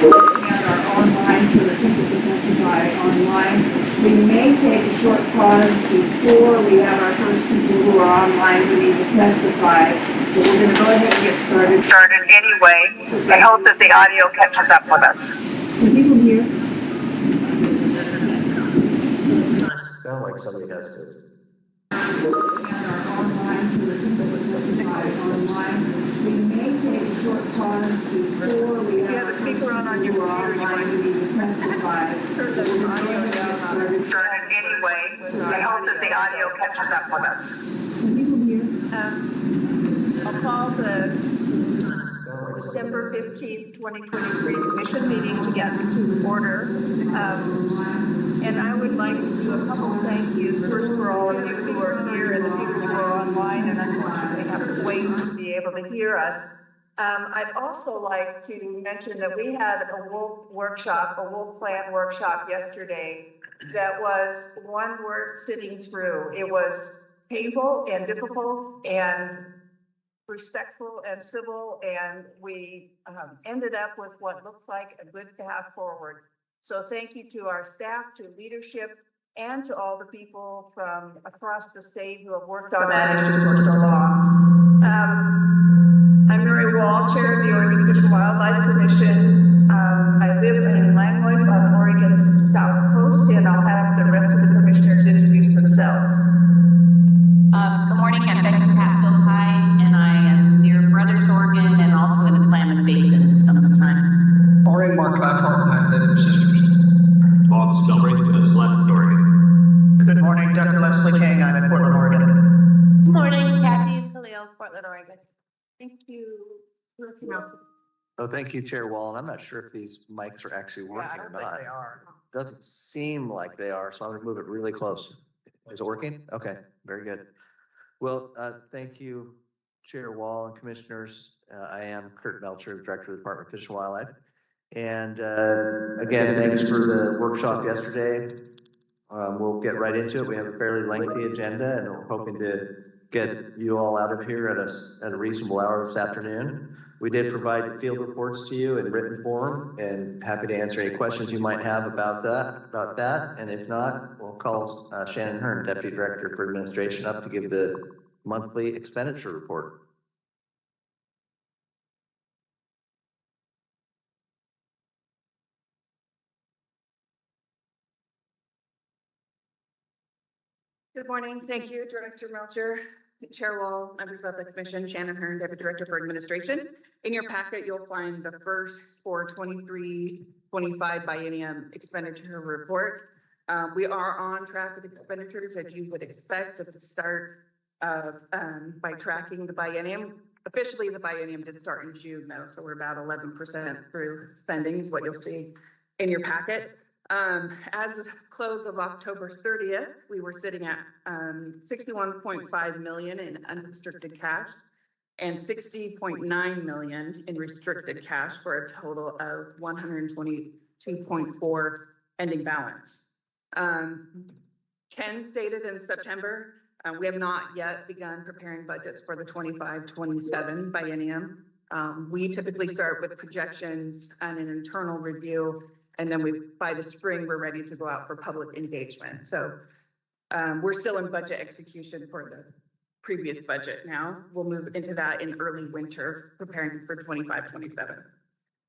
looking at our online so that people can testify online. We may take a short pause before we have our first people who are online who need to testify. But we're going to go ahead and get started anyway. I hope that the audio catches up with us. Can people hear? Sound like somebody has to. Online so that people can testify online. We may take a short pause before we have a speaker on your online who need to testify. Turn the audio down. Started anyway. I hope that the audio catches up with us. Can people hear? I'll call the December 15th, 2023 commission meeting to get to order. And I would like to do a couple of thank yous. First, for all of you who are here and the people who are online and unfortunately have to wait to be able to hear us. I'd also like to mention that we had a wolf plan workshop yesterday that was one worth sitting through. It was painful and difficult and respectful and civil, and we ended up with what looks like a good path forward. So thank you to our staff, to leadership, and to all the people from across the state who have worked on that issue for so long. I'm Mary Wall, Chair of the Oregon Fish and Wildlife Commission. I live in Langlois on Oregon's south coast, and I'll have the rest of the commissioners introduce themselves. Good morning, I'm Becky Hatfield High, and I am near Brothers, Oregon, and also in the Klamath Basin some of the time. Morning, Mark Lockhart, I live in Sisters. Bob Stelbring, Sled, Oregon. Good morning, Dr. Leslie King. I'm in Portland, Oregon. Good morning, Kathy Khalil, Portland, Oregon. Thank you. Oh, thank you, Chair Wall. And I'm not sure if these mics are actually working I don't or think not. they are. Doesn't seem like they are, so I'm gonna move it really close. Is it working? Okay, very good. Well, thank you, Chair Wall and Commissioners. I am Kurt Melcher, Director of the Department of Fish and Wildlife. And again, thanks for the workshop yesterday. We'll get right into it. We have a fairly lengthy agenda, and we're hoping to get you all out of here at a reasonable hour this afternoon. We did provide field reports to you in written form, and happy to answer any questions you might have about that. And if not, we'll call Shannon Hearn, Deputy Director for Administration, up to give the monthly expenditure report. Good morning. Thank you, Director Melcher, Chair Wall, members of the Commission, Shannon Hearn, Deputy Director for Administration. In your packet, you'll find the first for 23-25 biennium expenditure report. We are on track with expenditures as you would expect at the start of by tracking the biennium. Officially, the biennium did start in June though, so we're about 11% through spending is what you'll see in your packet. As of close of October 30th, we were sitting at 61.5 million in unrestricted cash and 60.9 million in restricted cash for a total of 122.4 ending balance. Ken stated in September, we have not yet begun preparing budgets for the 25-27 biennium. We typically start with projections and an internal review, and then by the spring, we're ready to go out for public engagement. So we're still in budget execution for the previous budget now. We'll move into that in early winter, preparing for 25-27.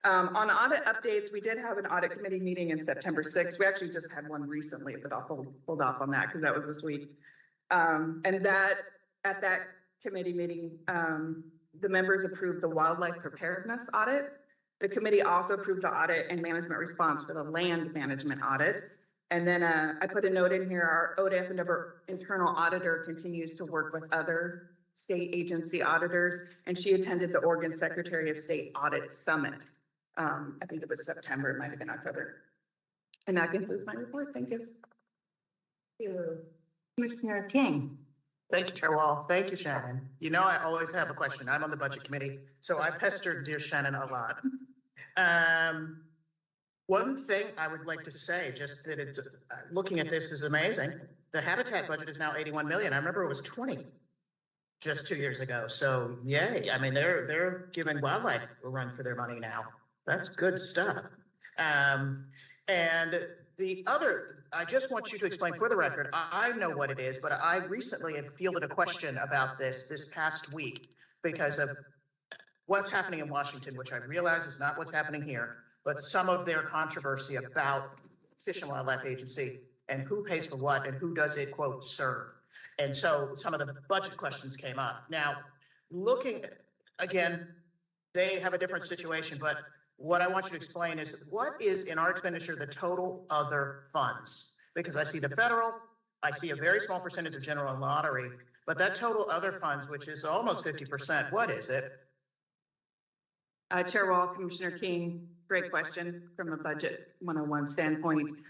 On audit updates, we did have an audit committee meeting in September 6th. We actually just had one recently, but I'll hold off on that because that was this week. And that at that committee meeting, the members approved the wildlife preparedness audit. The committee also approved the audit and management response for the land management audit. And then I put a note in here, our ODF and our internal auditor continues to work with other state agency auditors, and she attended the Oregon Secretary of State Audit Summit. I think it was September, it might have been October. And that concludes my report. Thank you. Thank you, Commissioner King. Thank you, Chair Wall. Thank you, Shannon. You know, I always have a question. I'm on the budget committee, so I pestered dear Shannon a lot. One thing I would like to say, just that it's looking at this is amazing. The habitat budget is now 81 million. I remember it was 20 just 2 years ago. So yay. I mean, they're giving wildlife a run for their money now. That's good stuff. And the other, I just want you to explain for the record, I know what it is, but I recently had fielded a question about this past week because of what's happening in Washington, which I realize is not what's happening here, but some of their controversy about Fish and Wildlife Agency and who pays for what and who does it, quote, serve. And so some of the budget questions came up. Now, looking, again, they have a different situation, but what I want you to explain is what is in our expenditure the total other funds? Because I see the federal, I see a very small percentage of general and lottery, but that total other funds, which is almost 50%, what is it? Chair Wall, Commissioner King, great question from a budget 101 standpoint.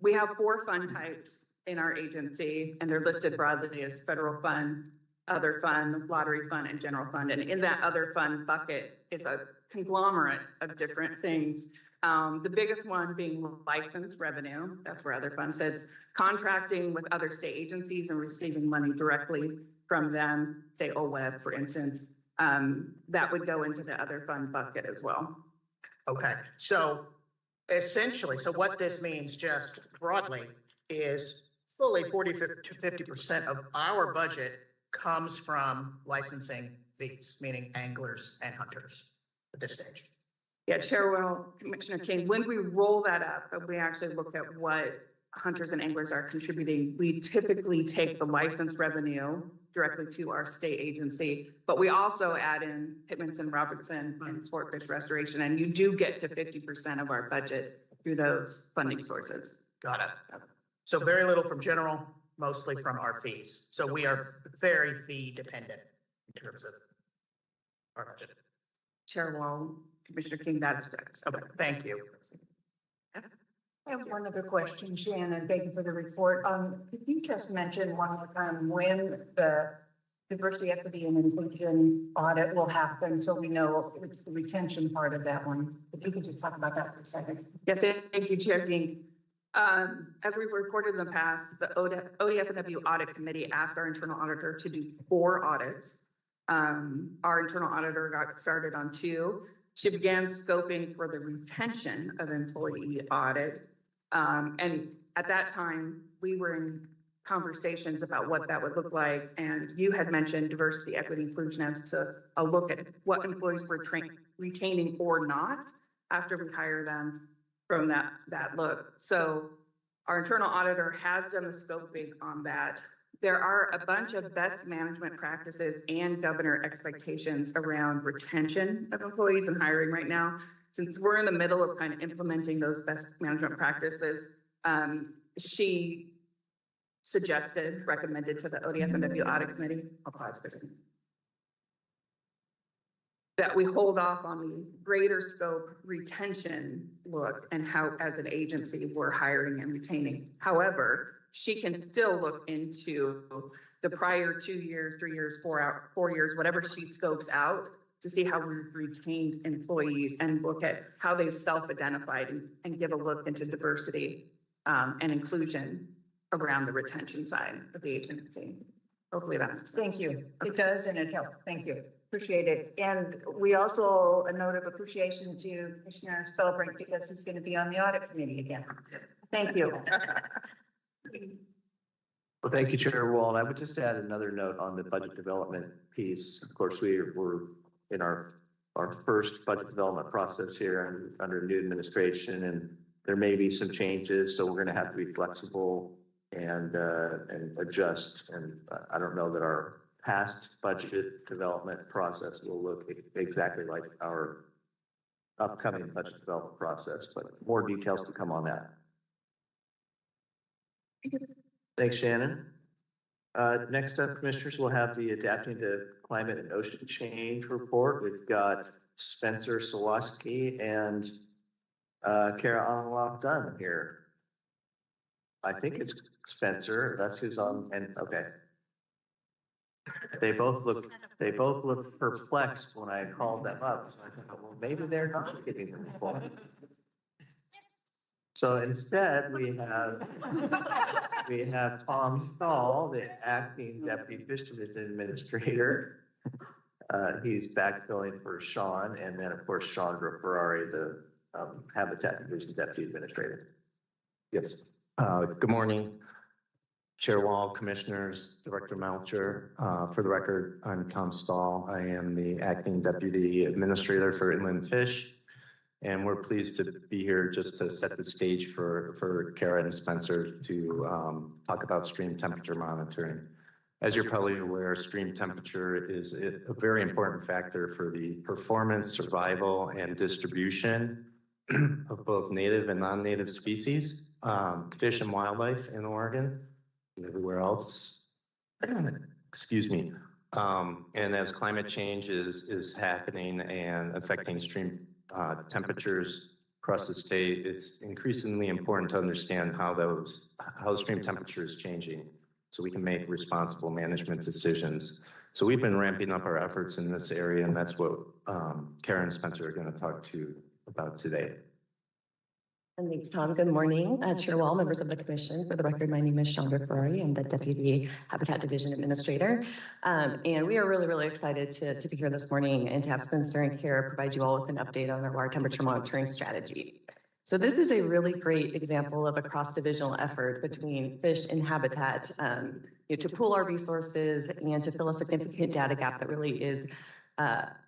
We have 4 fund types in our agency, and they're listed broadly as federal fund, other fund, lottery fund, and general fund. And in that other fund bucket is a conglomerate of different things. The biggest one being license revenue. That's where other fund sits. Contracting with other state agencies and receiving money directly from them, say OWEB, for instance. That would go into the other fund bucket as well. Okay, so essentially, so what this means just broadly is fully 40 to 50% of our budget comes from licensing fees, meaning anglers and hunters at this stage. Yeah, Chair Wall, Commissioner King, when we roll that up, we actually look at what hunters and anglers are contributing. We typically take the license revenue directly to our state agency, but we also add in Pittmanson, Robertson, and Sportfish Restoration, and you do get to 50% of our budget through those funding sources. Got it. So very little from general, mostly from our fees. So we are very fee dependent in terms of our budget. Chair Wall, Commissioner King, that is correct. Okay, thank you. I have one other question, Shannon. Thank you for the report. Could you just mention one more time when the diversity, equity, and inclusion audit will happen, so we know it's the retention part of that one? If you could just talk about that for a second. Yeah, thank you, Chair King. As we've reported in the past, the ODFW Audit Committee asked our internal auditor to do 4 audits. Our internal auditor got started on 2. She began scoping for the retention of employee audit. And at that time, we were in conversations about what that would look like. And you had mentioned diversity, equity, inclusion as to a look at what employees were retaining or not after we hire them from that look. So our internal auditor has done the scoping on that. There are a bunch of best management practices and governor expectations around retention of employees and hiring right now. Since we're in the middle of kind of implementing those best management practices, she recommended to the ODFW Audit Committee, that we hold off on the greater scope retention look and how, as an agency, we're hiring and retaining. However, she can still look into the prior 2 years, 3 years, 4 years, whatever she scopes out to see how we've retained employees and look at how they've self-identified and give a look into diversity and inclusion around the retention side of the agency. Hopefully that makes sense. Thank you. It does, and it helps. Thank you. Appreciate it. And we also, a note of appreciation to Commissioner Spellbrink because he's going to be on the audit committee again. Thank you. Well, thank you, Chair Wall. I would just add another note on the budget development piece. Of course, we're in our first budget development process here under new administration, and there may be some changes, so we're going to have to be flexible and adjust. And I don't know that our past budget development process will look exactly like our upcoming budget development process, but more details to come on that. Thanks, Shannon. Next up, commissioners, we'll have the Adapting to Climate and Ocean Change report. We've got Spencer Sawaski and Kara Onloff Dunn here. I think it's Spencer. That's who's on. And okay, they both look perplexed when I called them up. So I thought, well, maybe they're not getting the report. So instead, we have Tom Stahl, the acting deputy fish division administrator. He's backfilling for Sean, and then of course Chandra Ferrari, the Habitat Division Deputy Administrator. Yes. Good morning, Chair Wall, Commissioners, Director Melcher. For the record, I'm Tom Stahl. I am the Acting Deputy Administrator for Inland Fish. And we're pleased to be here just to set the stage for Kara and Spencer to talk about stream temperature monitoring. As you're probably aware, stream temperature is a very important factor for the performance, survival, and distribution of both native and non-native species, fish and wildlife in Oregon and everywhere else. Excuse me. And as climate change is happening and affecting stream temperatures across the state, it's increasingly important to understand how stream temperature is changing so we can make responsible management decisions. So we've been ramping up our efforts in this area, and that's what Kara and Spencer are going to talk to you about today. And thanks, Tom. Good morning, Chair Wall, members of the Commission. For the record, my name is Chandra Ferrari. I'm the Deputy Habitat Division Administrator. And we are really, really excited to be here this morning and to have Spencer and Kara provide you all with an update on our water temperature monitoring strategy. So this is a really great example of a cross-divisional effort between fish and habitat to pool our resources and to fill a significant data gap that really is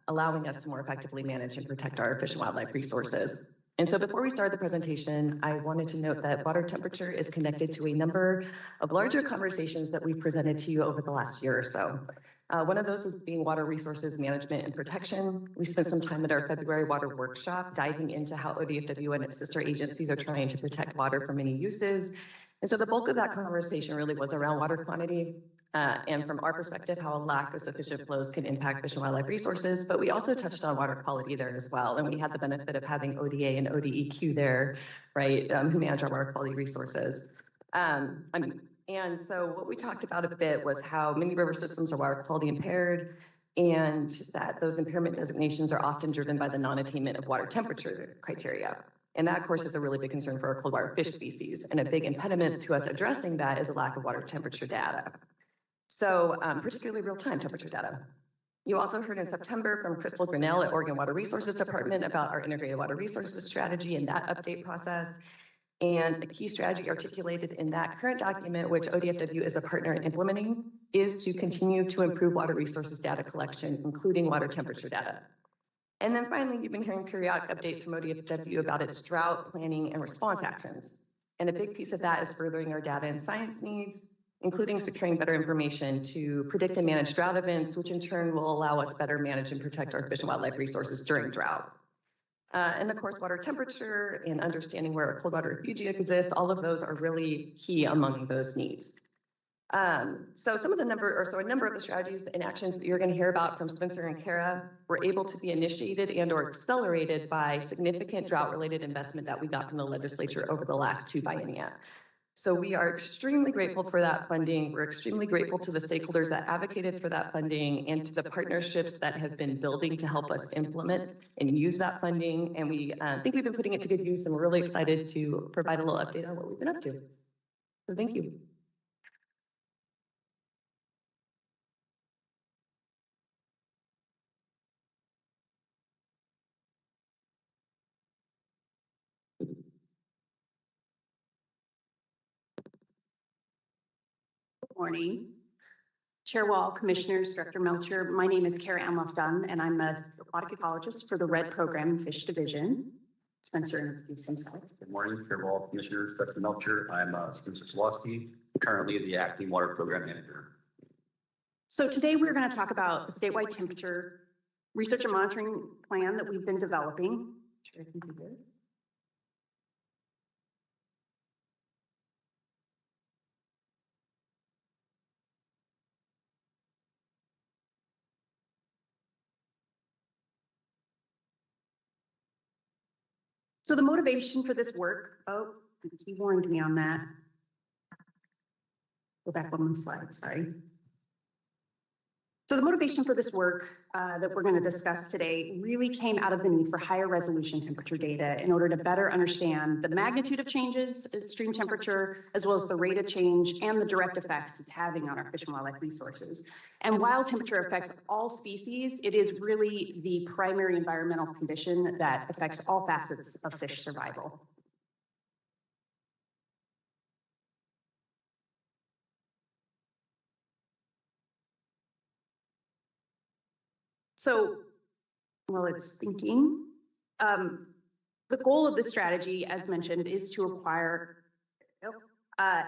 allowing us to more effectively manage and protect our fish and wildlife resources. And so before we start the presentation, I wanted to note that water temperature is connected to a number of larger conversations that we've presented to you over the last year or so. One of those is being water resources management and protection. We spent some time at our February water workshop diving into how ODFW and its sister agencies are trying to protect water from many uses. And so the bulk of that conversation really was around water quantity, and from our perspective, how a lack of sufficient flows can impact fish and wildlife resources. But we also touched on water quality there as well. And we had the benefit of having ODA and ODEQ there, right, who manage our water quality resources. And so what we talked about a bit was how many river systems are water quality impaired, and that those impairment designations are often driven by the non-attainment of water temperature criteria. And that, of course, is a really big concern for our cold water fish species. And a big impediment to us addressing that is a lack of water temperature data. So particularly real-time temperature data. You also heard in September from Crystal Grinnell at Oregon Water Resources Department about our integrated water resources strategy and that update process. And a key strategy articulated in that current document, which ODFW is a partner in implementing, is to continue to improve water resources data collection, including water temperature data. And then finally, you've been hearing periodic updates from ODFW about its drought planning and response actions. And a big piece of that is furthering our data and science needs, including securing better information to predict and manage drought events, which in turn will allow us better manage and protect our fish and wildlife resources during drought. And of course, water temperature and understanding where our cold water refugia exists, all of those are really key among those needs. So a number of the strategies and actions that you're going to hear about from Spencer and Kara were able to be initiated and or accelerated by significant drought-related investment that we got from the legislature over the last 2 biennia. So we are extremely grateful for that funding. We're extremely grateful to the stakeholders that advocated for that funding and to the partnerships that have been building to help us implement and use that funding. And we think we've been putting it to good use, and we're really excited to provide a little update on what we've been up to. So thank you. Morning. Chair Wall, Commissioners, Director Melcher. My name is Kara Amloff-Dunn, and I'm an aquatic ecologist for the RED Program Fish Division. Spencer introduced himself. Good morning, Chair Wall, Commissioners, Director Melcher. I'm Spencer Slawski, currently the Acting Water Program Manager. So today we're going to talk about the statewide temperature research and monitoring plan that we've been developing. Sure, I can do this. So the motivation for this work, he warned me on that. Go back 1 slide, sorry. So the motivation for this work that we're going to discuss today really came out of the need for higher resolution temperature data in order to better understand the magnitude of changes in stream temperature, as well as the rate of change and the direct effects it's having on our fish and wildlife resources. And while temperature affects all species, it is really the primary environmental condition that affects all facets of fish survival. So, while it's thinking, the goal of this strategy, as mentioned, is to acquire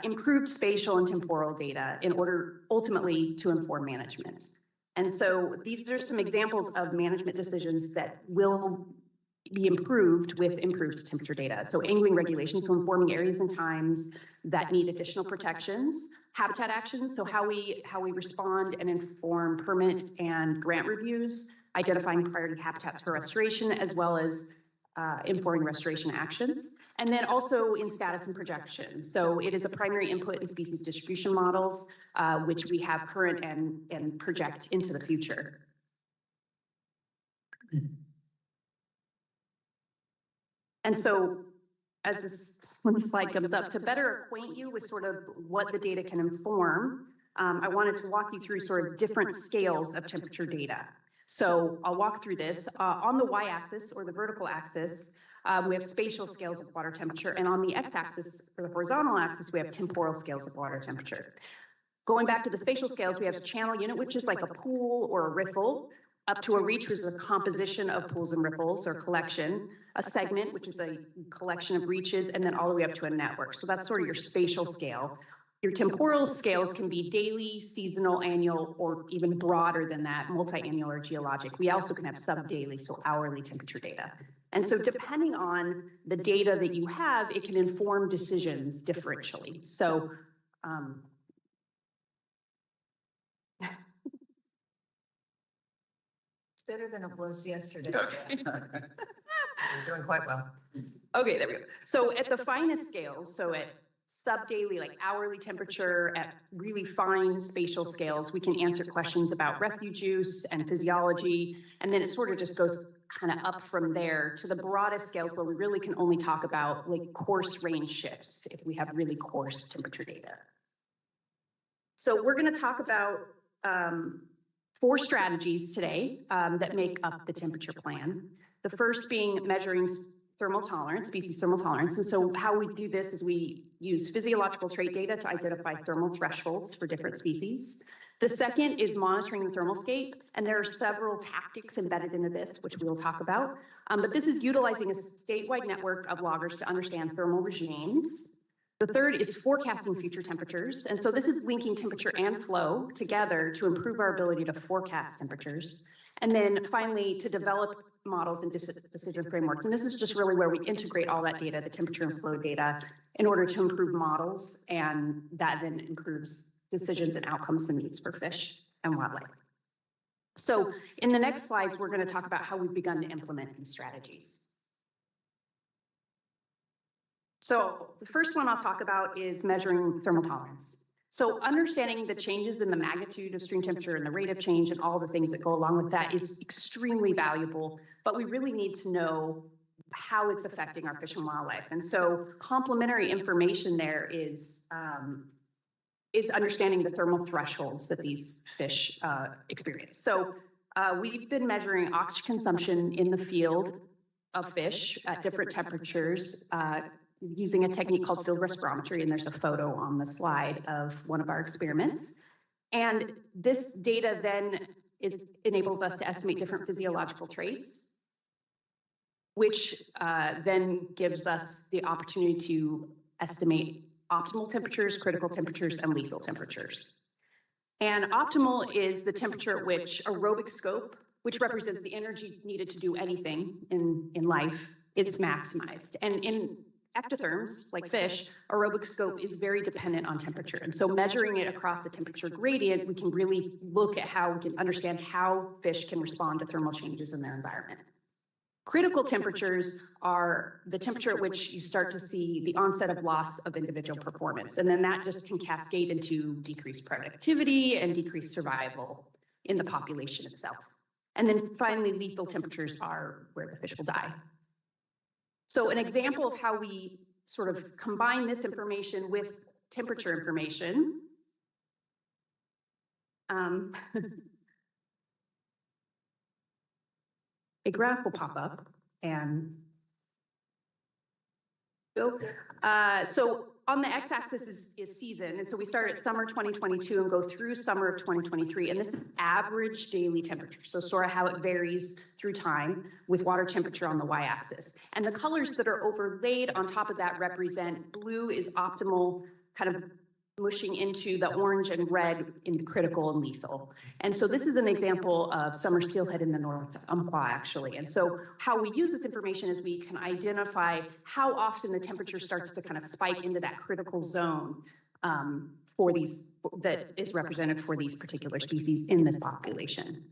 improved spatial and temporal data in order ultimately to inform management. And so these are some examples of management decisions that will be improved with improved temperature data. So angling regulations, so informing areas and times that need additional protections, habitat actions, so how we respond and inform permit and grant reviews, identifying priority habitats for restoration, as well as informing restoration actions, and then also in status and projections. So it is a primary input in species distribution models, which we have current and project into the future. And so as when the slide comes up, to better acquaint you with sort of what the data can inform, I wanted to walk you through sort of different scales of temperature data. So I'll walk through this. On the y-axis or the vertical axis, we have spatial scales of water temperature, and on the x-axis or the horizontal axis, we have temporal scales of water temperature. Going back to the spatial scales, we have a channel unit, which is like a pool or a riffle, up to a reach, which is a composition of pools and riffles or collection, a segment, which is a collection of reaches, and then all the way up to a network. So that's sort of your spatial scale. Your temporal scales can be daily, seasonal, annual, or even broader than that, multi-annual or geologic. We also can have sub-daily, so hourly temperature data. And so depending on the data that you have, it can inform decisions differentially. So Better than it was yesterday. You're doing quite well. okay, there we go. So at the finest scales, so at sub-daily, like hourly temperature, at really fine spatial scales, we can answer questions about refuge use and physiology, and then it sort of just goes kind of up from there to the broadest scales where we really can only talk about like coarse range shifts if we have really coarse temperature data. So we're going to talk about 4 strategies today that make up the temperature plan. The first being measuring thermal tolerance, species thermal tolerance. And so how we do this is we use physiological trait data to identify thermal thresholds for different species. The second is monitoring the thermalscape, and there are several tactics embedded into this, which we'll talk about. But this is utilizing a statewide network of loggers to understand thermal regimes. The third is forecasting future temperatures. And so this is linking temperature and flow together to improve our ability to forecast temperatures. And then finally, to develop models and decision frameworks. And this is just really where we integrate all that data, the temperature and flow data, in order to improve models. And that then improves decisions and outcomes and needs for fish and wildlife. So in the next slides, we're going to talk about how we've begun to implement these strategies. So the first one I'll talk about is measuring thermal tolerance. So understanding the changes in the magnitude of stream temperature and the rate of change and all the things that go along with that is extremely valuable, but we really need to know how it's affecting our fish and wildlife. And so complementary information there is understanding the thermal thresholds that these fish experience. So we've been measuring oxygen consumption in the field of fish at different temperatures using a technique called field respirometry, and there's a photo on the slide of one of our experiments. And this data then enables us to estimate different physiological traits, which then gives us the opportunity to estimate optimal temperatures, critical temperatures, and lethal temperatures. And optimal is the temperature at which aerobic scope, which represents the energy needed to do anything in life, is maximized. And in ectotherms, like fish, aerobic scope is very dependent on temperature. And so measuring it across a temperature gradient, we can really look at how we can understand how fish can respond to thermal changes in their environment. Critical temperatures are the temperature at which you start to see the onset of loss of individual performance. And then that just can cascade into decreased productivity and decreased survival. in the population itself. And then finally, lethal temperatures are where the fish will die. So an example of how we sort of combine this information with temperature information. A graph will pop up and go. So on the x-axis is season. And so we start at summer 2022 and go through summer of 2023. And this is average daily temperature. So sort of how it varies through time with water temperature on the y-axis. And the colors that are overlaid on top of that represent blue is optimal, kind of mushing into the orange and red in critical and lethal. And so this is an example of summer steelhead in the North Umpqua, actually. And so how we use this information is we can identify how often the temperature starts to kind of spike into that critical zone for these, that is represented for these particular species in this population.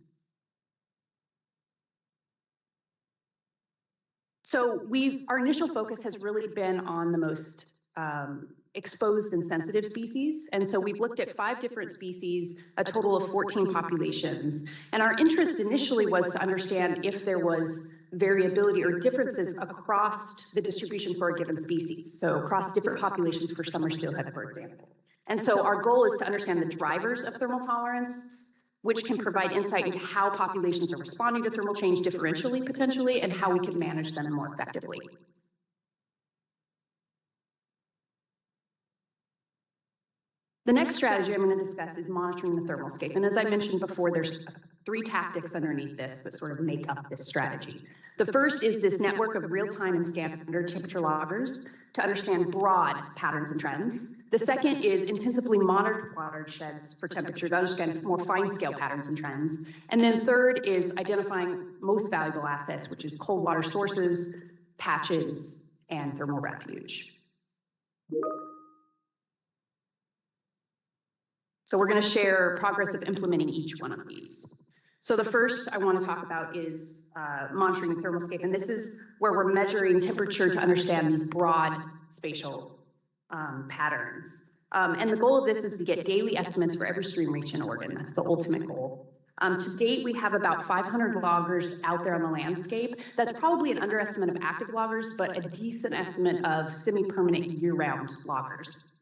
So our initial focus has really been on the most exposed and sensitive species. And so we've looked at 5 different species, a total of 14 populations. And our interest initially was to understand if there was variability or differences across the distribution for a given species. So across different populations for summer steelhead, for example. And so our goal is to understand the drivers of thermal tolerance, which can provide insight into how populations are responding to thermal change differentially, potentially, and how we can manage them more effectively. The next strategy I'm going to discuss is monitoring the thermalscape. And as I mentioned before, there's 3 tactics underneath this that sort of make up this strategy. The first is this network of real-time and standard temperature loggers to understand broad patterns and trends. The second is intensively monitored watersheds for temperature to understand more fine-scale patterns and trends. And then third is identifying most valuable assets, which is cold water sources, patches, and thermal refuge. So we're going to share progress of implementing each one of these. So the first I want to talk about is monitoring the thermalscape. And this is where we're measuring temperature to understand these broad spatial patterns. And the goal of this is to get daily estimates for every stream reach in Oregon. That's the ultimate goal. To date, we have about 500 loggers out there on the landscape. That's probably an underestimate of active loggers, but a decent estimate of semi-permanent year-round loggers.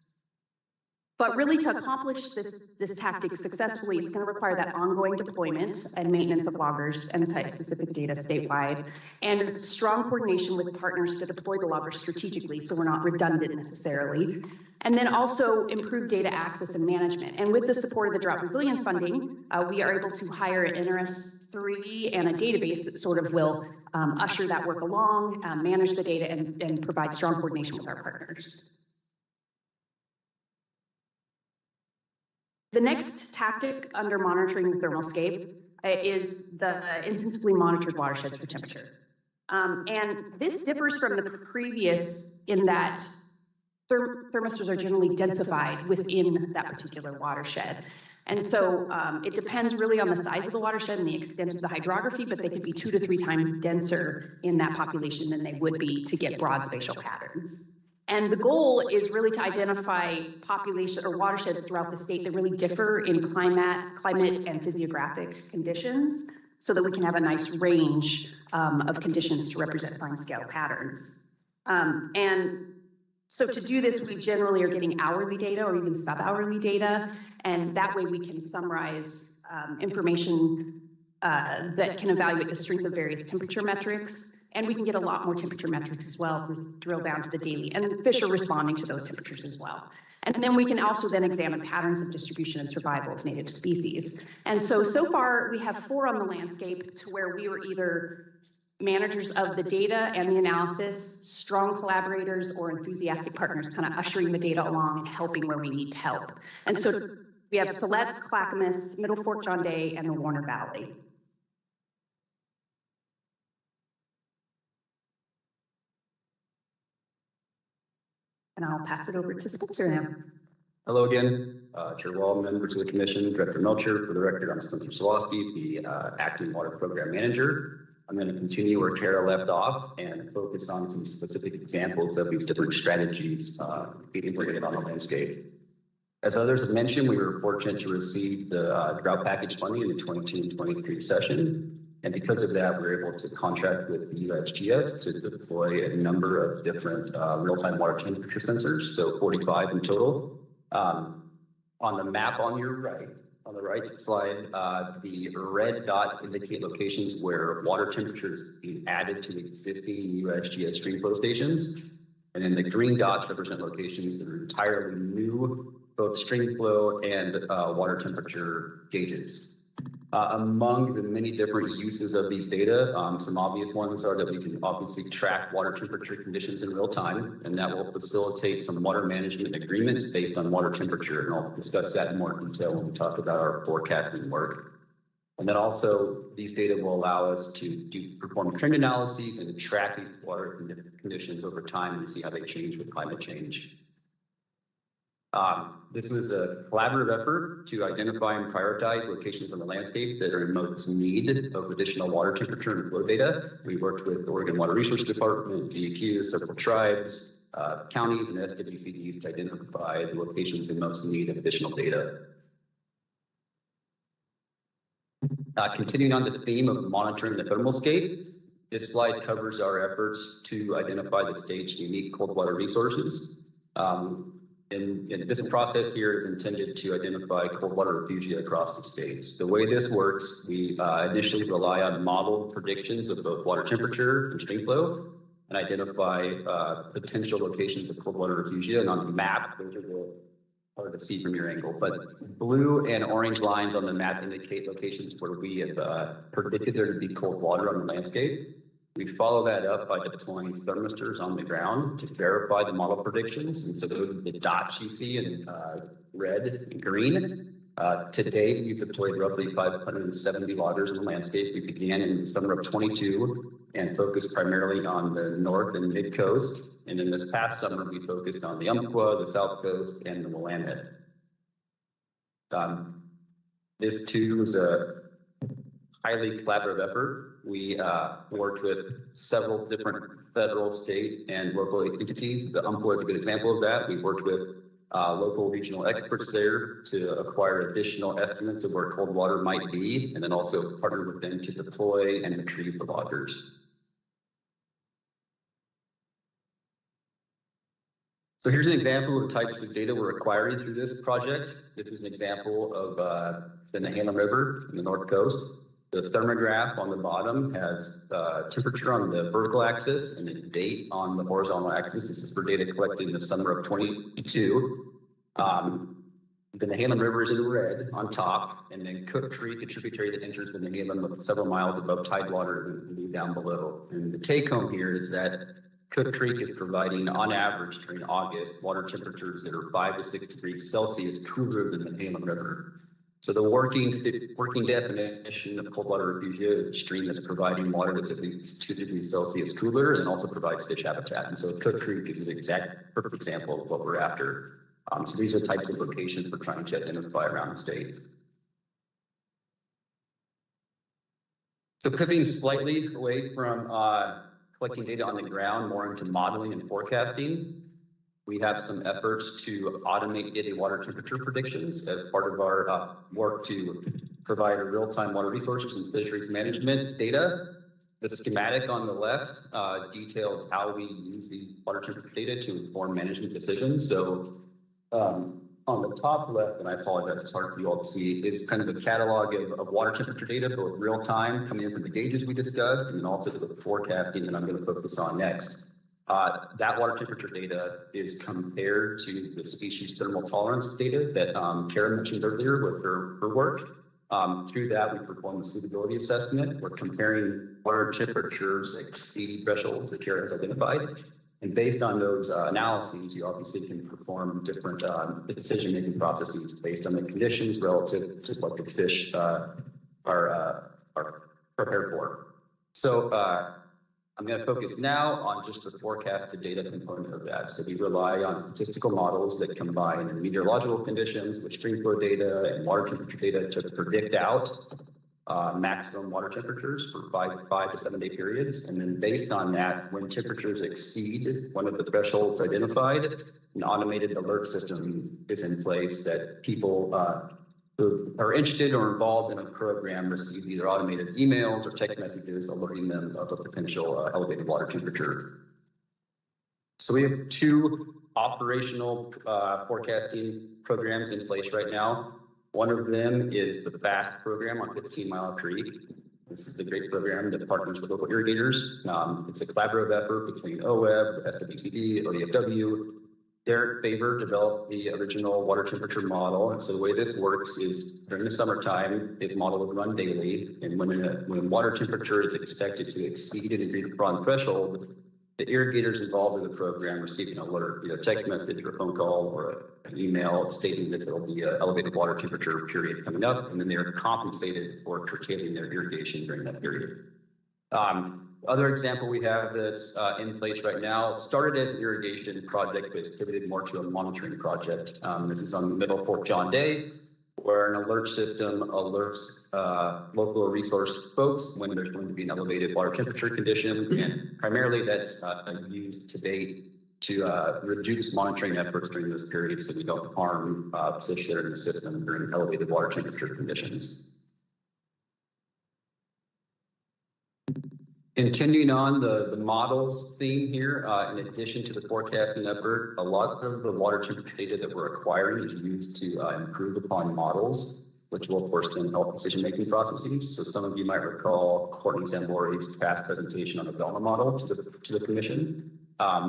But really, to accomplish this tactic successfully, it's going to require that ongoing deployment and maintenance of loggers and site-specific data statewide, and strong coordination with partners to deploy the loggers strategically so we're not redundant necessarily. And then also improve data access and management. And with the support of the drought resilience funding, we are able to hire an NRS3 and a database that sort of will usher that work along, manage the data, and provide strong coordination with our partners. The next tactic under monitoring the thermalscape is the intensively monitored watersheds for temperature. And this differs from the previous in that thermistors are generally densified within that particular watershed. And so it depends really on the size of the watershed and the extent of the hydrography, but they could be 2 to 3 times denser in that population than they would be to get broad spatial patterns. And the goal is really to identify population or watersheds throughout the state that really differ in climate and physiographic conditions so that we can have a nice range of conditions to represent fine scale patterns. And so to do this, we generally are getting hourly data or even sub-hourly data. And that way we can summarize information that can evaluate the strength of various temperature metrics. And we can get a lot more temperature metrics as well if we drill down to the daily. And fish are responding to those temperatures as well. And then we can also then examine patterns of distribution and survival of native species. And so far we have 4 on the landscape to where we were either managers of the data and the analysis, strong collaborators, or enthusiastic partners kind of ushering the data along and helping where we need help. And so we have Siletz, Clackamas, Middle Fork, John Day, and the Warner Valley. And I'll pass it over to Spencer now. Hello again, Chair Wall, members of the commission, Director Melcher. For the record, I'm Spencer Solosky, the acting water program manager. I'm going to continue where Tara left off and focus on some specific examples of these different strategies being implemented on the landscape. As others have mentioned, we were fortunate to receive the drought package funding in the 22 and 23 session. And because of that, we were able to contract with the USGS to deploy a number of different real-time water temperature sensors, so 45 in total. On the map on your right, on the right slide, the red dots indicate locations where water temperature is being added to existing USGS stream flow stations. And then the green dots represent locations that are entirely new, both stream flow and water temperature gauges. Among the many different uses of these data, some obvious ones are that we can obviously track water temperature conditions in real time, and that will facilitate some water management agreements based on water temperature. And I'll discuss that in more detail when we talk about our forecasting work. And then also these data will allow us to perform trend analyses and track these water conditions over time and see how they change with climate change. This was a collaborative effort to identify and prioritize locations on the landscape that are in most need of additional water temperature and flow data. We worked with the Oregon Water Resources Department, DEQ, several tribes, counties, and SWCDs to identify the locations in most need of additional data. Continuing on the theme of monitoring the thermalscape, this slide covers our efforts to identify the state's unique cold water resources. And this process here is intended to identify cold water refugia across the states. The way this works, we initially rely on modeled predictions of both water temperature and stream flow and identify potential locations of cold water refugia. And on the map, those are hard to see from your angle, but blue and orange lines on the map indicate locations where we have predicted there to be cold water on the landscape. We follow that up by deploying thermistors on the ground to verify the model predictions. And so those are the dots you see in red and green. To date, we've deployed roughly 570 loggers on the landscape. We began in the summer of 22 and focused primarily on the north and mid coast. And then this past summer, we focused on the Umpqua, the south coast, and the Willamette. This too was a highly collaborative effort. We worked with several different federal, state, and local entities. The Umpqua is a good example of that. We worked with local regional experts there to acquire additional estimates of where cold water might be, and then also partnered with them to deploy and retrieve the loggers. So here's an example of the types of data we're acquiring through this project. This is an example of the Nehalem River in the North Coast. The thermograph on the bottom has temperature on the vertical axis and a date on the horizontal axis. This is for data collected in the summer of 22. The Nehalem River is in red on top, and then Cook Creek, a tributary that enters the Nehalem several miles above tidewater, in blue down below. And the take home here is that Cook Creek is providing, on average, during August, water temperatures that are 5 to 6 degrees Celsius cooler than the Nehalem River. So the working definition of cold water refugia is a stream that's providing water that's at least 2 degrees Celsius cooler and also provides fish habitat. And so Cook Creek is an exact perfect example of what we're after. So these are types of locations we're trying to identify around the state. So pivoting slightly away from collecting data on the ground, more into modeling and forecasting. We have some efforts to automate daily water temperature predictions as part of our work to provide real-time water resources and fisheries management data. The schematic on the left details how we use the water temperature data to inform management decisions. So on the top left, and I apologize, it's hard for you all to see, is kind of a catalog of water temperature data, both real time coming in from the gauges we discussed, and then also the forecasting that I'm going to focus on next. That water temperature data is compared to the species thermal tolerance data that Kara mentioned earlier with her work. Through that, we perform a suitability assessment. We're comparing water temperatures exceeding thresholds that Kara has identified. And based on those analyses, you obviously can perform different decision-making processes based on the conditions relative to what the fish are prepared for. So I'm going to focus now on just the forecasted data component of that. So we rely on statistical models that combine meteorological conditions with stream flow data and water temperature data to predict out maximum water temperatures for 5 to 7 day periods. And then based on that, when temperatures exceed one of the thresholds identified, an automated alert system is in place that people who are interested or involved in a program receive either automated emails or text messages alerting them of a potential elevated water temperature. So we have 2 operational forecasting programs in place right now. One of them is the FAST program on 15 Mile Creek. This is the great program that partners with local irrigators. It's a collaborative effort between OWEB, SWCD, ODFW. Derek Faber developed the original water temperature model. And so the way this works is during the summertime, this model would run daily. And when water temperature is expected to exceed an agreed upon threshold, the irrigators involved in the program receive an alert, either text message or phone call or an email stating that there will be an elevated water temperature period coming up, and then they are compensated for curtailing their irrigation during that period. Other example we have that's in place right now, started as an irrigation project, but it's pivoted more to a monitoring project. This is on the middle of Fort John Day, where an alert system alerts local resource folks when there's going to be an elevated water temperature condition. And primarily that's used to date to reduce monitoring efforts during those periods so we don't harm fish that are in the system during elevated water temperature conditions. Continuing on the models theme here, in addition to the forecasting effort, a lot of the water temperature data that we're acquiring is used to improve upon models, which will of course then help decision-making processes. So some of you might recall Courtney Zambori's past presentation on the Velma model to the commission.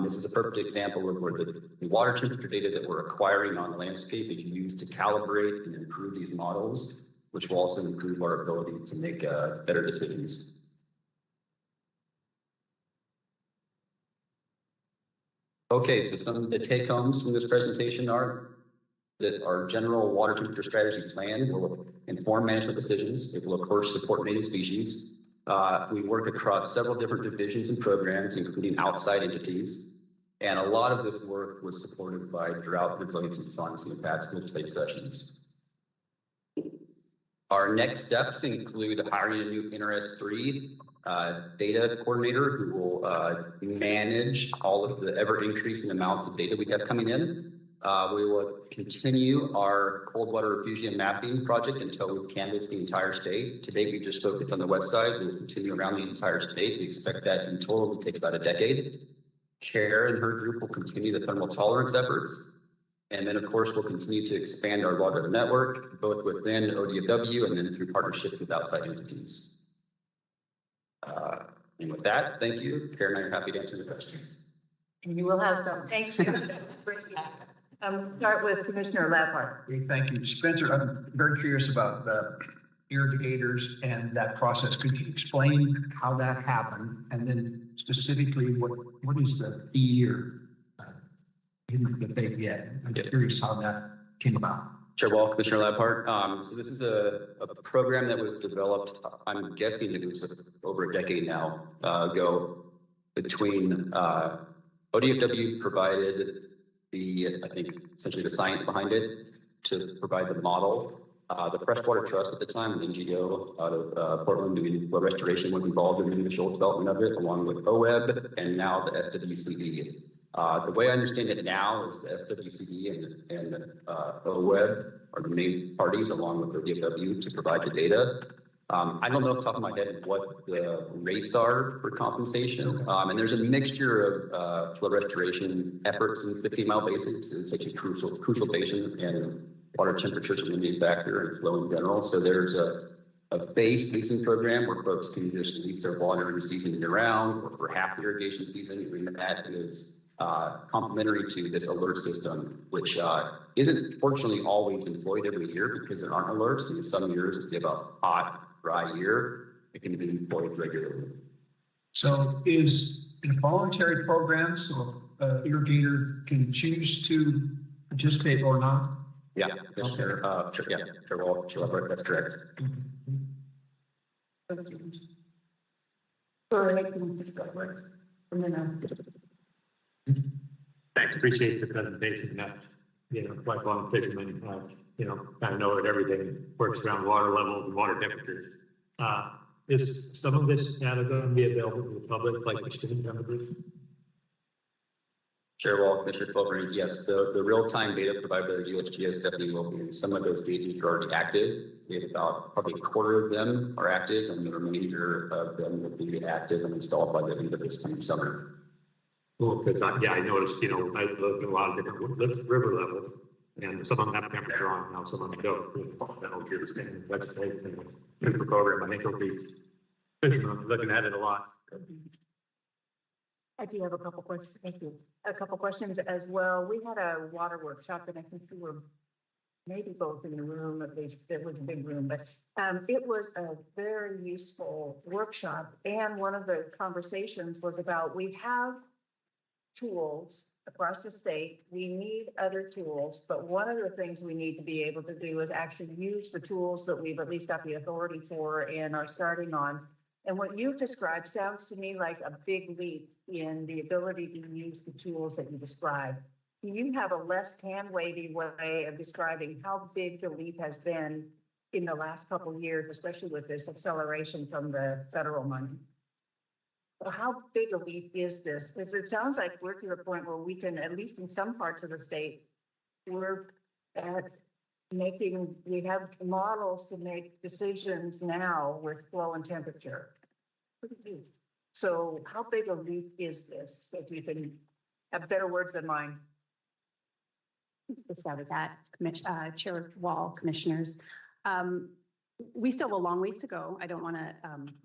This is a perfect example of where the water temperature data that we're acquiring on the landscape is used to calibrate and improve these models, which will also improve our ability to make better decisions. Okay, so some of the take-homes from this presentation are that our general water temperature strategy plan will inform management decisions. It will, of course, support native species. We work across several different divisions and programs, including outside entities. And a lot of this work was supported by drought resiliency funds in the past legislative sessions. Our next steps include hiring a new NRS 3 data coordinator who will manage all of the ever-increasing amounts of data we have coming in. We will continue our cold water refugium mapping project until we've canvassed the entire state. To date, we've just focused on the west side. We will continue around the entire state. We expect that in total will take about a decade. Kara and her group will continue the thermal tolerance efforts. And then, of course, we'll continue to expand our water network, both within ODFW and then through partnerships with outside entities. And with that, thank you. Karen and I are happy to answer the questions. And you will have some. Thanks. Start with Commissioner Laphart. Great, thank you. Spencer, I'm very curious about the irrigators and that process. Could you explain how that happened? And then specifically, what is the fee or that they get? I'm curious how that came about. Sure, well, Commissioner Laphart. So this is a program that was developed, I'm guessing it was over a decade now ago, between ODFW provided I think, essentially the science behind it to provide the model. The Freshwater Trust at the time, an NGO out of Portland doing flood restoration, was involved in the initial development of it, along with OWEB and now the SWCD. The way I understand it now is the SWCD and OWEB are the main parties, along with ODFW, to provide the data. I don't know off the top of my head what the rates are for compensation. And there's a mixture of flood restoration efforts in the 15 Mile Basin. It's such a crucial basin, and water temperature is a limiting factor and flow in general. So there's a base leasing program where folks can just lease their water in the season year round, or for half the irrigation season. That is complementary to this alert system, which isn't fortunately always employed every year because there aren't alerts. And in some years, if you have a hot, dry year, it can be employed regularly. So is it a voluntary program, so an irrigator can choose to participate or not? Yeah, Commissioner, yeah, sure, that's correct. Thanks, appreciate the presentation. Like on fishermen, kind of know that everything works around water levels and water temperatures. Is some of this data going to be available to the public, like the student numbers? Chair Wall, Commissioner Fulmer, yes, the real-time data provided by the USGS definitely will be. Some of those data are already active. We have about probably a quarter of them are active, and the remainder of them will be active and installed by the end of this coming summer. Well, because I noticed, I looked at a lot of different river levels, and some of them have temperature on now, some of them don't. That'll give us kind of vegetation and the program. I think it'll be fishermen looking at it a lot. I do have a couple questions. Thank you. A couple questions as well. We had a water workshop and I think we were maybe both in the room, at least it was a big room, but it was a very useful workshop. And one of the conversations was about, we have tools across the state. We need other tools, but one of the things we need to be able to do is actually use the tools that we've at least got the authority for and are starting on. And what you've described sounds to me like a big leap in the ability to use the tools that you described. Do you have a less hand-wavy way of describing how big the leap has been in the last couple of years, especially with this acceleration from the federal money? So how big a leap is this? Because it sounds like we're to the point where we can, at least in some parts of the state, we're at we have models to make decisions now with flow and temperature. So how big a leap is this? If you can have better words than mine. To start with that, Chair Wall, commissioners. We still have a long ways to go. I don't want to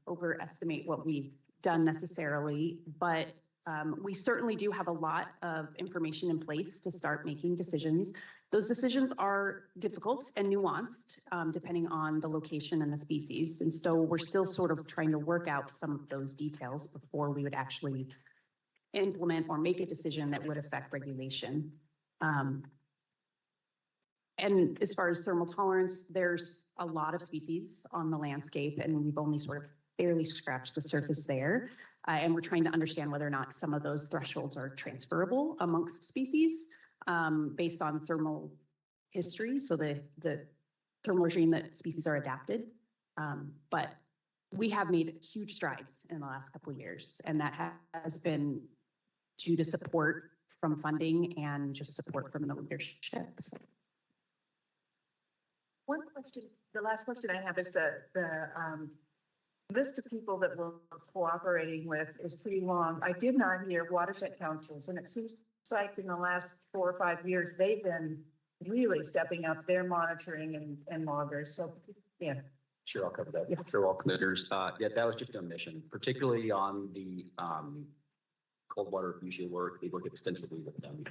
overestimate what we've done necessarily, but we certainly do have a lot of information in place to start making decisions. Those decisions are difficult and nuanced depending on the location and the species. And so we're still sort of trying to work out some of those details before we would actually implement or make a decision that would affect regulation. And as far as thermal tolerance, there's a lot of species on the landscape and we've only sort of barely scratched the surface there. And we're trying to understand whether or not some of those thresholds are transferable amongst species based on thermal history. So the thermal regime that species are adapted. But we have made huge strides in the last couple of years, and that has been due to support from funding and just support from the leadership. So. One question, the last question I have is the list of people that we're cooperating with is pretty long. I did not hear watershed councils, and it seems like in the last 4 or 5 years, they've been really stepping up their monitoring and loggers. So, yeah. Sure, I'll cover that. Yeah. Sure, all commissioners. Yeah, that was just a mission, particularly on the cold water fusion work. We work extensively with them.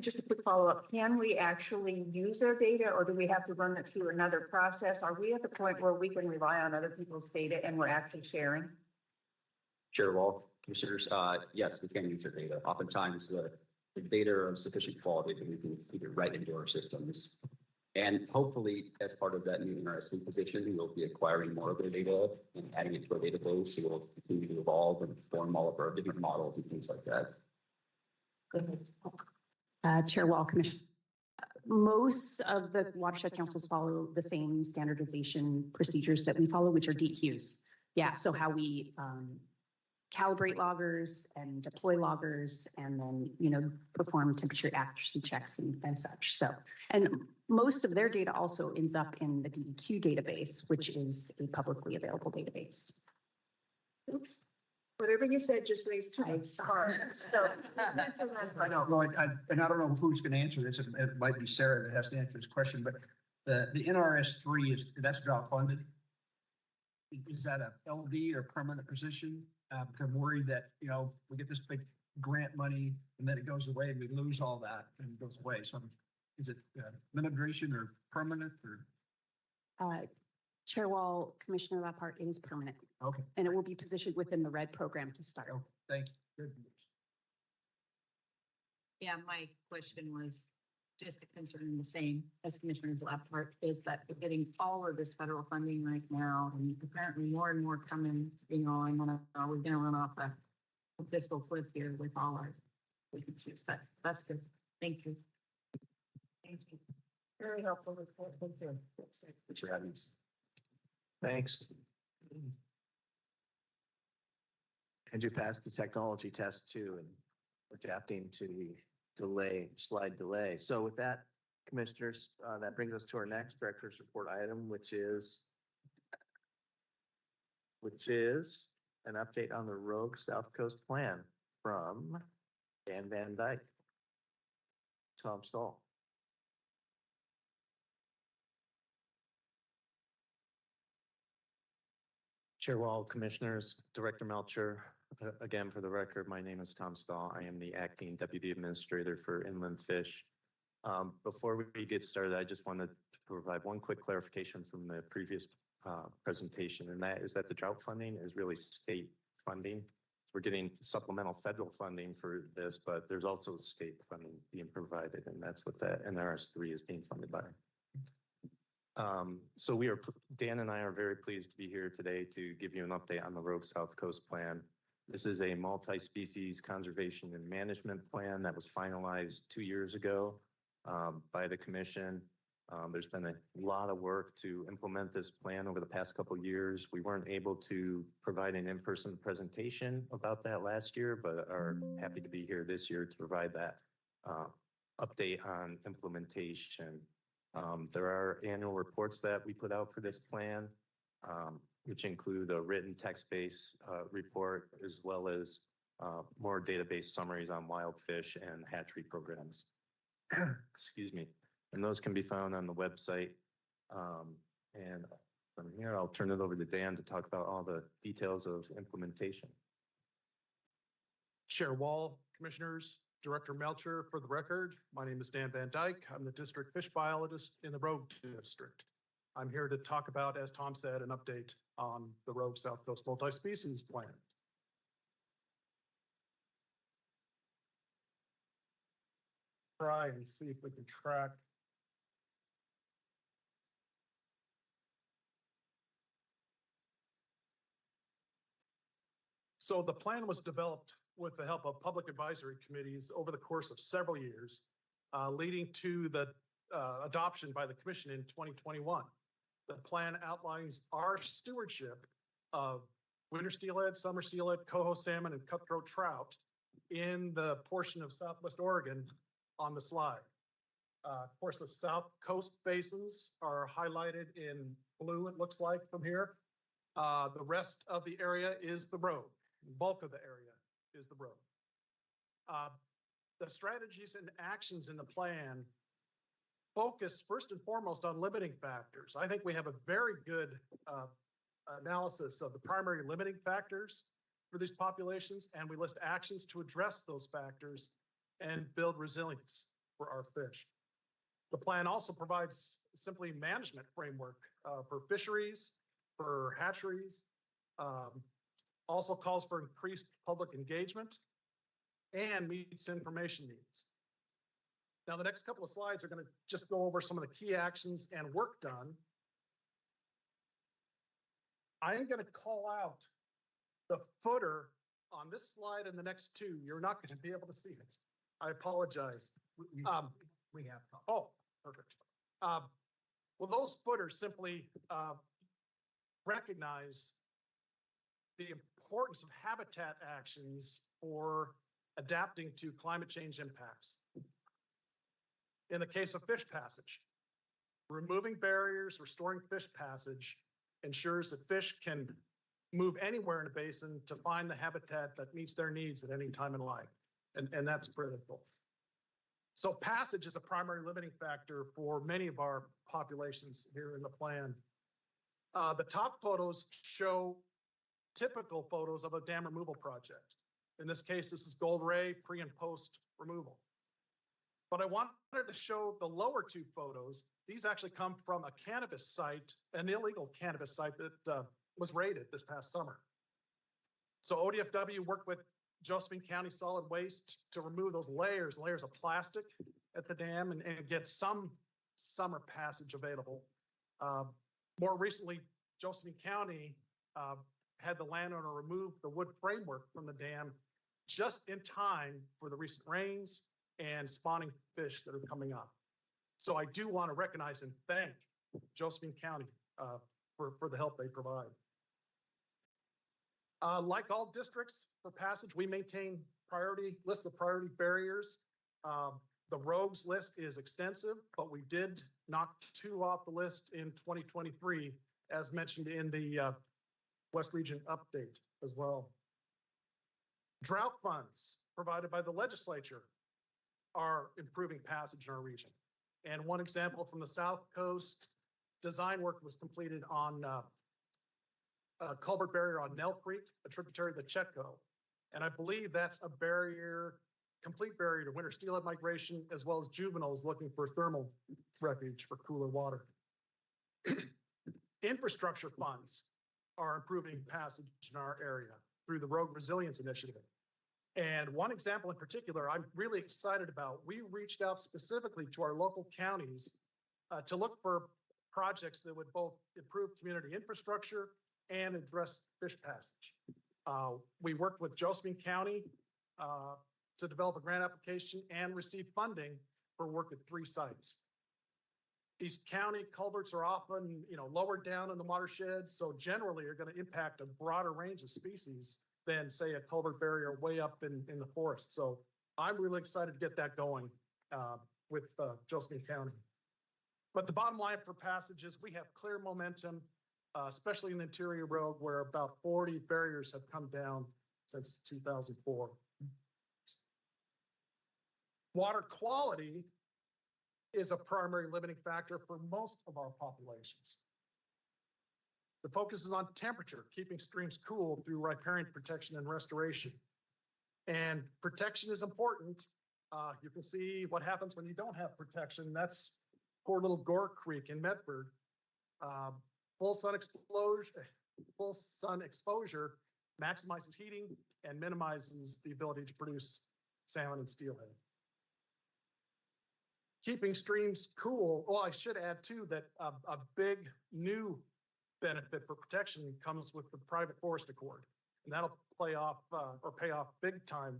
Just a quick follow-up, can we actually use their data or do we have to run it through another process? Are we at the point where we can rely on other people's data and we're actually sharing? Chair Wall, commissioners, yes, we can use their data. Oftentimes the data are of sufficient quality that we can feed it right into our systems. And hopefully as part of that new NRSD position, we will be acquiring more of their data and adding it to our database. So we'll continue to evolve and form all of our different models and things like that. Chair Wall, Commission. Most of the watershed councils follow the same standardization procedures that we follow, which are DQs. Yeah, so how we calibrate loggers and deploy loggers and then, perform temperature accuracy checks and such. So, and most of their data also ends up in the DEQ database, which is a publicly available database. Oops. Whatever you said just raised two hearts. So, I know, and I don't know who's going to answer this. It might be Sarah that has to answer this question, but the NRS 3 that's drought funded. Is that a LD or permanent position? Because I'm worried that, we get this big grant money and then it goes away and we lose all that and it goes away. So is it administration or permanent or? Chair Wall, Commissioner Lapart, it is permanent. Okay. And it will be positioned within the RED program to start. Oh, thank you. Good. Yeah, my question was just concerning the same as Commissioner's Lapart, is that we're getting all of this federal funding right now, and apparently more and more coming, we're gonna run off a fiscal cliff here with all our vacancies. That's good. Thank you. Thank you. Very helpful report. Thank you. Thanks for having us. Thanks. And you passed the technology test too, and adapting to the slide delay. So with that, commissioners, that brings us to our next director's report item, which is an update on the Rogue South Coast Plan from Dan Van Dyke. Tom Stahl. Chair Wall, Commissioners, Director Melcher, again, for the record, my name is Tom Stahl. I am the Acting Deputy Administrator for Inland Fish. Before we get started, I just wanted to provide one quick clarification from the previous presentation, and that is that the drought funding is really state funding. We're getting supplemental federal funding for this, but there's also state funding being provided, and that's what that NRS3 is being funded by. So Dan and I are very pleased to be here today to give you an update on the Rogue South Coast Plan. This is a multi-species conservation and management plan that was finalized 2 years ago by the commission. There's been a lot of work to implement this plan over the past couple of years. We weren't able to provide an in-person presentation about that last year, but are happy to be here this year to provide that update on implementation. There are annual reports that we put out for this plan, which include a written text-based report, as well as more database summaries on wild fish and hatchery programs. Excuse me. And those can be found on the website. And from here, I'll turn it over to Dan to talk about all the details of implementation. Chair Wall, Commissioners, Director Melcher, for the record, my name is Dan Van Dyke. I'm the district fish biologist in the Rogue District. I'm here to talk about, as Tom said, an update on the Rogue South Coast Multi-Species Plan. Try and see if we can track. So the plan was developed with the help of public advisory committees over the course of several years, leading to the adoption by the commission in 2021. The plan outlines our stewardship of winter steelhead, summer steelhead, coho salmon, and cutthroat trout in the portion of Southwest Oregon on the slide. Of course, the South Coast basins are highlighted in blue, it looks like from here. The rest of the area is the Rogue. The bulk of the area is the Rogue. The strategies and actions in the plan focus first and foremost on limiting factors. I think we have a very good analysis of the primary limiting factors for these populations, and we list actions to address those factors and build resilience for our fish. The plan also provides simply management framework for fisheries, for hatcheries, also calls for increased public engagement and meets information needs. Now, the next couple of slides are going to just go over some of the key actions and work done. I am going to call out the footer on this slide and the next two. You're not going to be able to see it. I apologize. We have. Oh, perfect. Well, those footers simply recognize the importance of habitat actions for adapting to climate change impacts. In the case of fish passage, removing barriers, restoring fish passage ensures that fish can move anywhere in a basin to find the habitat that meets their needs at any time in life. And that's critical. So passage is a primary limiting factor for many of our populations here in the plan. The top photos show typical photos of a dam removal project. In this case, this is Gold Ray pre and post removal. But I wanted to show the lower two photos. These actually come from a cannabis site, an illegal cannabis site that was raided this past summer. So ODFW worked with Josephine County Solid Waste to remove those layers of plastic at the dam and get some summer passage available. More recently, Josephine County had the landowner remove the wood framework from the dam just in time for the recent rains and spawning fish that are coming up. So I do want to recognize and thank Josephine County for the help they provide. Like all districts for passage, we maintain list of priority barriers. The rogues list is extensive, but we did knock 2 off the list in 2023, as mentioned in the West Region update as well. Drought funds provided by the legislature are improving passage in our region. And one example from the South Coast, design work was completed on a culvert barrier on Nell Creek, a tributary of the Chetco. And I believe that's a complete barrier to winter steelhead migration, as well as juveniles looking for thermal refuge for cooler water. Infrastructure funds are improving passage in our area through the Rogue Resilience Initiative. And one example in particular, I'm really excited about, we reached out specifically to our local counties to look for projects that would both improve community infrastructure and address fish passage. We worked with Josephine County to develop a grant application and receive funding for work at 3 sites. East County culverts are often, lower down in the watershed, so generally are going to impact a broader range of species than, say, a culvert barrier way up in the forest. So I'm really excited to get that going with Josephine County. But the bottom line for passages, we have clear momentum, especially in the interior road, where about 40 barriers have come down since 2004. Water quality is a primary limiting factor for most of our populations. The focus is on temperature, keeping streams cool through riparian protection and restoration. And protection is important. You can see what happens when you don't have protection. That's poor little Gore Creek in Medford. Full sun exposure maximizes heating and minimizes the ability to produce salmon and steelhead. Keeping streams cool. Well, I should add too that a big new benefit for protection comes with the private forest accord, and that'll pay off big time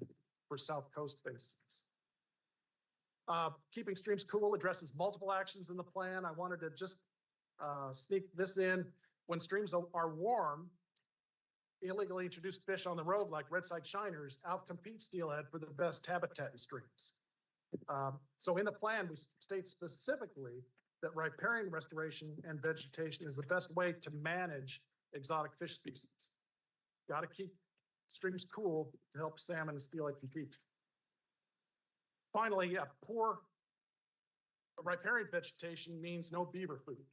for South Coast basins. Keeping streams cool addresses multiple actions in the plan. I wanted to just sneak this in. When streams are warm, illegally introduced fish on the road like red-side shiners outcompete steelhead for the best habitat in streams. So in the plan, we state specifically that riparian restoration and vegetation is the best way to manage exotic fish species. Got to keep streams cool to help salmon and steelhead compete. Finally, poor riparian vegetation means no beaver food.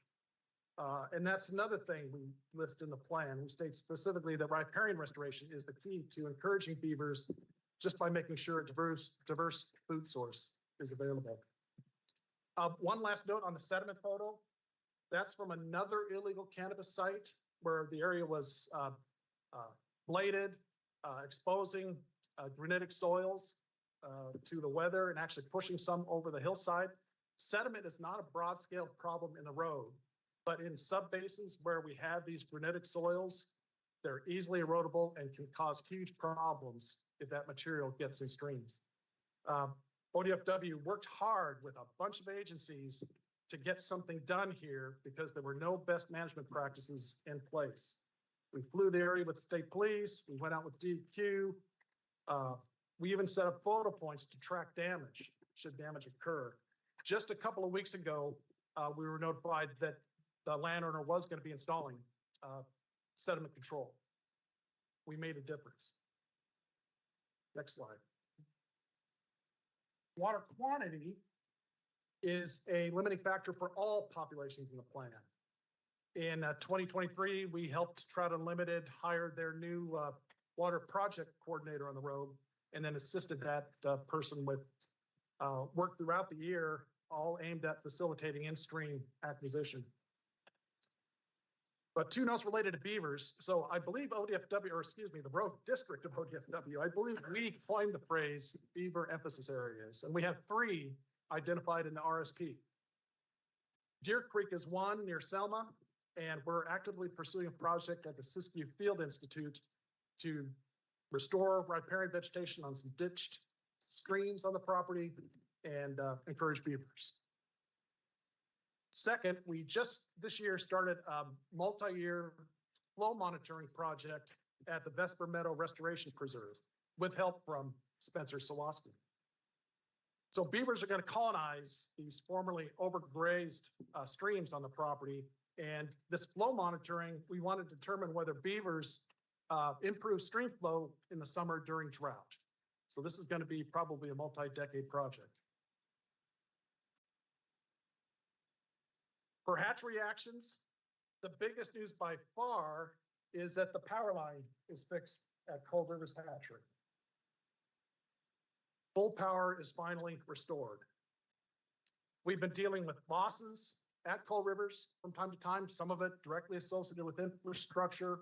And that's another thing we list in the plan. We state specifically that riparian restoration is the key to encouraging beavers just by making sure a diverse food source is available. One last note on the sediment photo. That's from another illegal cannabis site where the area was bladed, exposing granitic soils to the weather and actually pushing some over the hillside. Sediment is not a broad scale problem in the road, but in subbasins where we have these granitic soils, they're easily erodible and can cause huge problems if that material gets in streams. ODFW worked hard with a bunch of agencies to get something done here because there were no best management practices in place. We flew the area with state police, we went out with DEQ, we even set up photo points to track damage, should damage occur. Just a couple of weeks ago, we were notified that the landowner was going to be installing sediment control. We made a difference. Next slide. Water quantity is a limiting factor for all populations in the plan. In 2023, we helped Trout Unlimited hire their new water project coordinator on the road, and then assisted that person with work throughout the year, all aimed at facilitating in-stream acquisition. But 2 notes related to beavers. So I believe ODFW, or excuse me, the Rogue District of ODFW, I believe we coined the phrase beaver emphasis areas, and we have 3 identified in the RSP. Deer Creek is one near Selma, and we're actively pursuing a project at the Siskiyou Field Institute to restore riparian vegetation on some ditched streams on the property and encourage beavers. Second, we just this year started a multi-year flow monitoring project at the Vesper Meadow Restoration Preserve with help from Spencer Sawaski. So beavers are going to colonize these formerly overgrazed streams on the property. And this flow monitoring, we want to determine whether beavers improve stream flow in the summer during drought. So this is going to be probably a multi-decade project. For hatchery actions, the biggest news by far is that the power line is fixed at Cold Rivers Hatchery. Full power is finally restored. We've been dealing with losses at Cold Rivers from time to time, some of it directly associated with infrastructure.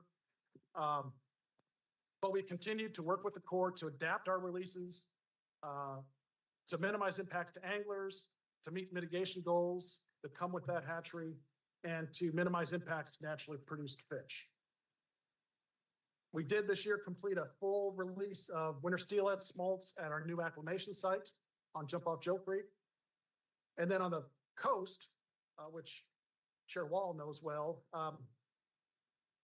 But we continue to work with the Corps to adapt our releases, to minimize impacts to anglers, to meet mitigation goals that come with that hatchery, and to minimize impacts to naturally produced fish. We did this year complete a full release of winter steelhead smolts at our new acclimation site on Jump Off Joe Creek. And then on the coast, which Chair Wall knows well,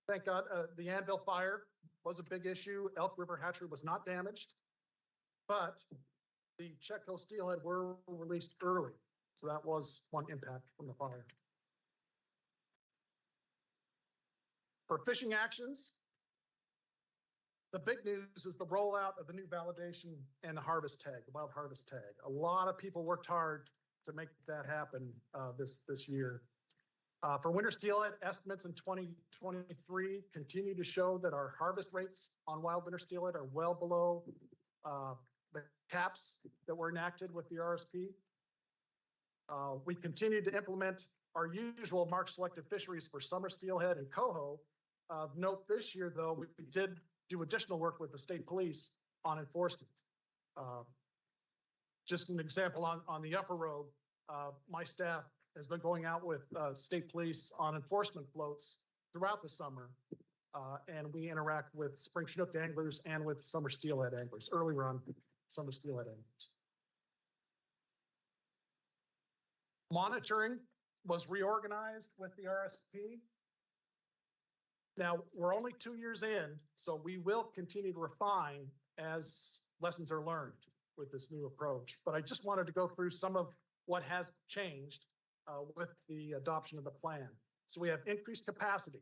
thank God the Anvil fire was a big issue. Elk River Hatchery was not damaged, but the Chetco steelhead were released early. So that was one impact from the fire. For fishing actions, the big news is the rollout of the new validation and the harvest tag, the wild harvest tag. A lot of people worked hard to make that happen this year. For winter steelhead, estimates in 2023 continue to show that our harvest rates on wild winter steelhead are well below the caps that were enacted with the RSP. We continue to implement our usual March selective fisheries for summer steelhead and coho. Note this year, though, we did do additional work with the state police on enforcement. Just an example on the upper road, my staff has been going out with state police on enforcement floats throughout the summer. And we interact with spring chinook anglers and with summer steelhead anglers, early run summer steelhead anglers. Monitoring was reorganized with the RSP. Now, we're only 2 years in, so we will continue to refine as lessons are learned with this new approach. But I just wanted to go through some of what has changed with the adoption of the plan. So we have increased capacity.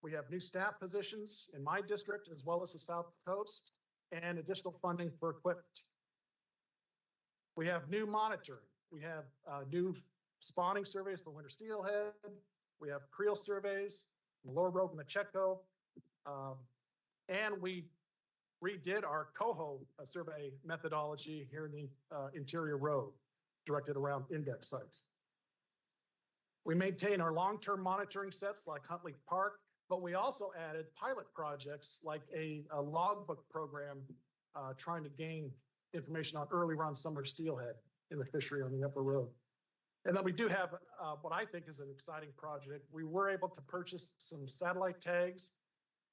We have new staff positions in my district as well as the South Coast and additional funding for equipment. We have new monitoring. We have new spawning surveys for winter steelhead. We have creel surveys, the lower road and the Chetco. And we redid our coho survey methodology here in the interior road, directed around index sites. We maintain our long-term monitoring sets like Huntley Park, but we also added pilot projects like a logbook program trying to gain information on early run summer steelhead in the fishery on the upper road. And then we do have what I think is an exciting project. We were able to purchase some satellite tags,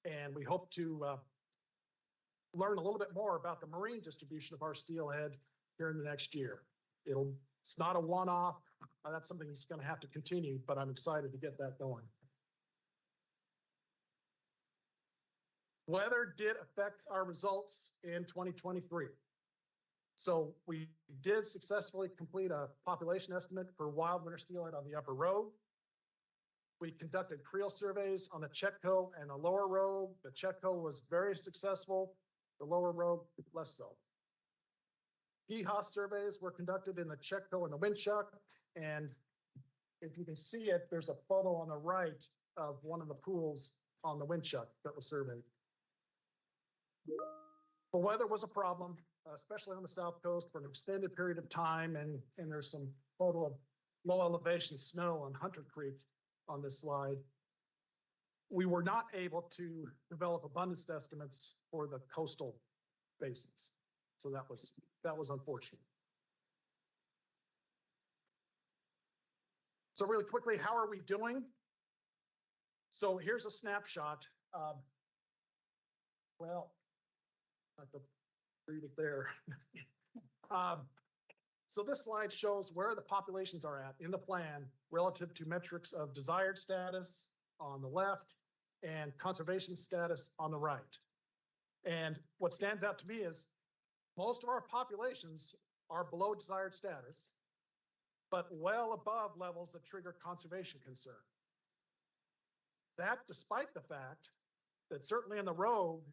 and we hope to learn a little bit more about the marine distribution of our steelhead here in the next year. It's not a one-off. That's something that's going to have to continue, but I'm excited to get that going. Weather did affect our results in 2023. So we did successfully complete a population estimate for wild winter steelhead on the upper road. We conducted creel surveys on the Chetco and the lower road. The Chetco was very successful. The lower road, less so. GEHA surveys were conducted in the Chetco and the Winchuck. And if you can see it, there's a photo on the right of one of the pools on the Winchuck that was surveyed. The weather was a problem, especially on the South Coast for an extended period of time. And there's some photo of low elevation snow on Hunter Creek on this slide. We were not able to develop abundance estimates for the coastal basins. So that was unfortunate. So really quickly, how are we doing? So here's a snapshot. Well, I have to read it there. So this slide shows where the populations are at in the plan relative to metrics of desired status on the left and conservation status on the right. And what stands out to me is most of our populations are below desired status, but well above levels that trigger conservation concern. That despite the fact that certainly in the Rogue,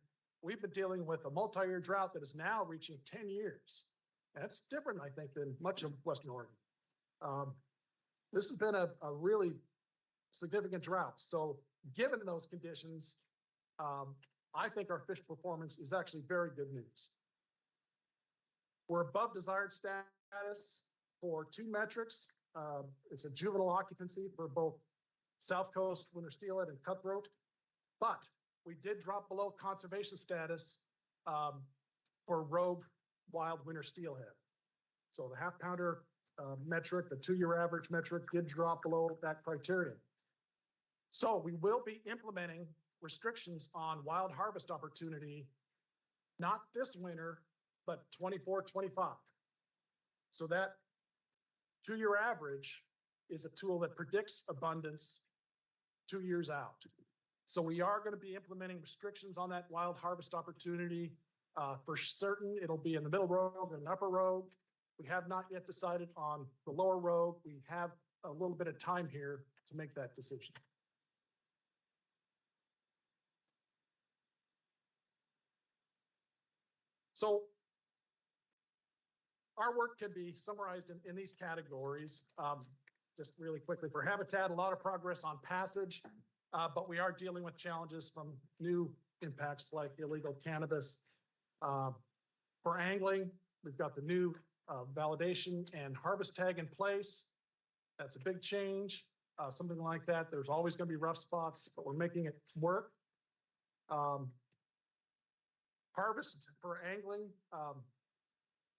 we've been dealing with a multi-year drought that is now reaching 10 years. That's different, I think, than much of Western Oregon. This has been a really significant drought. So given those conditions, I think our fish performance is actually very good news. We're above desired status for two metrics. It's a juvenile occupancy for both South Coast winter steelhead and cutthroat, but we did drop below conservation status for Rogue wild winter steelhead. So the half pounder metric, the 2-year average metric did drop below that criterion. So we will be implementing restrictions on wild harvest opportunity, not this winter, but 24-25. So that 2-year average is a tool that predicts abundance 2 years out. So we are going to be implementing restrictions on that wild harvest opportunity. For certain, it'll be in the middle Rogue and upper Rogue. We have not yet decided on the lower Rogue. We have a little bit of time here to make that decision. So our work can be summarized in these categories. Just really quickly, for habitat, a lot of progress on passage, but we are dealing with challenges from new impacts like illegal cannabis. For angling, we've got the new validation and harvest tag in place. That's a big change. Something like that. There's always going to be rough spots, but we're making it work. Harvest for angling,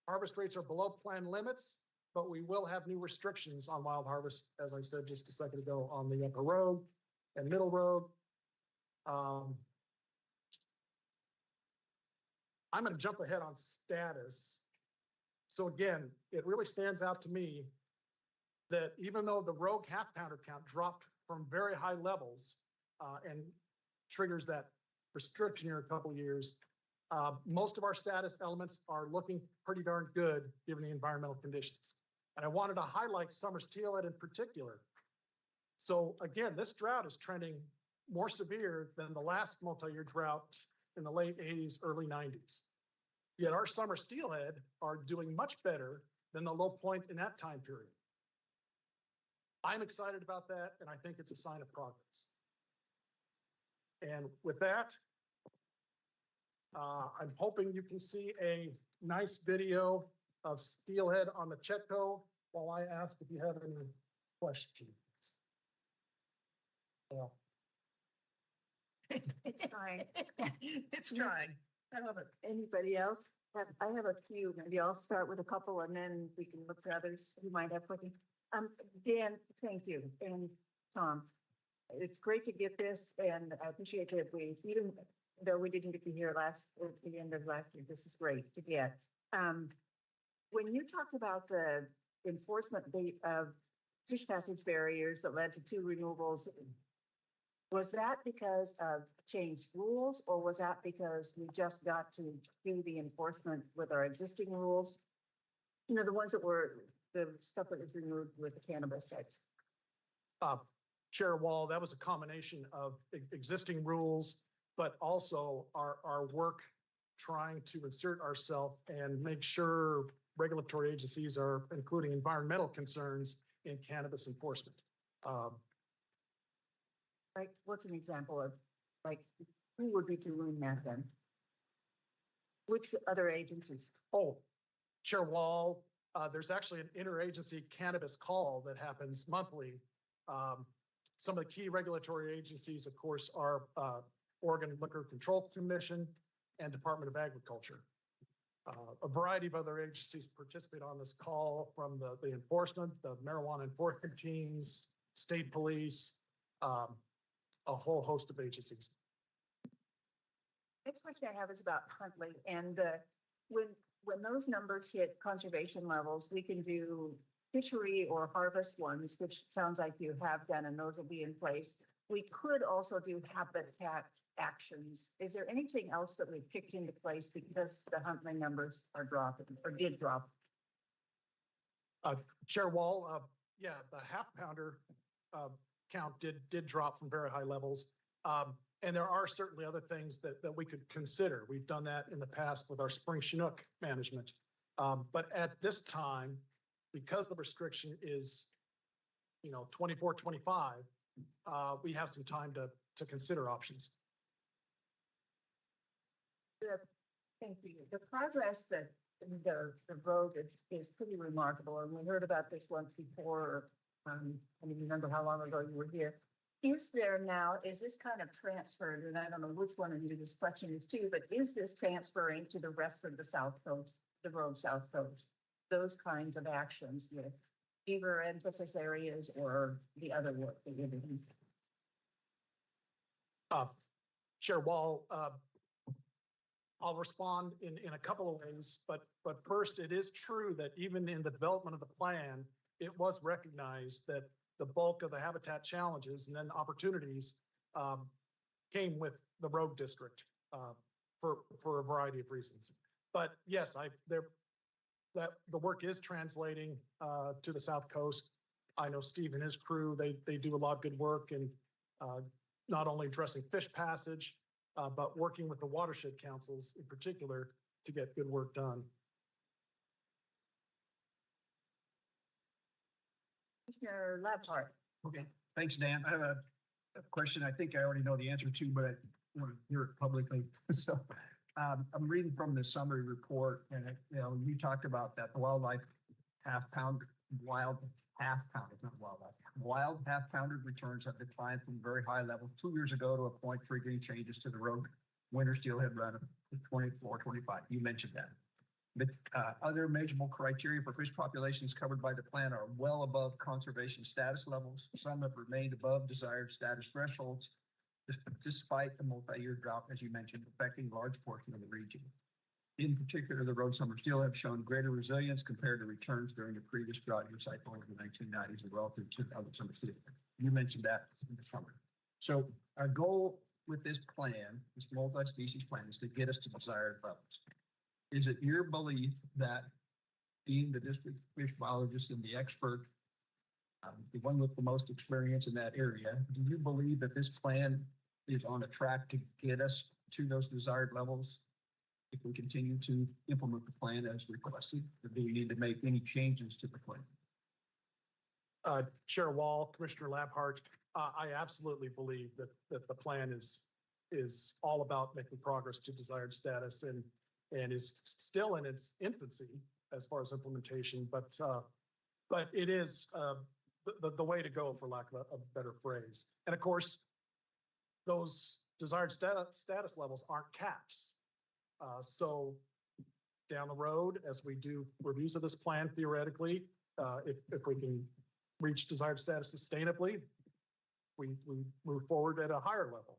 harvest rates are below planned limits, but we will have new restrictions on wild harvest, as I said just a second ago, on the upper Rogue and middle Rogue. I'm going to jump ahead on status. So again, it really stands out to me that even though the Rogue half pounder count dropped from very high levels and triggers that restriction here a couple of years, most of our status elements are looking pretty darn good given the environmental conditions. And I wanted to highlight summer steelhead in particular. So again, this drought is trending more severe than the last multi-year drought in the late 80s, early 90s. Yet our summer steelhead are doing much better than the low point in that time period. I'm excited about that, and I think it's a sign of progress. And with that, I'm hoping you can see a nice video of steelhead on the Chetco while I ask if you have any questions. Well, It's trying. It's trying. I love it. Anybody else? I have a few. Maybe I'll start with a couple and then we can look to others who might have questions. Dan, thank you. And Tom, it's great to get this and I appreciate that even though we didn't get to hear at the end of last year, this is great to get. When you talked about the enforcement of fish passage barriers that led to 2 removals, was that because of changed rules or was that because we just got to do the enforcement with our existing rules? You know, the ones that were the stuff that was removed with the cannabis sites. Chair Wall, that was a combination of existing rules, but also our work trying to insert ourselves and make sure regulatory agencies are including environmental concerns in cannabis enforcement. Like, what's an example of, like, who would be doing that then? Which other agencies? Oh, Chair Wall, there's actually an interagency cannabis call that happens monthly. Some of the key regulatory agencies, of course, are Oregon Liquor Control Commission and Department of Agriculture. A variety of other agencies participate on this call, from the enforcement, the marijuana enforcement teams, state police, a whole host of agencies. Next question I have is about Huntley and the when those numbers hit conservation levels, we can do fishery or harvest ones, which sounds like you have done, and those will be in place. We could also do habitat actions. Is there anything else that we've kicked into place because the Huntley numbers are dropping or did drop? Chair Wall, yeah, the half pounder count did drop from very high levels. And there are certainly other things that we could consider. We've done that in the past with our spring Chinook management. But at this time, because the restriction is, 24, 25, we have some time to consider options. Thank you. The progress that the road is pretty remarkable, and we heard about this once before. I don't remember how long ago you were here. Is this kind of transferred, and I don't know which one of you this question is to, but is this transferring to the rest of the South Coast, the road South Coast? Those kinds of actions with fever emphasis areas or the other work that you're doing? Chair Wall, I'll respond in a couple of ways, but first, it is true that even in the development of the plan, it was recognized that the bulk of the habitat challenges and then opportunities came with the road district for a variety of reasons. But yes, that the work is translating to the South Coast. I know Steve and his crew, they do a lot of good work in not only addressing fish passage, but working with the watershed councils in particular to get good work done. Commissioner Labhart. Okay, thanks, Dan. I have a question I think I already know the answer to, but I want to hear it publicly. So I'm reading from the summary report, and you talked about that the wild half pounder returns have declined from very high levels 2 years ago to a point triggering changes to the road winter steelhead run of 24, 25. You mentioned that. But other measurable criteria for fish populations covered by the plan are well above conservation status levels. Some have remained above desired status thresholds, despite the multi-year drought, as you mentioned, affecting large portion of the region. In particular, the road summer steelhead have shown greater resilience compared to returns during the previous drought year cycle in the 1990s and relative to other summer steelhead. You mentioned that in the summer. So our goal with this plan, this multi-species plan, is to get us to desired levels. Is it your belief that, being the district fish biologist and the expert, the one with the most experience in that area, do you believe that this plan is on a track to get us to those desired levels if we continue to implement the plan as requested? Or do we need to make any changes to the plan? Chair Wall, Commissioner Labhart, I absolutely believe that the plan is all about making progress to desired status and is still in its infancy as far as implementation, but it is the way to go, for lack of a better phrase. And of course, those desired status levels aren't caps. So down the road, as we do reviews of this plan, theoretically, if we can reach desired status sustainably, we move forward at a higher level,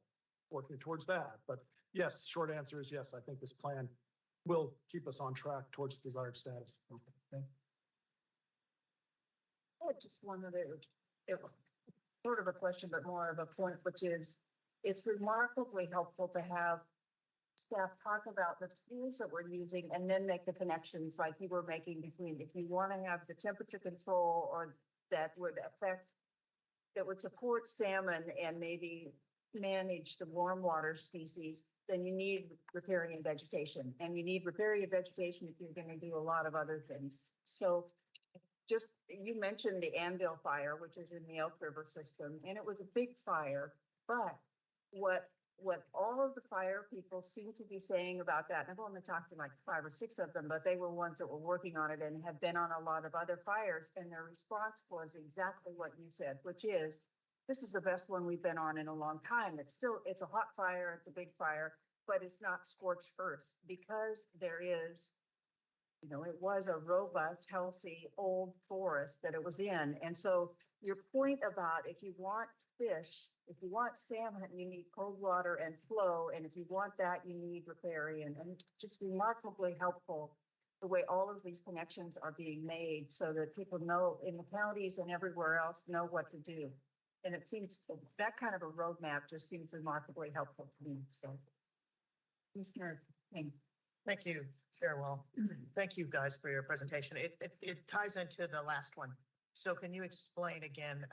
working towards that. But yes, short answer is yes, I think this plan will keep us on track towards desired status. Okay. Just one other, sort of a question, but more of a point, which is, it's remarkably helpful to have staff talk about the tools that we're using and then make the connections like you were making between, if you want to have the temperature control or that would support salmon and maybe manage the warm water species, then you need riparian vegetation, and you need riparian vegetation if you're going to do a lot of other things. So just, you mentioned the Anvil fire, which is in the Elk River system, and it was a big fire, but what all of the fire people seem to be saying about that, and I've only talked to like 5 or 6 of them, but they were ones that were working on it and have been on a lot of other fires, and their response was exactly what you said, which is, this is the best one we've been on in a long time. It's a hot fire, it's a big fire, but it's not scorched earth because there is You know, it was a robust, healthy, old forest that it was in. And so your point about if you want fish, if you want salmon, you need cold water and flow. And if you want that, you need riparian. And just remarkably helpful the way all of these connections are being made so that people know in the counties and everywhere else know what to do. And it seems that kind of a roadmap just seems remarkably helpful to me. So, Commissioner King. Thank you, Chair Wall. Thank you guys for your presentation. It ties into the last one. So can you explain again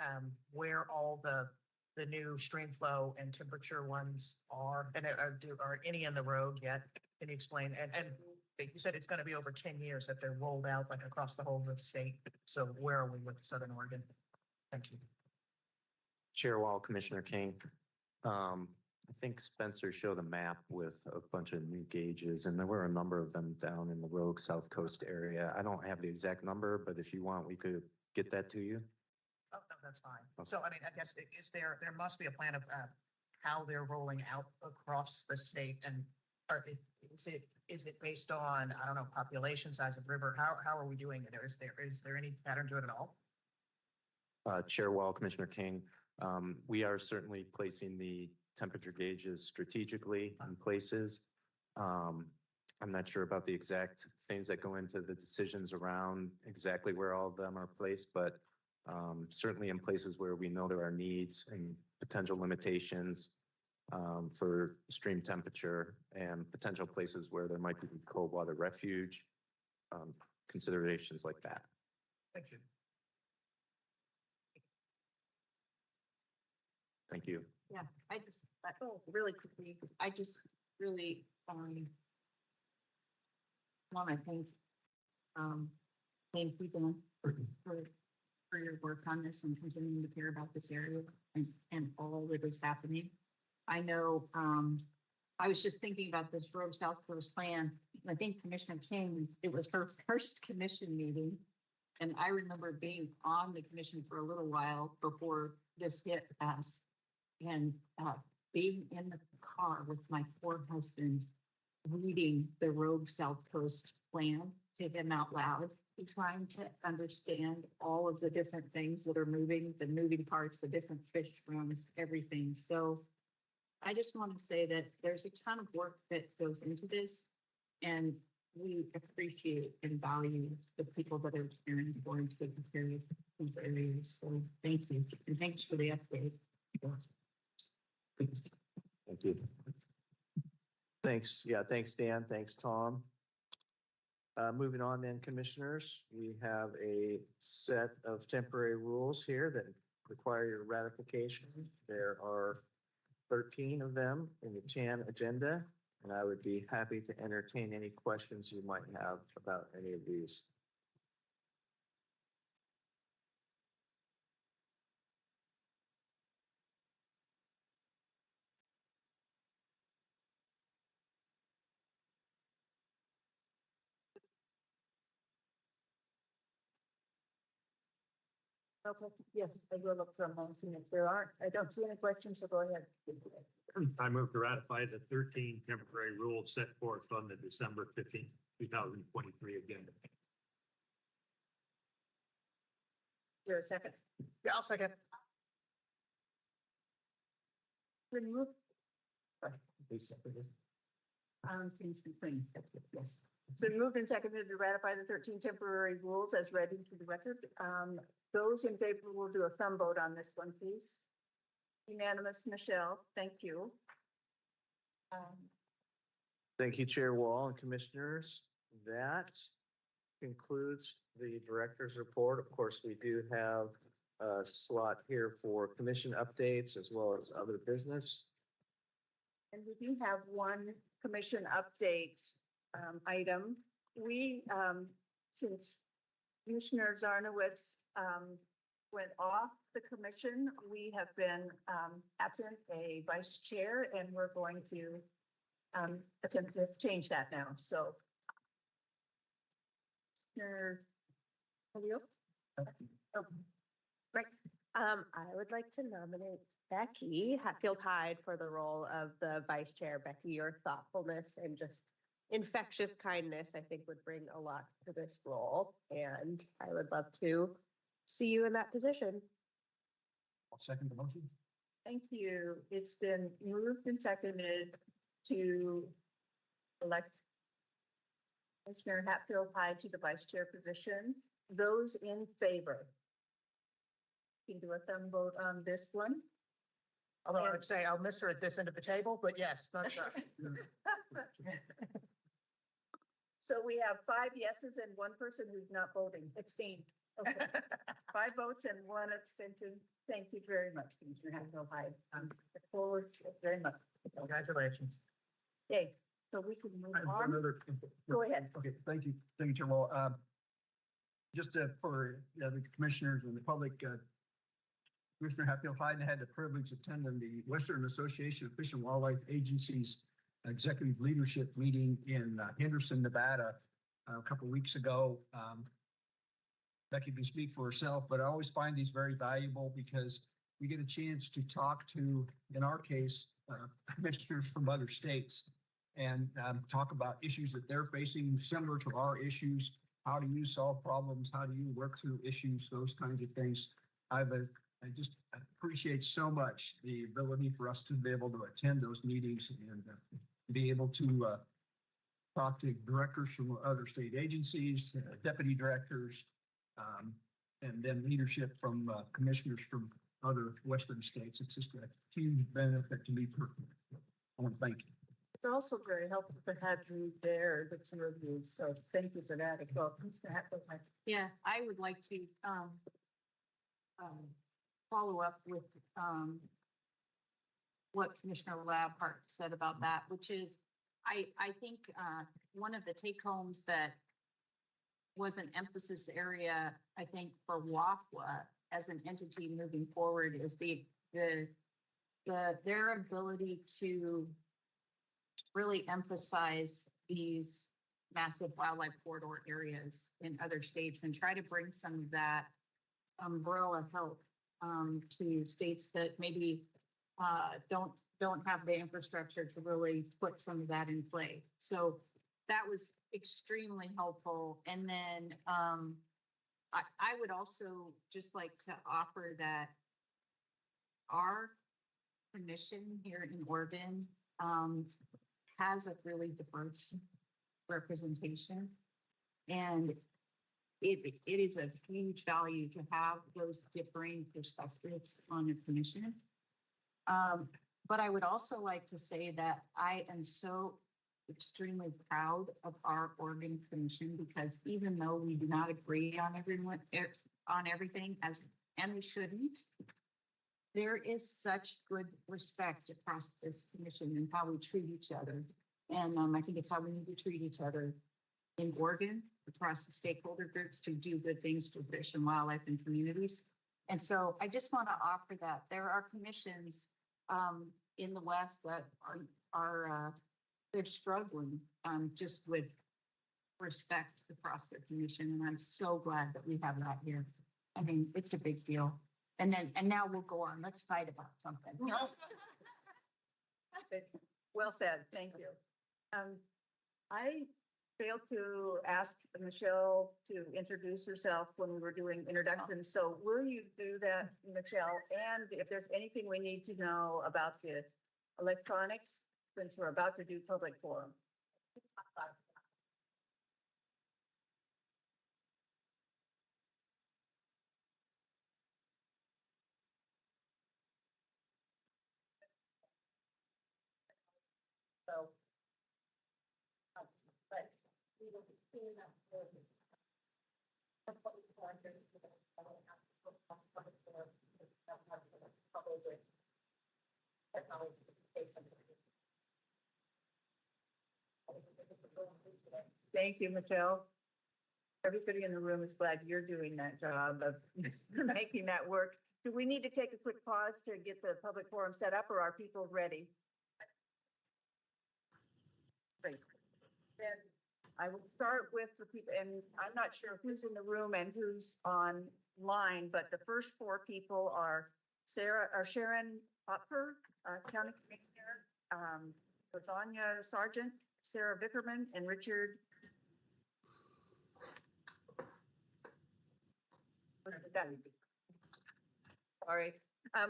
where all the new stream flow and temperature ones are? And are any in the road yet? Can you explain? And you said it's going to be over 10 years that they're rolled out like across the whole of the state. So where are we with Southern Oregon? Thank you. Chair Wall, Commissioner King. I think Spencer showed a map with a bunch of new gauges, and there were a number of them down in the Rogue South Coast area. I don't have the exact number, but if you want, we could get that to you. Oh, no, that's fine. So, I mean, I guess there must be a plan of how they're rolling out across the state, and is it based on, I don't know, population size of river? How are we doing it? Or is there any pattern to it at all? Chair Wall, Commissioner King, we are certainly placing the temperature gauges strategically in places. I'm not sure about the exact things that go into the decisions around exactly where all of them are placed, but certainly in places where we know there are needs and potential limitations for stream temperature and potential places where there might be cold water refuge, considerations like that. Thank you. Thank you. Yeah, really quickly, I just really, want to thank you, Dan, for your work on this and continuing to care about this area and all that is happening. I know, I was just thinking about this Rogue South Coast plan. I think Commissioner King, it was her first commission meeting. And I remember being on the commission for a little while before this hit us. And being in the car with my poor husband, reading the Rogue South Coast plan to him out loud, and trying to understand all of the different things that are moving, the moving parts, the different fish runs, everything. So I just want to say that there's a ton of work that goes into this, and we appreciate and value the people that are caring for and taking care of these areas. So thank you, and thanks for the update. Thank you. Thanks. Yeah, thanks, Dan. Thanks, Tom. Moving on then, commissioners, we have a set of temporary rules here that require your ratification. There are 13 of them in the CHAN agenda, and I would be happy to entertain any questions you might have about any of these. Okay, yes, I will look for a motion. If there aren't, I don't see any questions, so go ahead. I move to ratify the 13 temporary rules set forth on the December 15th, 2023 agenda. Is there a second? Yeah, I'll second. Remove. Yes. It's been moved and seconded to ratify the 13 temporary rules as read into the record. Those in favor will do a thumb vote on this one, please. Unanimous, Michelle, thank you. Thank you, Chair Wall and commissioners. That concludes the director's report. Of course, we do have a slot here for commission updates as well as other business. And we do have one commission update item. We, since Commissioner Zarnowitz went off the commission, we have been absent a vice chair, and we're going to attempt to change that now. So, Right. I would like to nominate Becky Hatfield Hyde for the role of the vice chair. Becky, your thoughtfulness and just infectious kindness, I think would bring a lot to this role. And I would love to see you in that position. I'll second the motion. Thank you. It's been moved and seconded to elect Commissioner Hatfield Hyde to the vice chair position. Those in favor? Can you do a thumb vote on this one? Although I would say I'll miss her at this end of the table, but yes, that's right. So we have 5 yeses and 1 person who's not voting. Abstain. Okay. 5 votes and 1 abstention. Thank you very much, Commissioner Hatfield Hyde. Look forward to it very much. Congratulations. Okay, so we can move I have on. another- Go ahead. Okay, thank you, Chair Wall. Just for the commissioners and the public, Commissioner Hatfield Hyde had the privilege of attending the Western Association of Fish and Wildlife Agencies Executive Leadership Meeting in Henderson, Nevada, a couple of weeks ago. Becky can speak for herself, but I always find these very valuable because we get a chance to talk to, in our case, commissioners from other states and talk about issues that they're facing similar to our issues. How do you solve problems? How do you work through issues? Those kinds of things. I just appreciate so much the ability for us to be able to attend those meetings and be able to talk to directors from other state agencies, deputy directors, and then leadership from commissioners from other Western states. It's just a huge benefit to me personally. I want to thank you. It's also very helpful to have you there, the 2 of you. So thank you for that as well. Commissioner Hatfield Hyde. Yeah, I would like to follow up with what Commissioner Labhart said about that, which is, I think one of the take homes that was an emphasis area, I think, for WAFWA as an entity moving forward is their ability to really emphasize these massive wildlife corridor areas in other states and try to bring some of that umbrella help to states that maybe don't have the infrastructure to really put some of that in play. So that was extremely helpful. And then I would also just like to offer that our commission here in Oregon has a really diverse representation. And it is a huge value to have those differing perspectives on a commission. But I would also like to say that I am so extremely proud of our Oregon Commission, because even though we do not agree on everything, and we shouldn't, there is such good respect across this commission and how we treat each other. And I think it's how we need to treat each other in Oregon, across the stakeholder groups, to do good things for fish and wildlife and communities. And so I just want to offer that there are commissions in the West that are they're struggling just with respect across their commission. And I'm so glad that we have that here. I mean, it's a big deal. And now we'll go on. Let's fight about something. Well said. Thank you. I failed to ask Michelle to introduce herself when we were doing introductions. So will you do that, Michelle? And if there's anything we need to know about the electronics, since we're about to do public forum. So, but we will be seeing that. Thank you, Michelle. Everybody in the room is glad you're doing that job of making that work. Do we need to take a quick pause to get the public forum set up, or are people ready? Great. Then I will start with the people, and I'm not sure who's in the room and who's online, but the first 4 people are Sharon Hopper, County Commissioner, Lasagna Sargent, Sarah Vickerman and Richard. Sorry.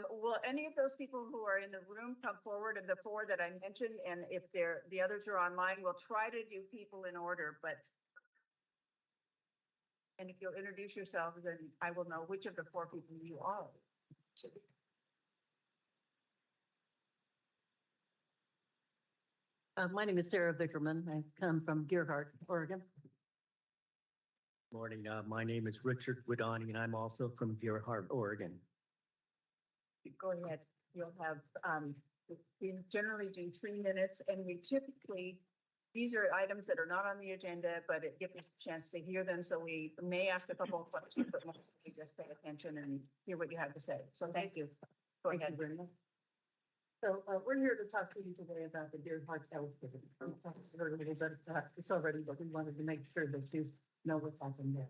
Will any of those people who are in the room come forward, of the four that I mentioned? And if the others are online, we'll try to do people in order, and if you'll introduce yourself, then I will know which of the four people you are. My name is Sarah Vickerman. I come from Gerhardt, Oregon. Morning. My name is Richard Guidani, and I'm also from Gerhardt, Oregon. Go ahead. You'll have, we generally do 3 minutes, and we typically, these are items that are not on the agenda, but it gives us a chance to hear them. So we may ask a couple of questions, but mostly just pay attention and hear what you have to say. So thank you. Go ahead, Brenda. So we're here to talk to you today about the Gerhardt Health. It's already, but we wanted to make sure that you know what's happening there.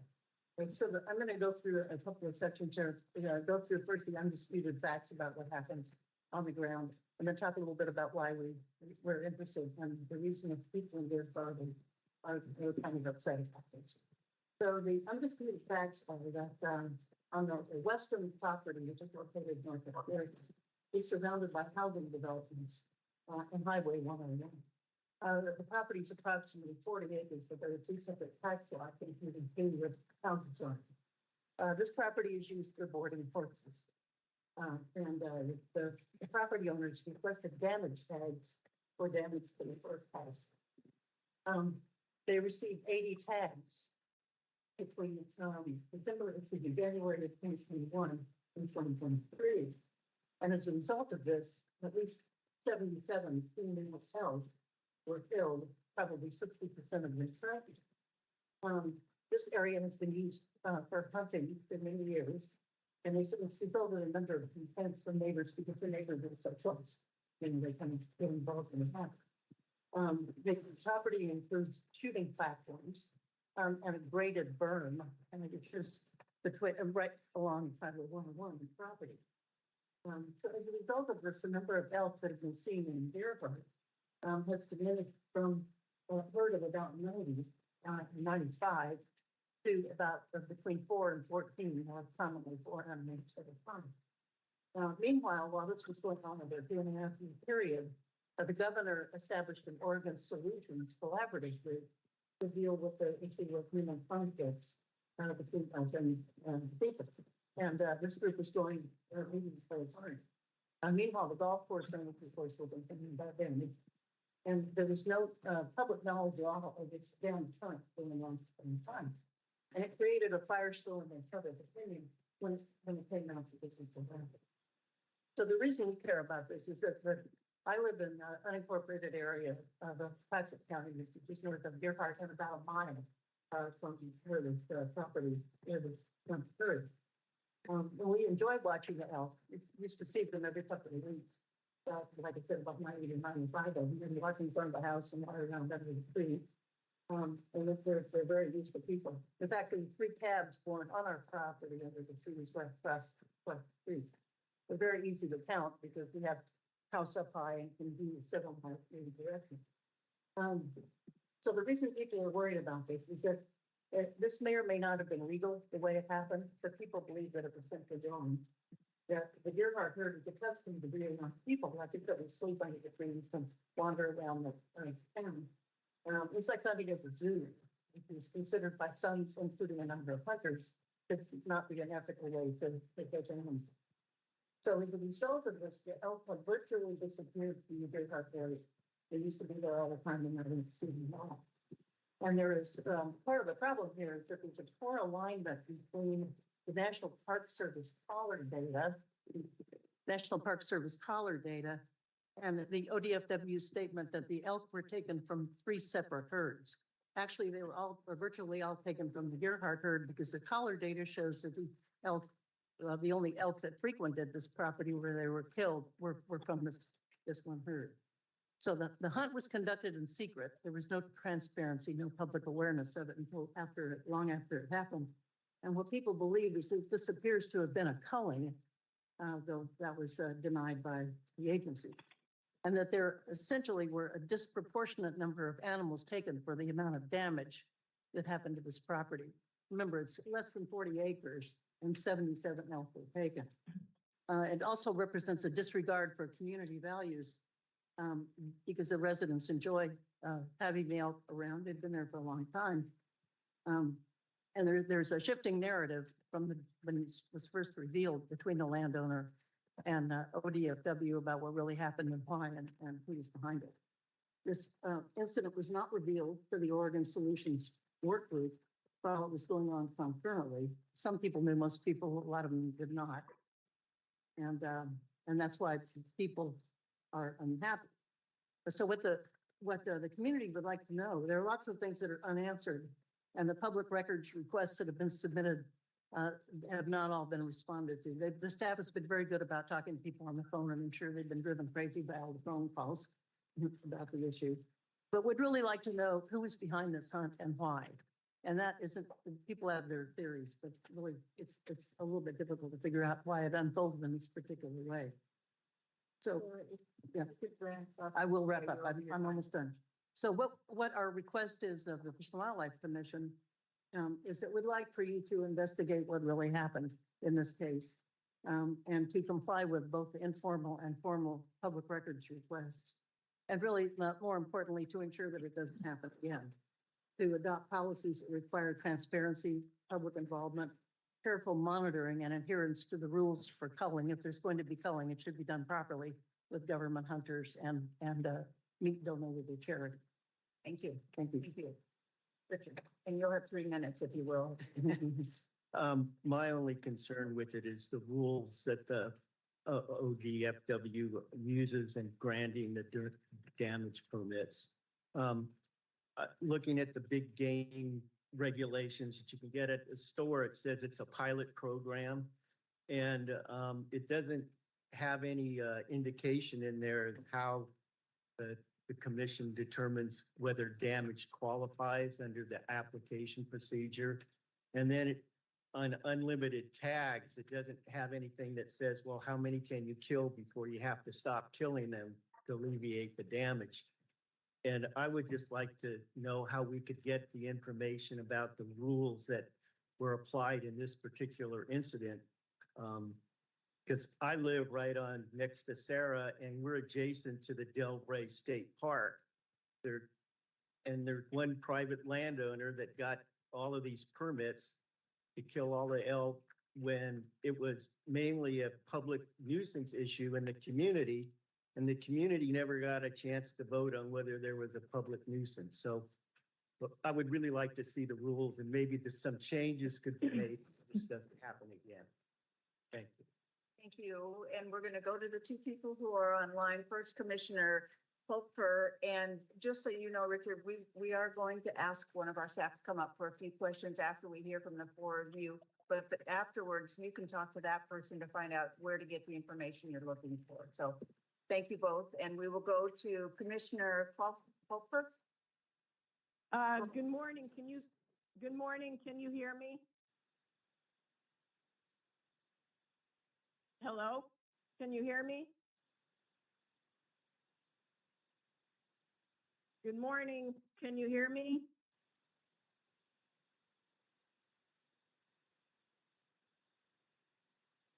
And so I'm going to go through a couple of sections here. Go through first the undisputed facts about what happened on the ground, and then talk a little bit about why we're interested and the reason that people in Gerhardt are kind of upset about this. So the undisputed facts are that on the western property, which is located north of Oregon, is surrounded by housing developments and Highway 101. The property is approximately 40 acres, but there are 2 separate tax lots, including 2 with houses on it. This property is used for boarding horses. The property owners requested damage tags for damage to the first house. They received 80 tags between January of 2021 and 2023. And as a result of this, at least 77 female cells were filled, probably 60% of the traffic. This area has been used for hunting for many years, and it's resulted in a number of complaints from neighbors because the neighbors are so close, and they kind of get involved in the hunt. The property includes shooting platforms and a graded berm, and it's just right along Highway 101 property. So as a result of this, the number of elk that have been seen in Gerhardt has diminished from a herd of about 90, 95 to about between 4 and 14, commonly 4 animals at a time. Meanwhile, while this was going on over a 2.5 year period, the governor established an Oregon Solutions collaborative group to deal with the issue of human conflicts between people. And this group is going meetings for time. Meanwhile, the golf course owners, of course, will be thinking about damage. And there was no public knowledge at all of its downturn going on at the time. And it created a firestorm in public opinion when it came out that this was so bad. So the reason we care about this is that I live in an unincorporated area of Clatsop County, which is just north of Gerhardt, and about a mile from where this property is occurred. And we enjoyed watching the elk. We used to see them every couple of weeks. Like I said, about 90 to 95 of them, and watching in front of the house and water around under the tree. And they're very useful people. In fact, there were 3 calves born on our property under the trees right across the street. They're very easy to count because we have house up high and can do several miles in any direction. So the reason people are worried about this is that this may or may not have been legal the way it happened, but people believe that it was simply wrong. That the Gerhardt herd is accustomed to being on people. I think that was sleep under the trees and wander around the town. It's like hunting at the zoo. It is considered by some, including a number of hunters, it's not be an ethical way to catch animals. So as a result of this, the elk have virtually disappeared from the Gerhardt area. They used to be there all the time and I didn't see them at all. And there is part of the problem here is that there's a poor alignment between the National Park Service collar data, and the ODFW statement that the elk were taken from 3 separate herds. Actually, they were virtually all taken from the Gerhardt herd because the collar data shows that the elk, the only elk that frequented this property where they were killed were from this one herd. So the hunt was conducted in secret. There was no transparency, no public awareness of it until long after it happened. And what people believe is that this appears to have been a culling, though that was denied by the agency. And that there essentially were a disproportionate number of animals taken for the amount of damage that happened to this property. Remember, it's less than 40 acres and 77 elk were taken. It also represents a disregard for community values because the residents enjoy having the elk around. They've been there for a long time. And there's a shifting narrative from when it was first revealed between the landowner and ODFW about what really happened and why and who is behind it. This incident was not revealed to the Oregon Solutions Work Group while it was going on concurrently. Some people knew, most people, a lot of them did not. And that's why people are unhappy. So what the community would like to know, there are lots of things that are unanswered, and the public records requests that have been submitted have not all been responded to. The staff has been very good about talking to people on the phone, and I'm sure they've been driven crazy by all the phone calls about the issue. But would really like to know who is behind this hunt and why. And that isn't, people have their theories, but really it's a little bit difficult to figure out why it unfolded in this particular way. So, yeah, I will wrap up. I'm almost done. So what our request is of the Fish and Wildlife Commission is that we'd like for you to investigate what really happened in this case and to comply with both the informal and formal public records requests. And really, more importantly, to ensure that it doesn't happen again. To adopt policies that require transparency, public involvement, careful monitoring, and adherence to the rules for culling. If there's going to be culling, it should be done properly with government hunters and meat donated to charity. Thank you. Thank you. Thank you. Richard, and you'll have 3 minutes if you will. My only concern with it is the rules that the ODFW uses in granting the damage permits. Looking at the big game regulations that you can get at the store, it says it's a pilot program, and it doesn't have any indication in there how the commission determines whether damage qualifies under the application procedure. And then on unlimited tags, it doesn't have anything that says, well, how many can you kill before you have to stop killing them to alleviate the damage? And I would just like to know how we could get the information about the rules that were applied in this particular incident. Because I live right on next to Sarah, and we're adjacent to the Delray State Park. There's one private landowner that got all of these permits to kill all the elk when it was mainly a public nuisance issue in the community. And the community never got a chance to vote on whether there was a public nuisance. So I would really like to see the rules, and maybe some changes could be made if this doesn't happen again. Thank you. Thank you. And we're going to go to the 2 people who are online. First, Commissioner Hofer. And just so you know, Richard, we are going to ask one of our staff to come up for a few questions after we hear from the 4 of you. But afterwards, you can talk to that person to find out where to get the information you're looking for. So thank you both. And we will go to Commissioner Hofer. Good morning. Can you hear me? Hello? Can you hear me? Good morning. Can you hear me?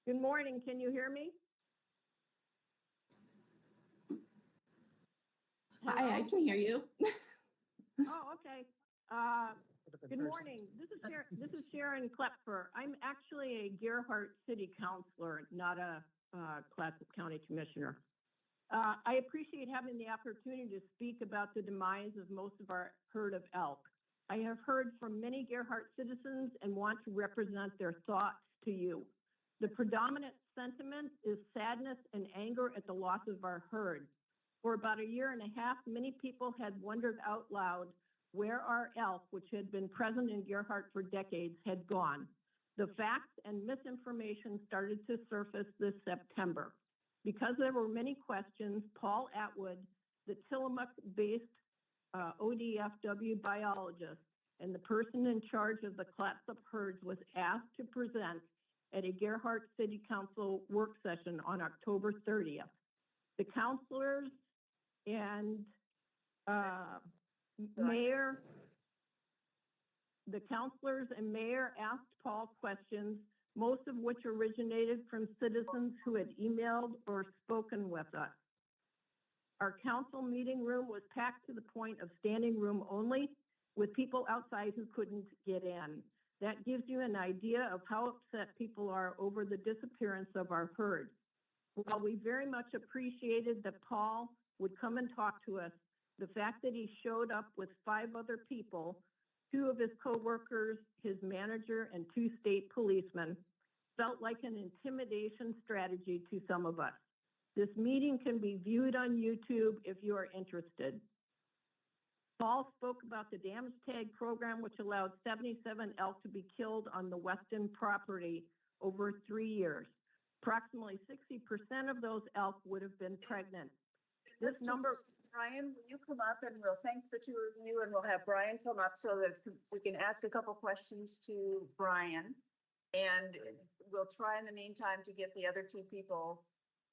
Good morning. Can you hear me? Hi, I can hear you. Oh, okay. Good morning. This is Sharon Klepfer. I'm actually a Gerhardt City Councilor, not a Clatsop County Commissioner. I appreciate having the opportunity to speak about the demise of most of our herd of elk. I have heard from many Gerhardt citizens and want to represent their thoughts to you. The predominant sentiment is sadness and anger at the loss of our herd. For about 1.5 years, many people had wondered out loud where our elk, which had been present in Gerhardt for decades, had gone. The facts and misinformation started to surface this September. Because there were many questions, Paul Atwood, the Tillamook-based ODFW biologist and the person in charge of the Clatsop herds, was asked to present at a Gerhardt City Council work session on October 30th. The councilors And Mayor, the counselors and mayor asked Paul questions, most of which originated from citizens who had emailed or spoken with us. Our council meeting room was packed to the point of standing room only, with people outside who couldn't get in. That gives you an idea of how upset people are over the disappearance of our herd. While we very much appreciated that Paul would come and talk to us, the fact that he showed up with 5 other people, 2 of his coworkers, his manager, and 2 state policemen, felt like an intimidation strategy to some of us. This meeting can be viewed on YouTube if you are interested. Paul spoke about the damage tag program, which allowed 77 elk to be killed on the Weston property over 3 years. Approximately 60% of those elk would have been pregnant. This number, Brian, will you come up and we'll thank the 2 of you and we'll have Brian come up so that we can ask a couple questions to Brian. And we'll try in the meantime to get the other 2 people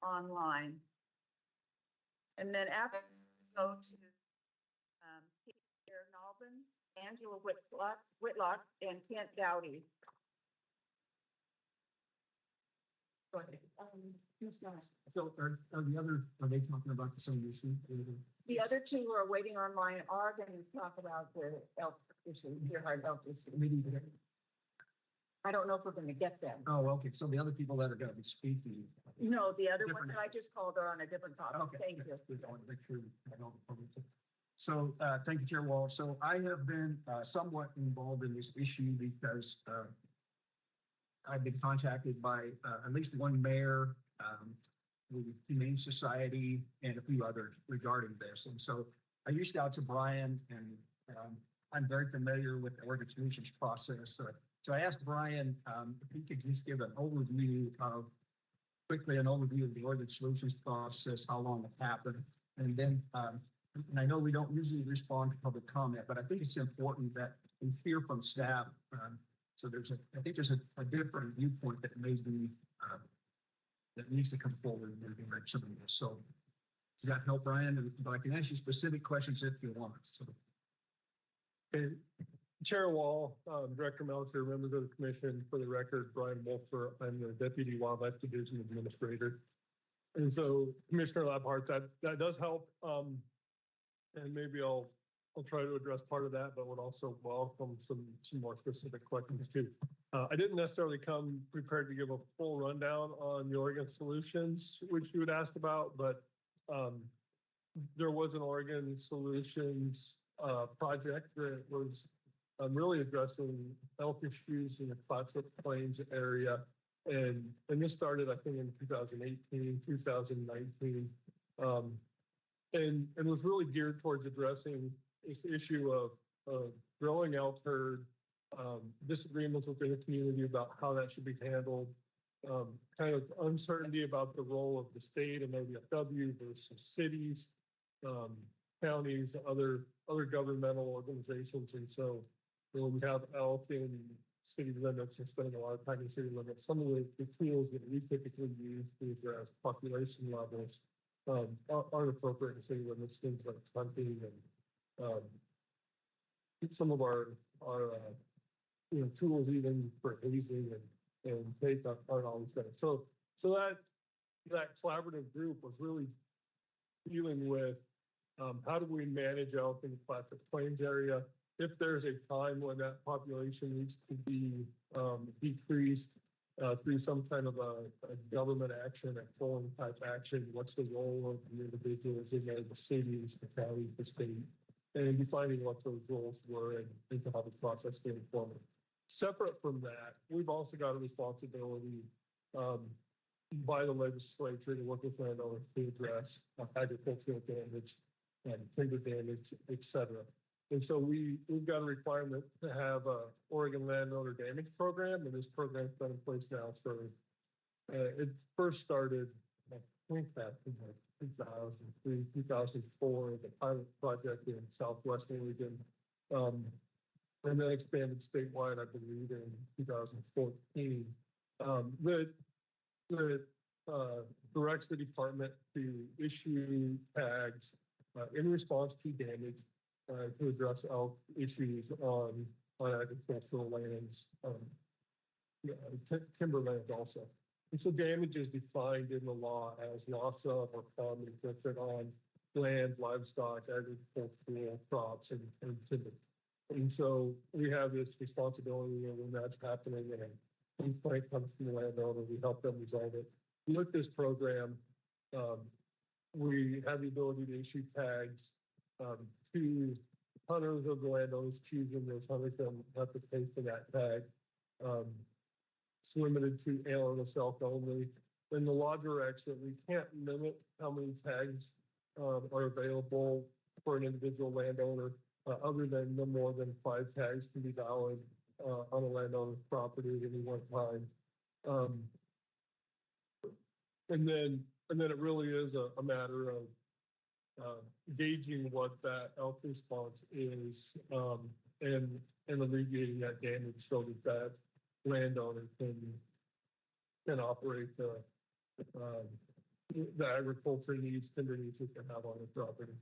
online. And then after we go to Peter Nalvin, Angela Whitlock, and Kent Dowdy. Go ahead. So are the other, are they talking about the same issue? The other 2 who are waiting online are going to talk about the elk issue, Gerhard elk issue. I don't know if we're going to get them. Oh, okay. So the other people that are going to be speaking. No, the other ones Different. that I just called are on a different topic. Okay. Thank you. I want to make sure I don't. So thank you, Chair Wall. So I have been somewhat involved in this issue because I've been contacted by at least one mayor, the Humane Society, and a few others regarding this. And so I reached out to Brian, and I'm very familiar with the Oregon Solutions process. So I asked Brian if he could just give an overview of the Oregon Solutions process, how long it happened. And then, and I know we don't usually respond to public comment, but I think it's important that we hear from staff. So I think there's a different viewpoint that may be, that needs to come forward and maybe make some of this. So does that help, Brian? But I can ask you specific questions if you want. So. Okay. Chair Wall, Director Melcher, members of the commission, for the record, Brian Wolfer, I'm the Deputy Wildlife Division Administrator. And so Commissioner Labhart, that does help. And maybe I'll try to address part of that, but would also welcome some more specific questions too. I didn't necessarily come prepared to give a full rundown on the Oregon Solutions, which you had asked about, but there was an Oregon Solutions project that was really addressing elk issues in the Clatsop Plains area. And this started, I think, in 2018, 2019, and was really geared towards addressing this issue of growing elk herd, disagreements within the community about how that should be handled, kind of uncertainty about the role of the state and ODFW versus cities, counties, other governmental organizations. And so when we have elk in city limits and spending a lot of time in city limits, some of the tools that we typically use to address population levels aren't appropriate in city limits, things like hunting and some of our tools even for hazing and take aren't always there. So that collaborative group was really dealing with how do we manage elk in the Clatsop Plains area? If there's a time when that population needs to be decreased through some kind of a government action, a polling type action, what's the role of the individuals in there, the cities, the counties, the state, and defining what those roles were and how the process came forward. Separate from that, we've also got a responsibility by the legislature to work with landowners to address agricultural damage and timber damage, et cetera. And so we've got a requirement to have a Oregon landowner damage program, and this program's been in place now for, it first started, I think back in 2003, 2004, as a pilot project in Southwest Oregon, and then expanded statewide, I believe, in 2014. That directs the department to issue tags in response to damage, to address elk issues on agricultural lands, timberlands also. And so damage is defined in the law as loss of or harm inflicted on land, livestock, agricultural crops, and timber. And so we have this responsibility, and when that's happening and a complaint comes from the landowner, we help them resolve it. With this program, we have the ability to issue tags to hunters of the landowners choosing those hunters then have to pay for that tag. It's limited to ALS elk only. And the law directs that we can't limit how many tags are available for an individual landowner, other than no more than 5 tags can be valid on a landowner's property at any one time. And then it really is a matter of gauging what that elk response is, and alleviating that damage so that landowner can operate the agriculture needs, timber needs that they have on their property.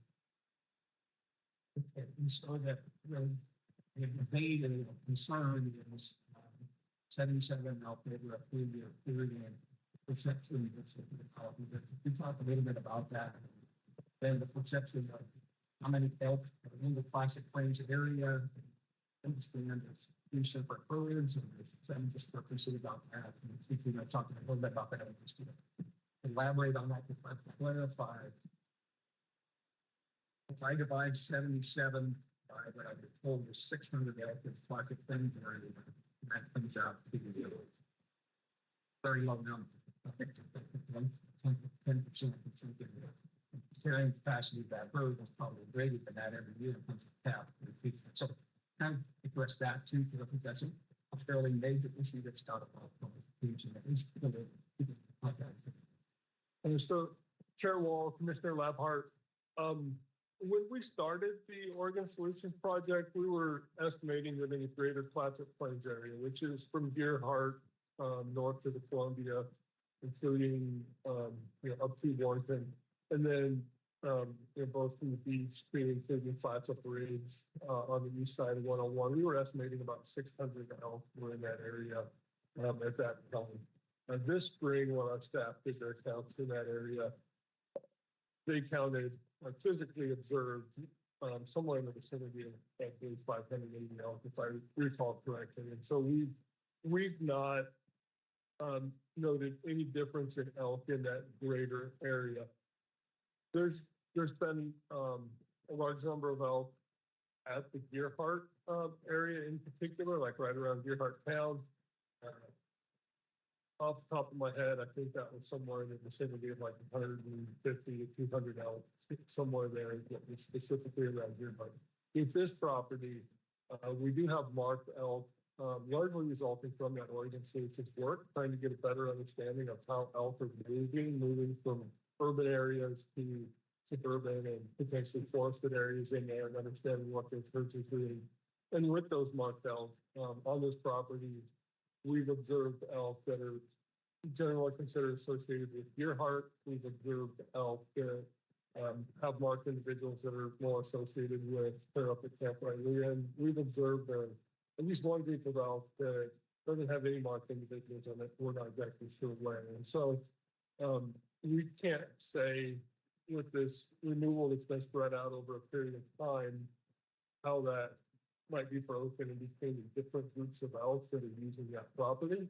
Okay, and so that the debate and concern is 77 out there for a 3-year period. Perception. We talked a little bit about that. Then the perception of how many elk are in the Classic Plains area. Understand there's 3 separate herds, and there's some discrepancy about that. And we are talking a little bit about that. Just to elaborate on that, to clarify. If I divide 77 by what I've been told is 600 elk in Classic Plains area, that comes out to be a very low number. I think 10% carrying capacity of that herd was probably greater than that every year in terms of cap. So kind of address that too, because I think that's a fairly major issue that's got about And so, Chair Wall, Commissioner Labhart, when we started the Oregon Solutions Project, we were estimating that in the greater Classic Plains area, which is from Gearhart north to the Columbia, including up to Warrenton, and then both from the beach, including Flats Upper Ridge on the east side of 101. We were estimating about 600 elk were in that area at that time. This spring, when our staff did their counts in that area, they counted, physically observed, somewhere in the vicinity of at least 580 elk, if I recall correctly. And so we've not noted any difference in elk in that greater area. There's been a large number of elk at the Gearhart area in particular, like right around Gearhart town. Off the top of my head, I think that was somewhere in the vicinity of like 150 to 200 elk, somewhere there, specifically around Gearhart. With this property, we do have marked elk, largely resulting from that Oregon Solutions work, trying to get a better understanding of how elk are moving from urban areas to suburban and potentially forested areas in there, and understanding what those herds are doing. And with those marked elk on this property, we've observed elk that are generally considered associated with Gearhart. We've observed elk that have marked individuals that are more associated with clear up at Camp Riley. And we've observed at least one group of elk that doesn't have any marked individuals on it. We're not exactly sure where. And so we can't say with this removal that's been spread out over a period of time, how that might be broken in between the different groups of elk that are using that property.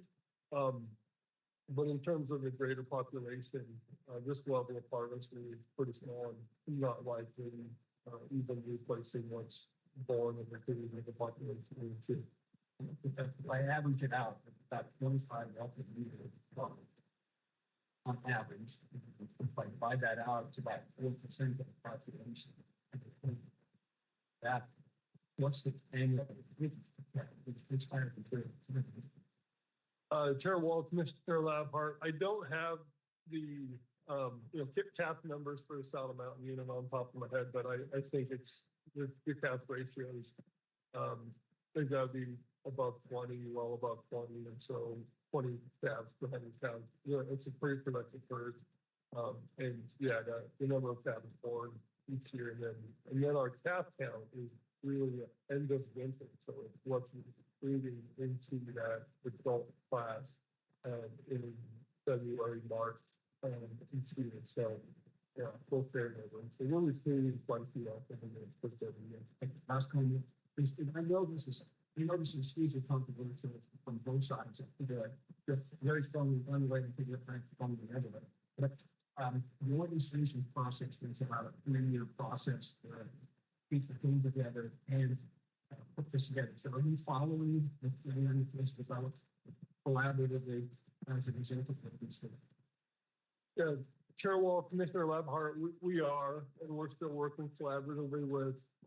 But in terms of the greater population, this level of harvesting is pretty small and not likely even replacing what's born in the population too. If I average it out, about 25 elk a year on average. If I divide that out, it's about 4% of the population. That, what's the annual? It's higher than 3%. Chair Wall, Commissioner Labhart, I don't have the cap numbers for the Saddle Mountain unit on top of my head, but I think it's your cap ratios. They've got to be above 20, well above 20, and so 20 calves per 100 cows. It's a pretty productive herd. And yeah, the number of calves born each year. And then our calf count is really end of winter. So it's what's recruiting into that adult class in February, March, each year. So, yeah, full fair number. So we're recruiting quite a few out there every year. Last comment, I know this is huge controversy from both sides. They're very strongly one way and figure out from the other way. But the organization's process is about a 3-year process to keep the team together and put this together. So are you following the plan that's developed collaboratively as a result of this? Yeah, Chair Wall, Commissioner Lebhart, we are, and we're still working collaboratively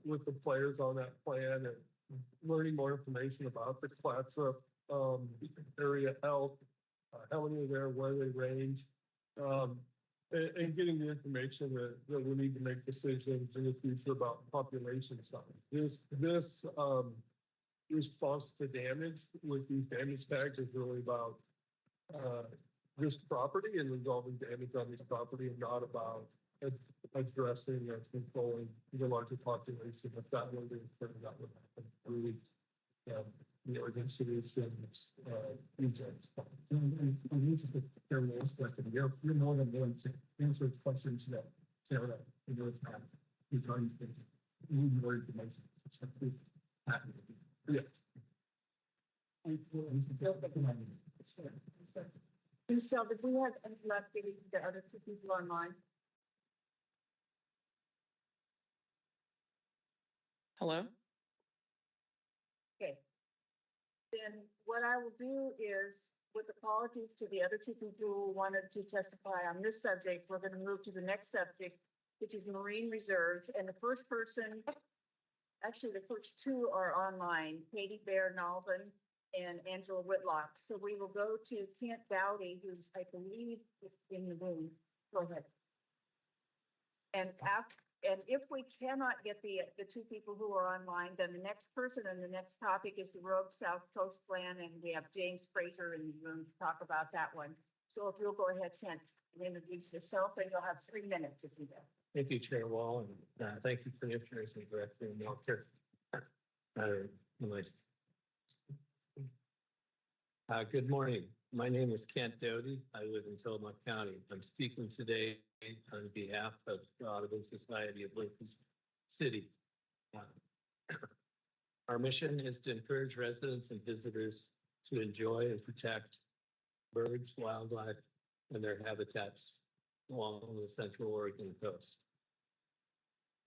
with the players on that plan and learning more information about the CLATSA area health, how many are there, where they range, and getting the information that we need to make decisions in the future about population size. This response to damage with these damage tags is really about this property and resolving damage on this property, and not about addressing or controlling the larger population. If that were to occur, that would happen through the urban solutions projects. And these are the areas question. You're more than willing to answer questions that Sarah in your time regarding need more information. It's happy to do. Yeah. Michelle, did we have any luck getting the other 2 people online? Hello? Okay. Then what I will do is, with apologies to the other 2 people who wanted to testify on this subject, we're going to move to the next subject, which is marine reserves. And the first person, actually the first 2 are online, Katie Bear Nalvin and Angela Whitlock. So we will go to Kent Dowdy, who's, I believe, in the room. Go ahead. And if we cannot get the 2 people who are online, then the next person and the next topic is the Rogue South Coast Plan, and we have James Fraser in the room to talk about that one. So if you'll go ahead, Kent, and introduce yourself, and you'll have 3 minutes if you will. Thank you, Chair Wall, and thank you for the information, Director Melcher. Good morning. My name is Kent Doty. I live in Tillamook County. I'm speaking today on behalf of the Audubon Society of Lincoln City. Our mission is to encourage residents and visitors to enjoy and protect birds, wildlife, and their habitats along the Central Oregon coast.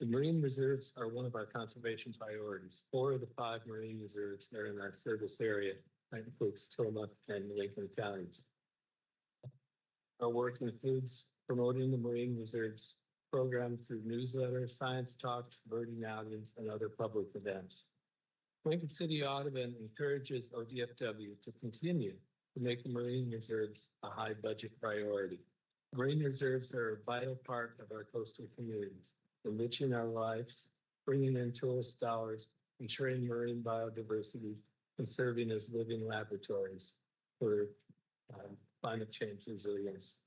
The marine reserves are one of our conservation priorities. 4 of the 5 marine reserves are in our service area. That includes Tillamook and Lincoln counties. Our work includes promoting the marine reserves program through newsletters, science talks, birding outings, and other public events. Lincoln City Audubon encourages ODFW to continue to make the marine reserves a high budget priority. Marine reserves are a vital part of our coastal communities, enriching our lives, bringing in tourist dollars, ensuring marine biodiversity, and serving as living laboratories for climate change resilience.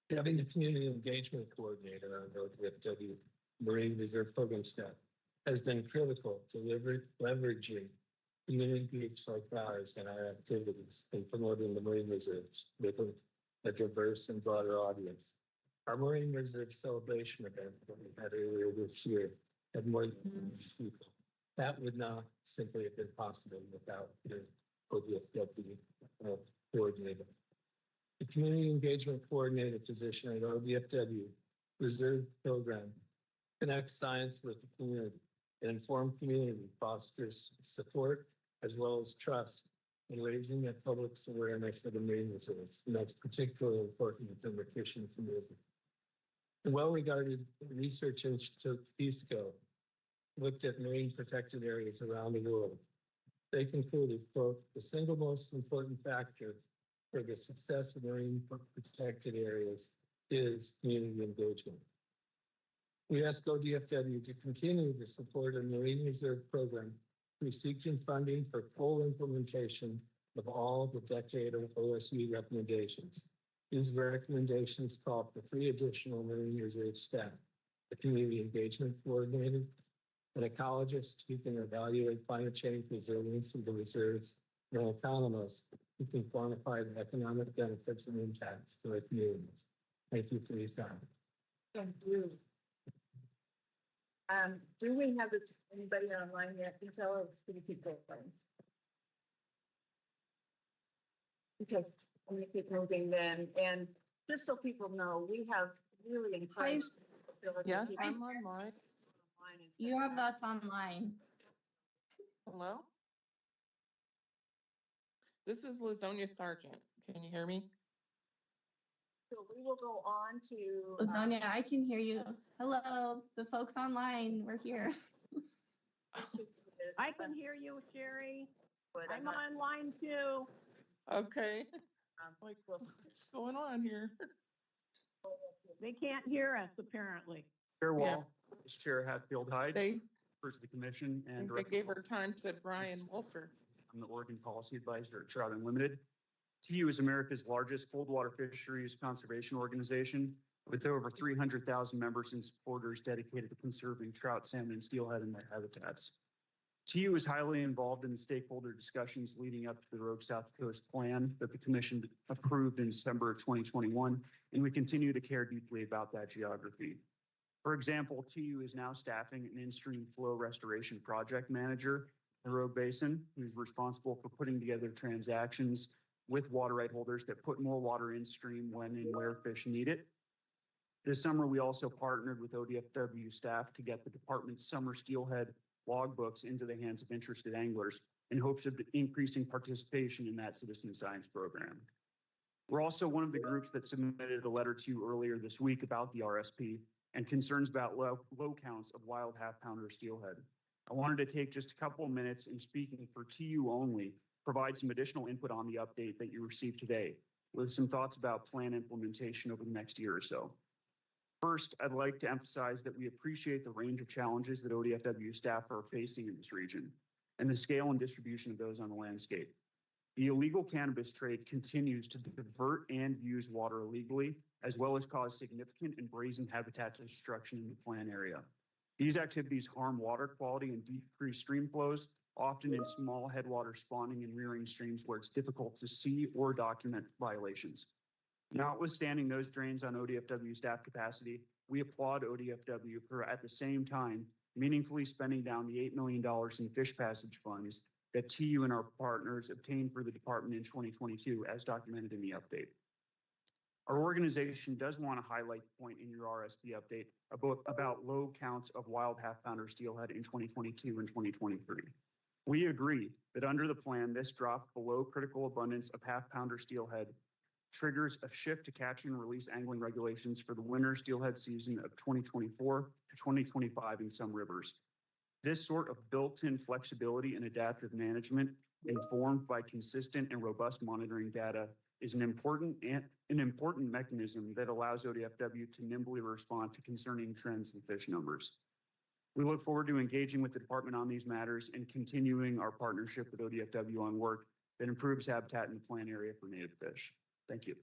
Having a community engagement coordinator on ODFW Marine Reserve Program staff has been critical to leveraging community groups like ours and our activities in promoting the marine reserves with a diverse and broader audience. Our Marine Reserve celebration event that we had earlier this year had more than people. That would not simply have been possible without the ODFW coordinator. The Community Engagement Coordinator position at ODFW Reserve Program connects science with the community. An informed community fosters support as well as trust in raising the public's awareness of the marine reserves, and that's particularly important within the fishing community. The well-regarded research institute PISCO looked at marine protected areas around the world. They concluded, quote, the single most important factor for the success of marine protected areas is community engagement. We ask ODFW to continue to support a Marine Reserve program through seeking funding for full implementation of all the decade of OSU recommendations. These recommendations call for 3 additional Marine Reserve staff, a community engagement coordinator, an ecologist who can evaluate climate change resilience and the reserves, and an economist who can quantify the economic benefits and impacts to our communities. Thank you for your time. Thank you. Do we have anybody online yet? Can you tell us, can you keep going? Okay, I'm gonna keep moving then, and just so people know, we have really encouraged. Yes, I'm online. You have us online. Hello? This is Lizonia Sargent. Can you hear me? So we will go on to. Lizonia, I can hear you. Hello, the folks online, we're here. I can hear you, Sherry. I'm online too. Okay. Like, what's going on here? They can't hear us, apparently. Chair Yeah. Wall, this is Chair Hatfield Hyde, They, first of the commission I and think they Director- gave her time to Brian Wolfer. I'm the Oregon Policy Advisor at Trout Unlimited. TU is America's largest cold water fisheries conservation organization with over 300,000 members and supporters dedicated to conserving trout, salmon, and steelhead in their habitats. TU is highly involved in the stakeholder discussions leading up to the Rogue South Coast Plan that the commission approved in December of 2021, and we continue to care deeply about that geography. For example, TU is now staffing an in-stream flow restoration project manager in the Rogue Basin, who's responsible for putting together transactions with water right holders that put more water in stream when and where fish need it. This summer, we also partnered with ODFW staff to get the department's summer steelhead logbooks into the hands of interested anglers in hopes of increasing participation in that citizen science program. We're also one of the groups that submitted a letter to you earlier this week about the RSP and concerns about low counts of wild half-pounder steelhead. I wanted to take just a couple of minutes and, speaking for TU only, provide some additional input on the update that you received today with some thoughts about plan implementation over the next year or so. First, I'd like to emphasize that we appreciate the range of challenges that ODFW staff are facing in this region and the scale and distribution of those on the landscape. The illegal cannabis trade continues to divert and use water illegally, as well as cause significant and brazen habitat destruction in the plan area. These activities harm water quality and decrease stream flows, often in small headwater spawning and rearing streams where it's difficult to see or document violations. Notwithstanding those drains on ODFW staff capacity, we applaud ODFW for, at the same time, meaningfully spending down the $8 million in fish passage funds that TU and our partners obtained for the department in 2022, as documented in the update. Our organization does want to highlight the point in your RSP update about low counts of wild half-pounder steelhead in 2022 and 2023. We agree that under the plan, this drop below critical abundance of half-pounder steelhead triggers a shift to catch and release angling regulations for the winter steelhead season of 2024 to 2025 in some rivers. This sort of built-in flexibility and adaptive management, informed by consistent and robust monitoring data, is an important mechanism that allows ODFW to nimbly respond to concerning trends in fish numbers. We look forward to engaging with the department on these matters and continuing our partnership with ODFW on work that improves habitat in the plan area for native fish. Thank you.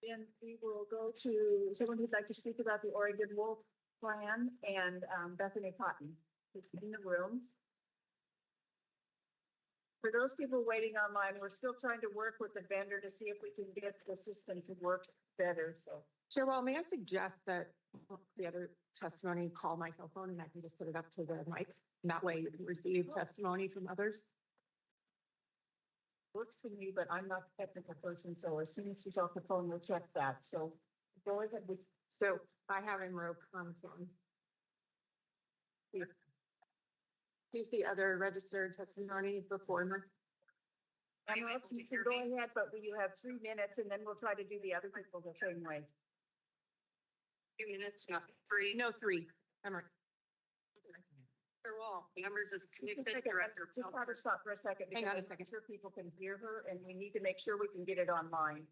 And we will go to someone who'd like to speak about the Oregon Wolf Plan, and Bethany Cotton is in the room. For those people waiting online, we're still trying to work with the vendor to see if we can get the system to work better, so. Chair, well, may I suggest that the other testimony, call my cell phone and I can just put it up to the mic? And that way you can receive testimony from others. Works for me, but I'm not a technical person, so as soon as she's off the phone, we'll check that. So go ahead. So I have him rope on phone. Who's the other registered testimony before me? I know you can go ahead, but you have 3 minutes and then we'll try to do the other people the same way. 2 minutes, not 3. No, 3. I'm right. Chair Wall, members of the commission, director. Just have her stop for a second. Hang on a because I'm second. Sure people can hear her and we need to make sure we can get it online.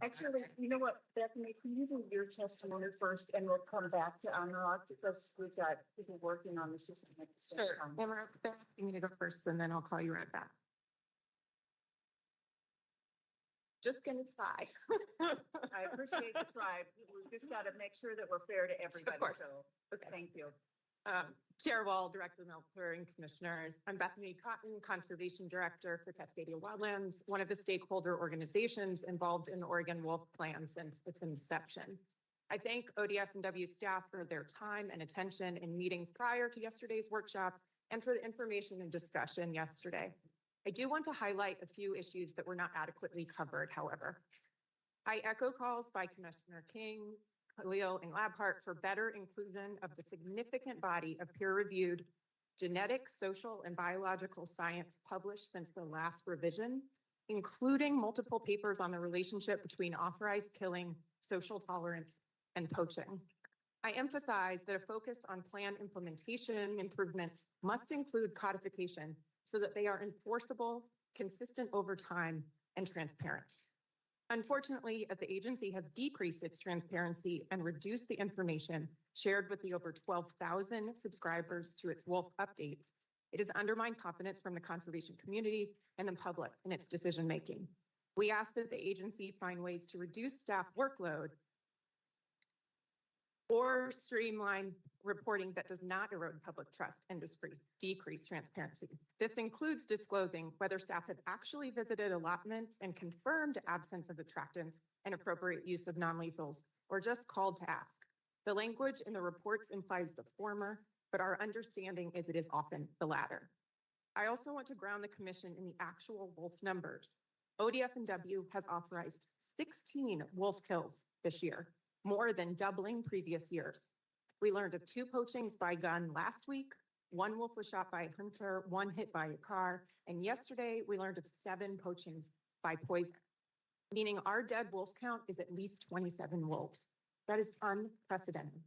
Actually, you know what, Bethany, can you do your testimony first and we'll come back to Anurag because we've got people working on the system at the same Sure. time. Emerald, you need to go first and then I'll call you right back. Just gonna try. I appreciate the try. We just got to make sure that we're fair to everybody. course. So, thank you. Chair Wall, Director Meltzer, and Commissioners. I'm Bethany Cotton, Conservation Director for Cascadia Wildlands, one of the stakeholder organizations involved in the Oregon Wolf Plan since its inception. I thank ODF&W staff for their time and attention in meetings prior to yesterday's workshop and for the information and discussion yesterday. I do want to highlight a few issues that were not adequately covered, however. I echo calls by Commissioner King, Khalil, and Labhart for better inclusion of the significant body of peer-reviewed genetic, social, and biological science published since the last revision, including multiple papers on the relationship between authorized killing, social tolerance, and poaching. I emphasize that a focus on plan implementation improvements must include codification so that they are enforceable, consistent over time, and transparent. Unfortunately, as the agency has decreased its transparency and reduced the information shared with the over 12,000 subscribers to its wolf updates, it has undermined confidence from the conservation community and the public in its decision-making. We ask that the agency find ways to reduce staff workload or streamline reporting that does not erode public trust and decrease transparency. This includes disclosing whether staff have actually visited allotments and confirmed absence of attractants and appropriate use of non-lethals, or just called to ask. The language in the reports implies the former, but our understanding is it is often the latter. I also want to ground the commission in the actual wolf numbers. ODF&W has authorized 16 wolf kills this year, more than doubling previous years. We learned of 2 poachings by gun last week. 1 wolf was shot by a hunter, 1 hit by a car, and yesterday we learned of 7 poachings by poison, meaning our dead wolf count is at least 27 wolves. That is unprecedented.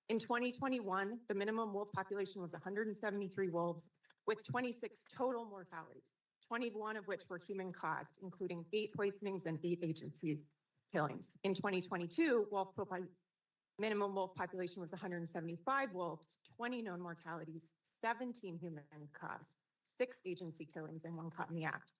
In 2021, the minimum wolf population was 173 wolves, with 26 total mortalities, 21 of which were human-caused, including 8 poisonings and 8 agency killings. In 2022, minimum wolf population was 175 wolves, 20 known mortalities, 17 human-caused, 6 agency killings, and 1 caught in the act.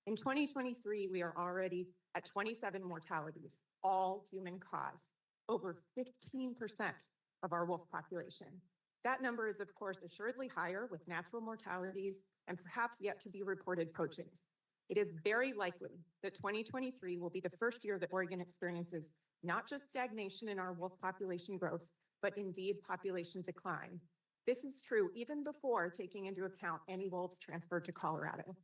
In 2023, we are already at 27 mortalities, all human-caused, over 15% of our wolf population. That number is, of course, assuredly higher with natural mortalities and perhaps yet to be reported poachings. It is very likely that 2023 will be the first year that Oregon experiences not just stagnation in our wolf population growth, but indeed population decline. This is true even before taking into account any wolves transferred to Colorado.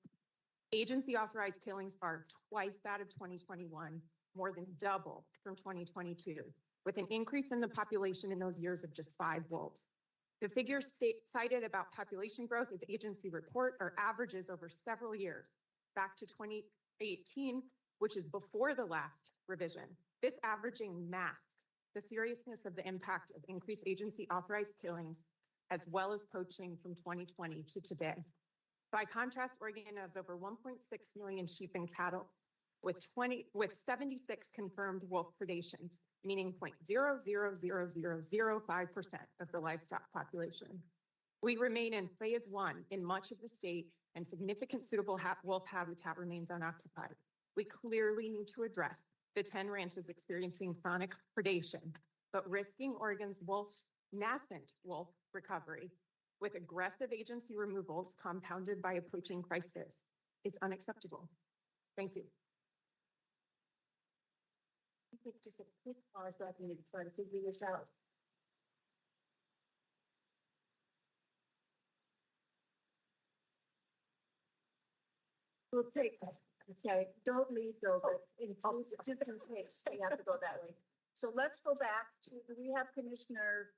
Agency authorized killings are twice that of 2021, more than double from 2022, with an increase in the population in those years of just 5 wolves. The figures cited about population growth in the agency report are averages over several years, back to 2018, which is before the last revision. This averaging masks the seriousness of the impact of increased agency authorized killings, as well as poaching from 2020 to today. By contrast, Oregon has over 1.6 million sheep and cattle, with 76 confirmed wolf predations, meaning 0.000005% of the livestock population. We remain in phase 1 in much of the state, and significant suitable wolf habitat remains unoccupied. We clearly need to address the 10 ranches experiencing chronic predation, but risking Oregon's nascent wolf recovery with aggressive agency removals compounded by a poaching crisis is unacceptable. Thank you. I think just a quick pause, so I can try to figure this out. We'll take, okay, don't leave though, but just in case we have to go that way. So let's go back to, do we have Commissioner?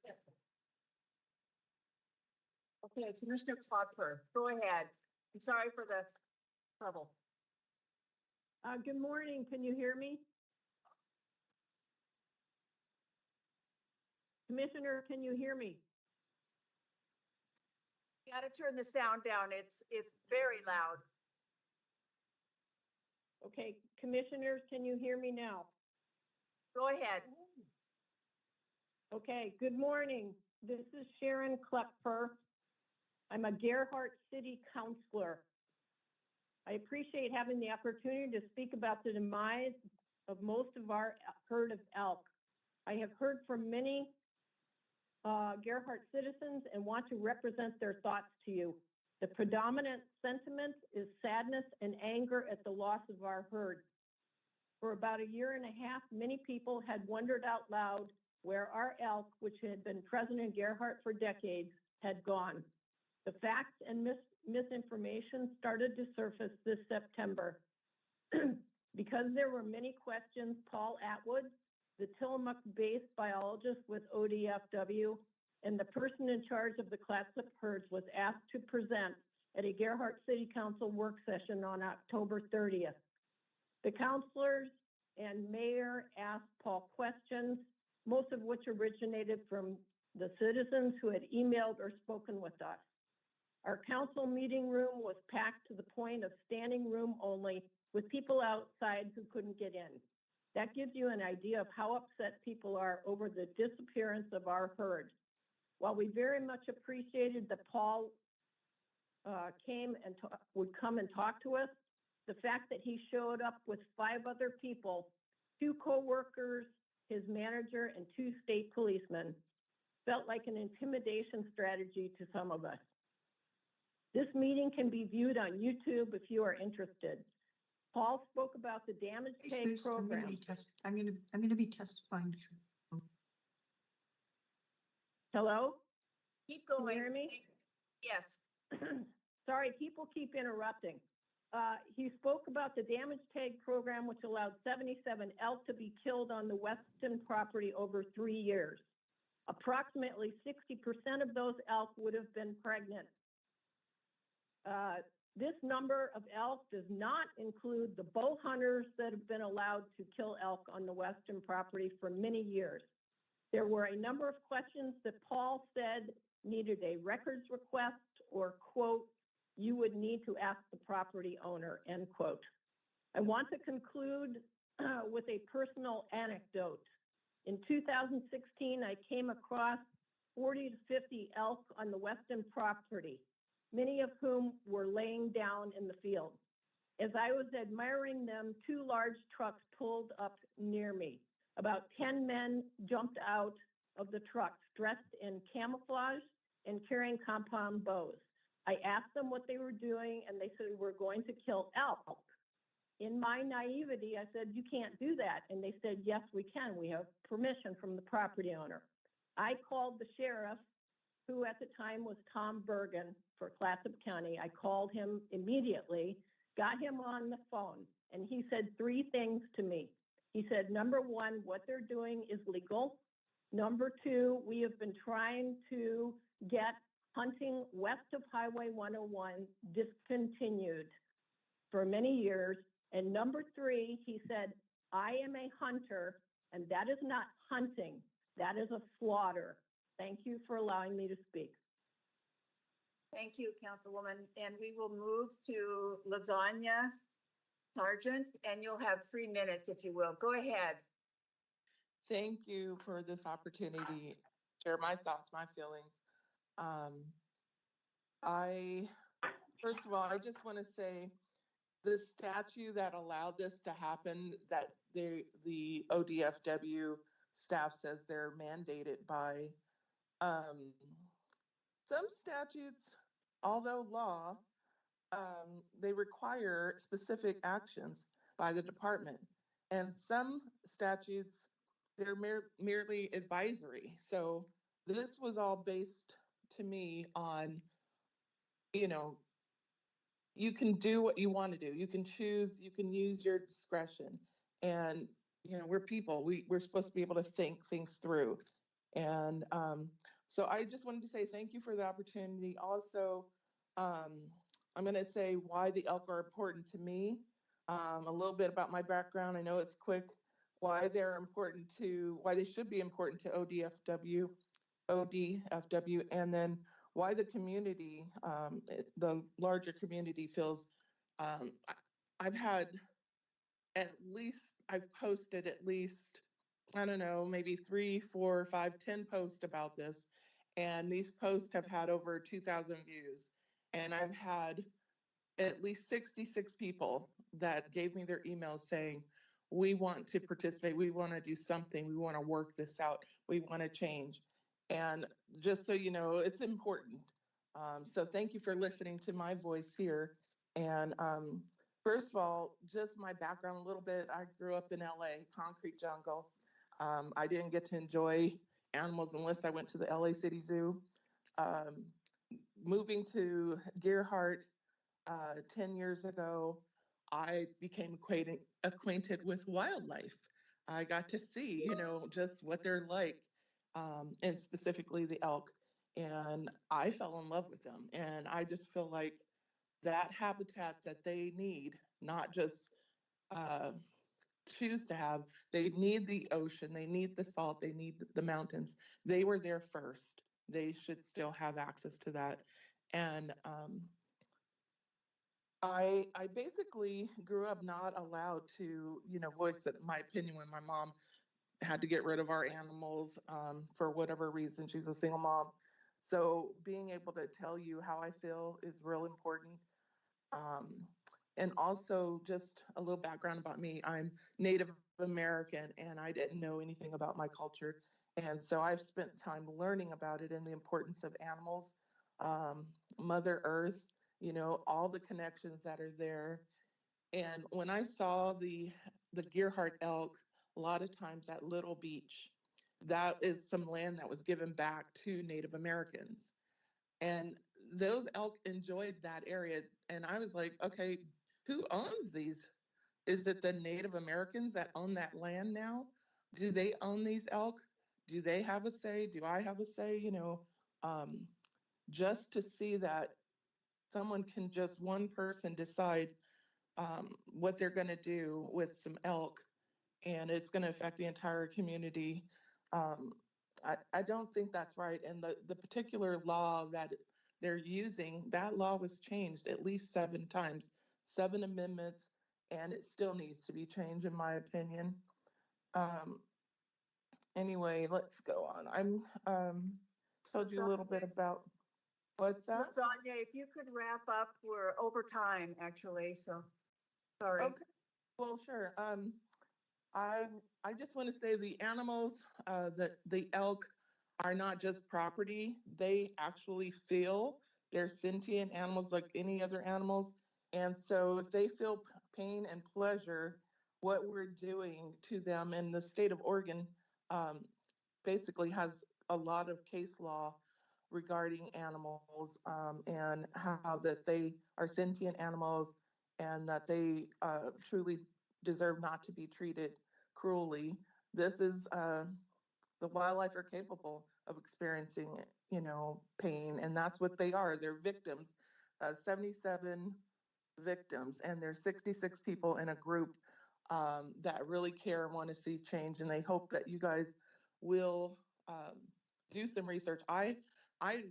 Okay, Commissioner Clodford, go ahead. I'm sorry for the trouble. Good morning. Can you hear me? Commissioner, can you hear me? You got to turn the sound down. It's very loud. Okay, commissioners, can you hear me now? Go ahead. Okay, good morning. This is Sharon Klepfer. I'm a Gerhardt City Councilor. I appreciate having the opportunity to speak about the demise of most of our herd of elk. I have heard from many Gerhardt citizens and want to represent their thoughts to you. The predominant sentiment is sadness and anger at the loss of our herd. For about a year and a half, many people had wondered out loud where our elk, which had been present in Gerhardt for decades, had gone. The facts and misinformation started to surface this September. Because there were many questions, Paul Atwood, the Tillamook-based biologist with ODFW, and the person in charge of the Clatsop herds was asked to present at a Gerhardt City Council work session on October 30th. The councilors and mayor asked Paul questions, most of which originated from the citizens who had emailed or spoken with us. Our council meeting room was packed to the point of standing room only, with people outside who couldn't get in. That gives you an idea of how upset people are over the disappearance of our herd. While we very much appreciated that Paul came and would come and talk to us, the fact that he showed up with 5 other people, 2 co-workers, his manager, and 2 state policemen, felt like an intimidation strategy to some of us. This meeting can be viewed on YouTube if you are interested. Paul spoke about the damage pay program. I'm going to be testifying. Hello? Keep Can you going. hear me? Yes. Sorry, people keep interrupting. He spoke about the damage tag program, which allowed 77 elk to be killed on the western property over 3 years. Approximately 60% of those elk would have been pregnant. This number of elk does not include the bow hunters that have been allowed to kill elk on the western property for many years. There were a number of questions that Paul said needed a records request or, quote, you would need to ask the property owner, end quote. I want to conclude with a personal anecdote. In 2016, I came across 40 to 50 elk on the western property, many of whom were laying down in the field. As I was admiring them, 2 large trucks pulled up near me. About 10 men jumped out of the trucks dressed in camouflage and carrying compound bows. I asked them what they were doing, and they said, we're going to kill elk. In my naivety, I said, you can't do that. And they said, yes, we can. We have permission from the property owner. I called the sheriff, who at the time was Tom Bergen for Clatsop County. I called him immediately, got him on the phone, and he said 3 things to me. He said, number 1, what they're doing is legal. Number 2, we have been trying to get hunting west of Highway 101 discontinued for many years. And number 3, he said, I am a hunter, and that is not hunting. That is a slaughter. Thank you for allowing me to speak. Thank you, Councilwoman. And we will move to Lasagna Sargent, and you'll have 3 minutes if you will. Go ahead. Thank you for this opportunity to share my thoughts, my feelings. First of all, I just want to say the statute that allowed this to happen, that the ODFW staff says they're mandated by, some statutes, although law, they require specific actions by the department. And some statutes, they're merely advisory. So this was all based to me on, you can do what you want to do. You can choose, you can use your discretion. And, we're people, we're supposed to be able to think things through. And so I just wanted to say thank you for the opportunity. Also, I'm going to say why the elk are important to me, a little bit about my background. I know it's quick, why they should be important to ODFW, and then why the community, the larger community feels. I've posted at least, I don't know, maybe 3, 4, 5, 10 posts about this. And these posts have had over 2,000 views. And I've had at least 66 people that gave me their emails saying, we want to participate, we want to do something, we want to work this out, we want to change. And just so you know, it's important. So thank you for listening to my voice here. And first of all, just my background a little bit. I grew up in LA, concrete jungle. I didn't get to enjoy animals unless I went to the LA City Zoo. Moving to Gearhart 10 years ago, I became acquainted with wildlife. I got to see, just what they're like, and specifically the elk. And I fell in love with them. And I just feel like that habitat that they need, not just choose to have, they need the ocean, they need the salt, they need the mountains. They were there first. They should still have access to that. And I basically grew up not allowed to, voice my opinion when my mom had to get rid of our animals for whatever reason. She's a single mom. So being able to tell you how I feel is real important. And also just a little background about me. I'm Native American and I didn't know anything about my culture. And so I've spent time learning about it and the importance of animals, Mother Earth, all the connections that are there. And when I saw the Gearhart elk, a lot of times at Little Beach, that is some land that was given back to Native Americans. And those elk enjoyed that area. And I was like, okay, who owns these? Is it the Native Americans that own that land now? Do they own these elk? Do they have a say? Do I have a say? Just to see that one person decide what they're going to do with some elk, and it's going to affect the entire community. I don't think that's right. And the particular law that they're using, that law was changed at least 7 times, 7 amendments, and it still needs to be changed, in my opinion. Anyway, let's go on. I'm told you a little bit about what's that? Sonia, if you could wrap up, we're over time, actually, so, sorry. Okay, well, sure. I just want to say the animals, the elk are not just property. They actually feel. They're sentient animals like any other animals. And so if they feel pain and pleasure, what we're doing to them, in the state of Oregon basically has a lot of case law regarding animals and how that they are sentient animals and that they truly deserve not to be treated cruelly. This is the wildlife are capable of experiencing, pain, and that's what they are. They're victims. 77 victims, and there's 66 people in a group that really care and want to see change, and they hope that you guys will do some research. I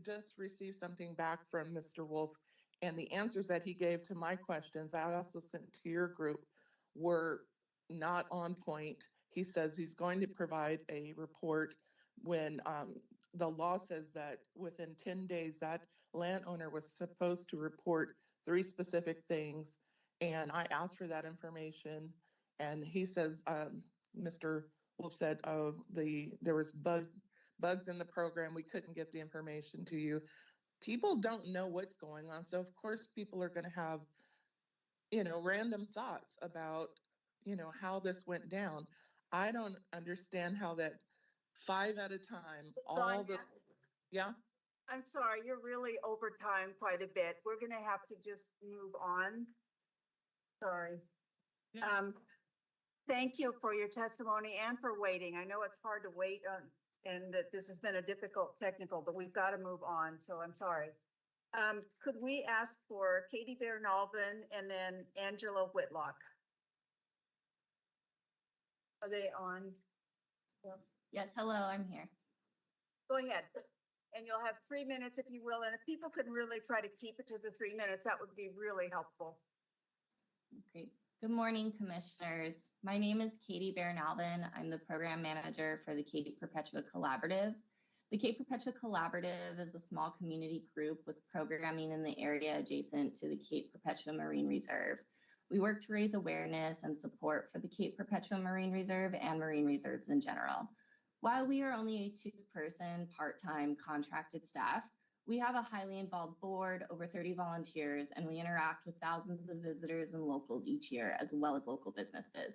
just received something back from Mr. Wolf, and the answers that he gave to my questions, I also sent to your group, were not on point. He says he's going to provide a report when the law says that within 10 days, that landowner was supposed to report 3 specific things. And I asked for that information, and he says, Mr. Wolf said, oh, there was bugs in the program. We couldn't get the information to you. People don't know what's going on. So of course people are going to have, random thoughts about, how this went down. I don't understand how that 5 at a time, yeah. I'm sorry, you're really over time quite a bit. We're gonna have to just move on. Sorry. Thank you for your testimony and for waiting. I know it's hard to wait on, and that this has been a difficult technical, but we've got to move on, so I'm sorry. Could we ask for Katie Bernalvin and then Angela Whitlock? Are they on? Yes, hello, I'm here. Go ahead. And you'll have 3 minutes if you will. And if people can really try to keep it to the 3 minutes, that would be really helpful. Great. Good morning, commissioners. My name is Katie Bernalvin. I'm the program manager for the Katy Perpetua Collaborative. The Cape Perpetua Collaborative is a small community group with programming in the area adjacent to the Cape Perpetua Marine Reserve. We work to raise awareness and support for the Cape Perpetua Marine Reserve and marine reserves in general. While we are only a two-person, part-time contracted staff, we have a highly involved board, over 30 volunteers, and we interact with thousands of visitors and locals each year, as well as local businesses.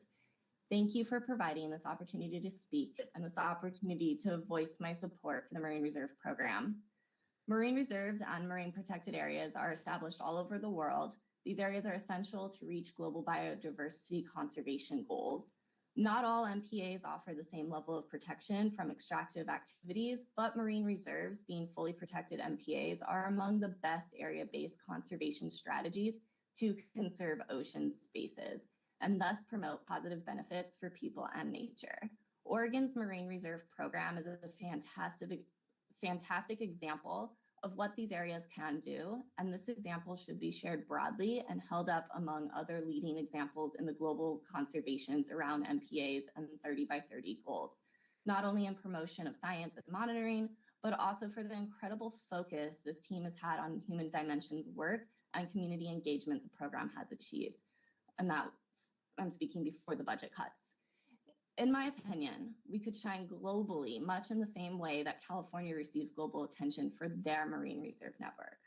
Thank you for providing this opportunity to speak and this opportunity to voice my support for the Marine Reserve Program. Marine reserves and marine protected areas are established all over the world. These areas are essential to reach global biodiversity conservation goals. Not all MPAs offer the same level of protection from extractive activities, but marine reserves, being fully protected MPAs, are among the best area-based conservation strategies to conserve ocean spaces and thus promote positive benefits for people and nature. Oregon's Marine Reserve Program is a fantastic example of what these areas can do, and this example should be shared broadly and held up among other leading examples in the global conservations around MPAs and 30 by 30 goals, not only in promotion of science and monitoring, but also for the incredible focus this team has had on human dimensions work and community engagement the program has achieved. And that I'm speaking before the budget cuts. In my opinion, we could shine globally, much in the same way that California receives global attention for their Marine Reserve Network.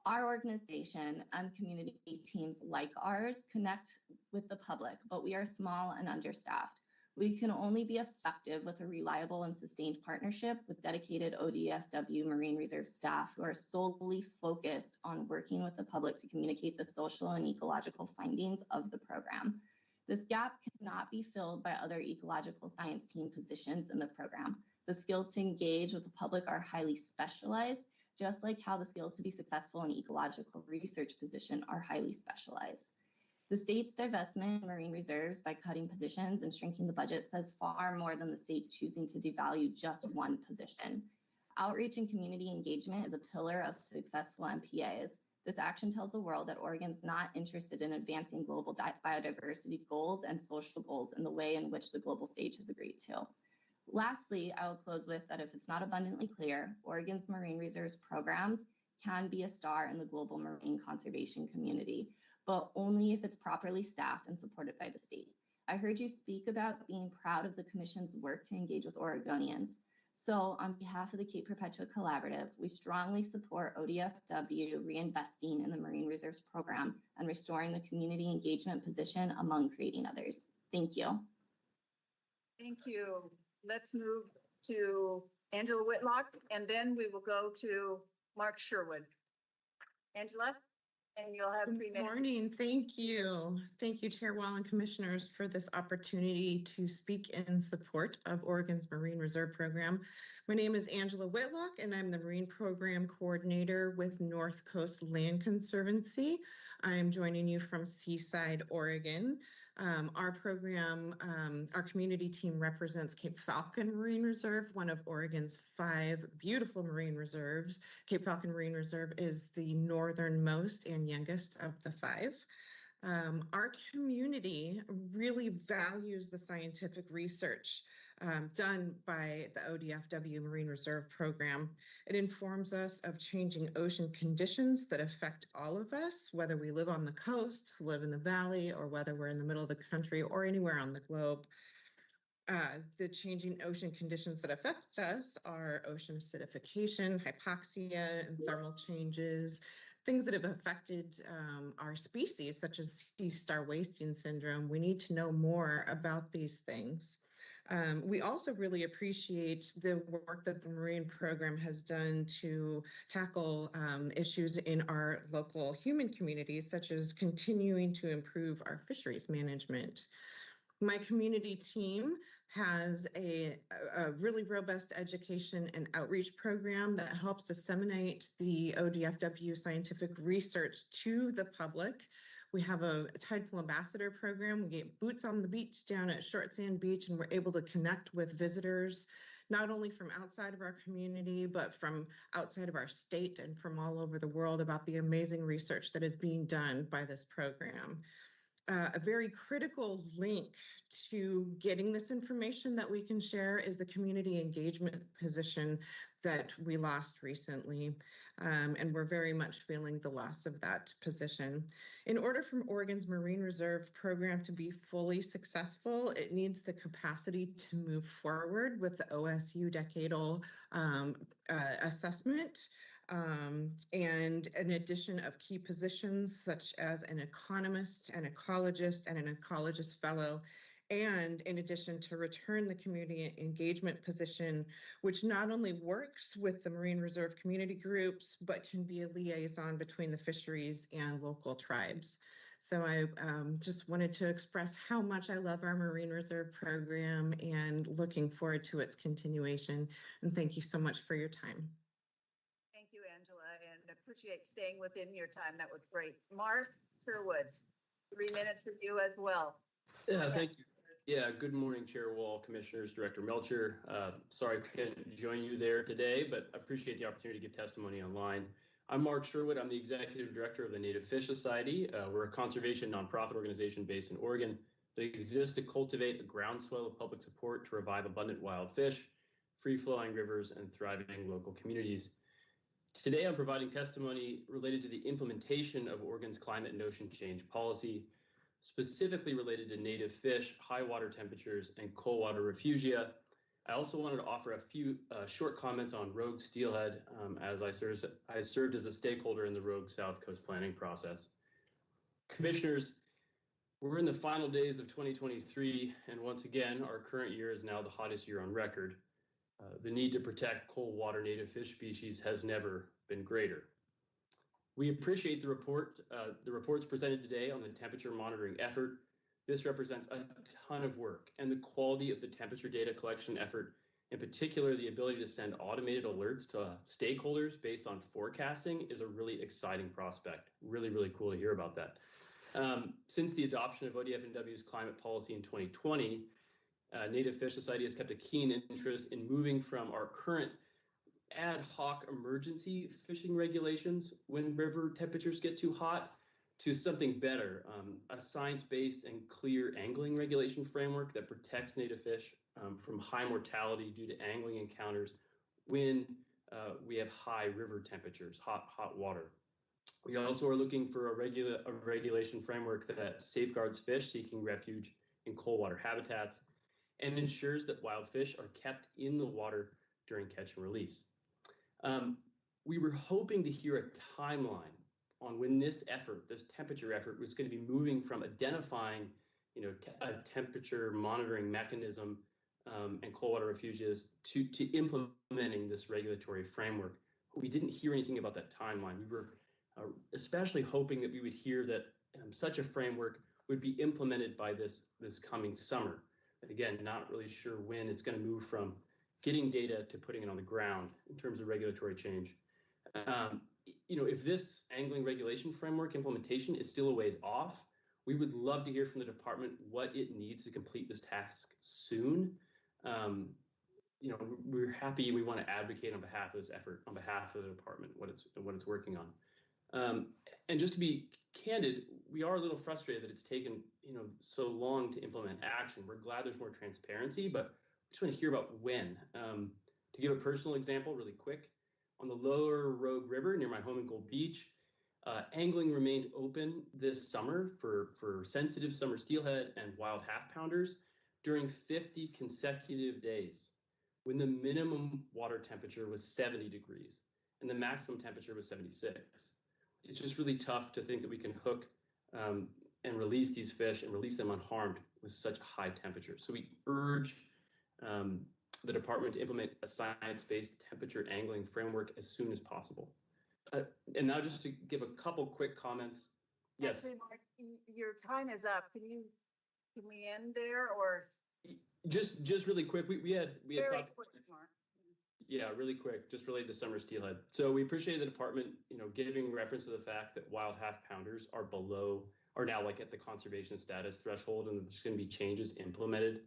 Our organization and community teams like ours connect with the public, but we are small and understaffed. We can only be effective with a reliable and sustained partnership with dedicated ODFW Marine Reserve staff who are solely focused on working with the public to communicate the social and ecological findings of the program. This gap cannot be filled by other ecological science team positions in the program. The skills to engage with the public are highly specialized, just like how the skills to be successful in ecological research position are highly specialized. The state's divestment in marine reserves by cutting positions and shrinking the budget says far more than the state choosing to devalue just one position. Outreach and community engagement is a pillar of successful MPAs. This action tells the world that Oregon's not interested in advancing global biodiversity goals and social goals in the way in which the global stage has agreed to. Lastly, I will close with that if it's not abundantly clear, Oregon's Marine Reserves programs can be a star in the global marine conservation community, but only if it's properly staffed and supported by the state. I heard you speak about being proud of the Commission's work to engage with Oregonians. So on behalf of the Cape Perpetua Collaborative, we strongly support ODFW reinvesting in the Marine Reserves Program and restoring the community engagement position among creating others. Thank you. Thank you. Let's move to Angela Whitlock, and then we will go to Mark Sherwood. Angela, and you'll have 3 minutes. Good morning. Thank you. Thank you, Chair Wall and Commissioners, for this opportunity to speak in support of Oregon's Marine Reserve Program. My name is Angela Whitlock, and I'm the Marine Program Coordinator with North Coast Land Conservancy. I'm joining you from Seaside, Oregon. Our program, our community team represents Cape Falcon Marine Reserve, one of Oregon's 5 beautiful marine reserves. Cape Falcon Marine Reserve is the northernmost and youngest of the 5. Our community really values the scientific research done by the ODFW Marine Reserve Program. It informs us of changing ocean conditions that affect all of us, whether we live on the coast, live in the valley, or whether we're in the middle of the country or anywhere on the globe. The changing ocean conditions that affect us are ocean acidification, hypoxia, and thermal changes, things that have affected our species, such as sea star wasting syndrome. We need to know more about these things. We also really appreciate the work that the Marine Program has done to tackle issues in our local human communities, such as continuing to improve our fisheries management. My community team has a really robust education and outreach program that helps disseminate the ODFW scientific research to the public. We have a Tideful Ambassador program. We get boots on the beach down at Short Sand Beach, and we're able to connect with visitors, not only from outside of our community, but from outside of our state and from all over the world about the amazing research that is being done by this program. a very critical link to getting this information that we can share is the community engagement position that we lost recently. And we're very much feeling the loss of that position. In order for Oregon's Marine Reserve program to be fully successful, it needs the capacity to move forward with the OSU decadal assessment. And an addition of key positions such as an economist, an ecologist, and an ecologist fellow, and in addition to return the community engagement position, which not only works with the Marine Reserve community groups, but can be a liaison between the fisheries and local tribes. So I just wanted to express how much I love our Marine Reserve program and looking forward to its continuation. And thank you so much for your time. Thank you, Angela, and appreciate staying within your time. That was great. Mark Sherwood, 3 minutes for you as well. Yeah, thank you. Yeah, good morning, Chair Wall, Commissioners, Director Melcher. Sorry I couldn't join you there today, but I appreciate the opportunity to give testimony online. I'm Mark Sherwood. I'm the Executive Director of the Native Fish Society. We're a conservation nonprofit organization based in Oregon that exists to cultivate a groundswell of public support to revive abundant wild fish, free-flowing rivers, and thriving local communities. Today, I'm providing testimony related to the implementation of Oregon's climate and ocean change policy, specifically related to native fish, high water temperatures, and cold water refugia. I also wanted to offer a few short comments on rogue steelhead, as I served as a stakeholder in the Rogue South Coast planning process. Commissioners, we're in the final days of 2023, and once again, our current year is now the hottest year on record. The need to protect cold water native fish species has never been greater. We appreciate the reports presented today on the temperature monitoring effort. This represents a ton of work, and the quality of the temperature data collection effort, in particular, the ability to send automated alerts to stakeholders based on forecasting, is a really exciting prospect. Really, really cool to hear about that. Since the adoption of ODF&W's climate policy in 2020, Native Fish Society has kept a keen interest in moving from our current ad hoc emergency fishing regulations when river temperatures get too hot to something better, a science-based and clear angling regulation framework that protects native fish from high mortality due to angling encounters when we have high river temperatures, hot water. We also are looking for a regulation framework that safeguards fish seeking refuge in cold water habitats and ensures that wild fish are kept in the water during catch and release. We were hoping to hear a timeline on when this temperature effort was going to be moving from identifying, a temperature monitoring mechanism and cold water refuges to implementing this regulatory framework. We didn't hear anything about that timeline. We were especially hoping that we would hear that such a framework would be implemented by this coming summer. And again, not really sure when it's going to move from getting data to putting it on the ground in terms of regulatory change. If this angling regulation framework implementation is still a ways off, we would love to hear from the department what it needs to complete this task soon. We're happy. We want to advocate on behalf of this effort, on behalf of the department, what it's working on. And just to be candid, we are a little frustrated that it's taken so long to implement action. We're glad there's more transparency, but we just want to hear about when. To give a personal example really quick, on the lower Rogue River near my home in Gold Beach, angling remained open this summer for sensitive summer steelhead and wild half-pounders during 50 consecutive days when the minimum water temperature was 70 degrees and the maximum temperature was 76. It's just really tough to think that we can hook and release these fish and release them unharmed with such high temperatures. So we urge the department to implement a science-based temperature angling framework as soon as possible. And now just to give a couple quick comments. Yes. Actually, Mark, your time is up. Can we end there or? Just really quick. We had Very quick, Mark. Yeah, really quick, just related to summer steelhead. So we appreciate the department, giving reference to the fact that wild half-pounders are now like at the conservation status threshold, and there's going to be changes implemented,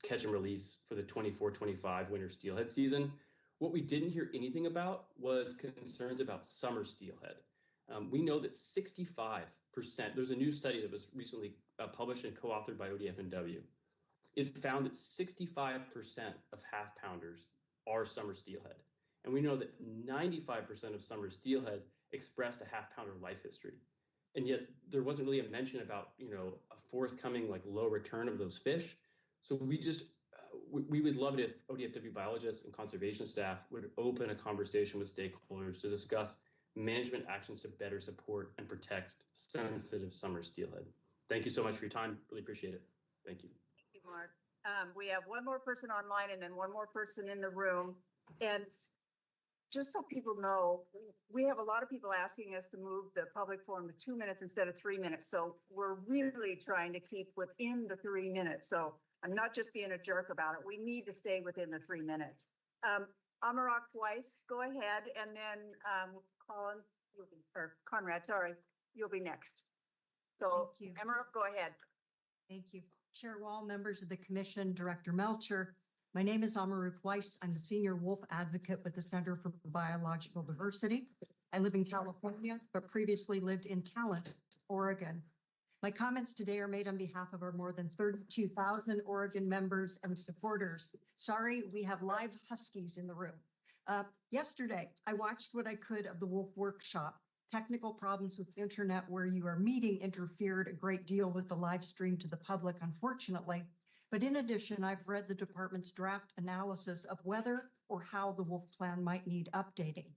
catch and release for the 24-25 winter steelhead season. What we didn't hear anything about was concerns about summer steelhead. We know that 65 There's a new study that was recently published and co-authored by ODF&W. It found that 65% of half pounders are summer steelhead. And we know that 95% of summer steelhead expressed a half pounder life history. And yet there wasn't really a mention about, a forthcoming like low return of those fish. So we just, we would love it if ODFW biologists and conservation staff would open a conversation with stakeholders to discuss management actions to better support and protect sensitive summer steelhead. Thank you so much for your time. Really appreciate it. Thank you. Thank you, Mark. We have one more person online and then one more person in the room. And just so people know, we have a lot of people asking us to move the public forum to 2 minutes instead of 3 minutes. So we're really trying to keep within the 3 minutes. So I'm not just being a jerk about it. We need to stay within the 3 minutes. Amarok Weiss, go ahead, and then Colin, or Conrad, sorry, you'll be next. So Thank you. Amarok, go ahead. Thank you. Chair Wall, members of the commission, Director Melcher. My name is Amaruk Weiss. I'm the senior wolf advocate with the Center for Biological Diversity. I live in California, but previously lived in Talent, Oregon. My comments today are made on behalf of our more than 32,000 Oregon members and supporters. Sorry, we have live huskies in the room. Yesterday, I watched what I could of the wolf workshop. Technical problems with the internet where you are meeting interfered a great deal with the live stream to the public, unfortunately. But in addition, I've read the department's draft analysis of whether or how the wolf plan might need updating.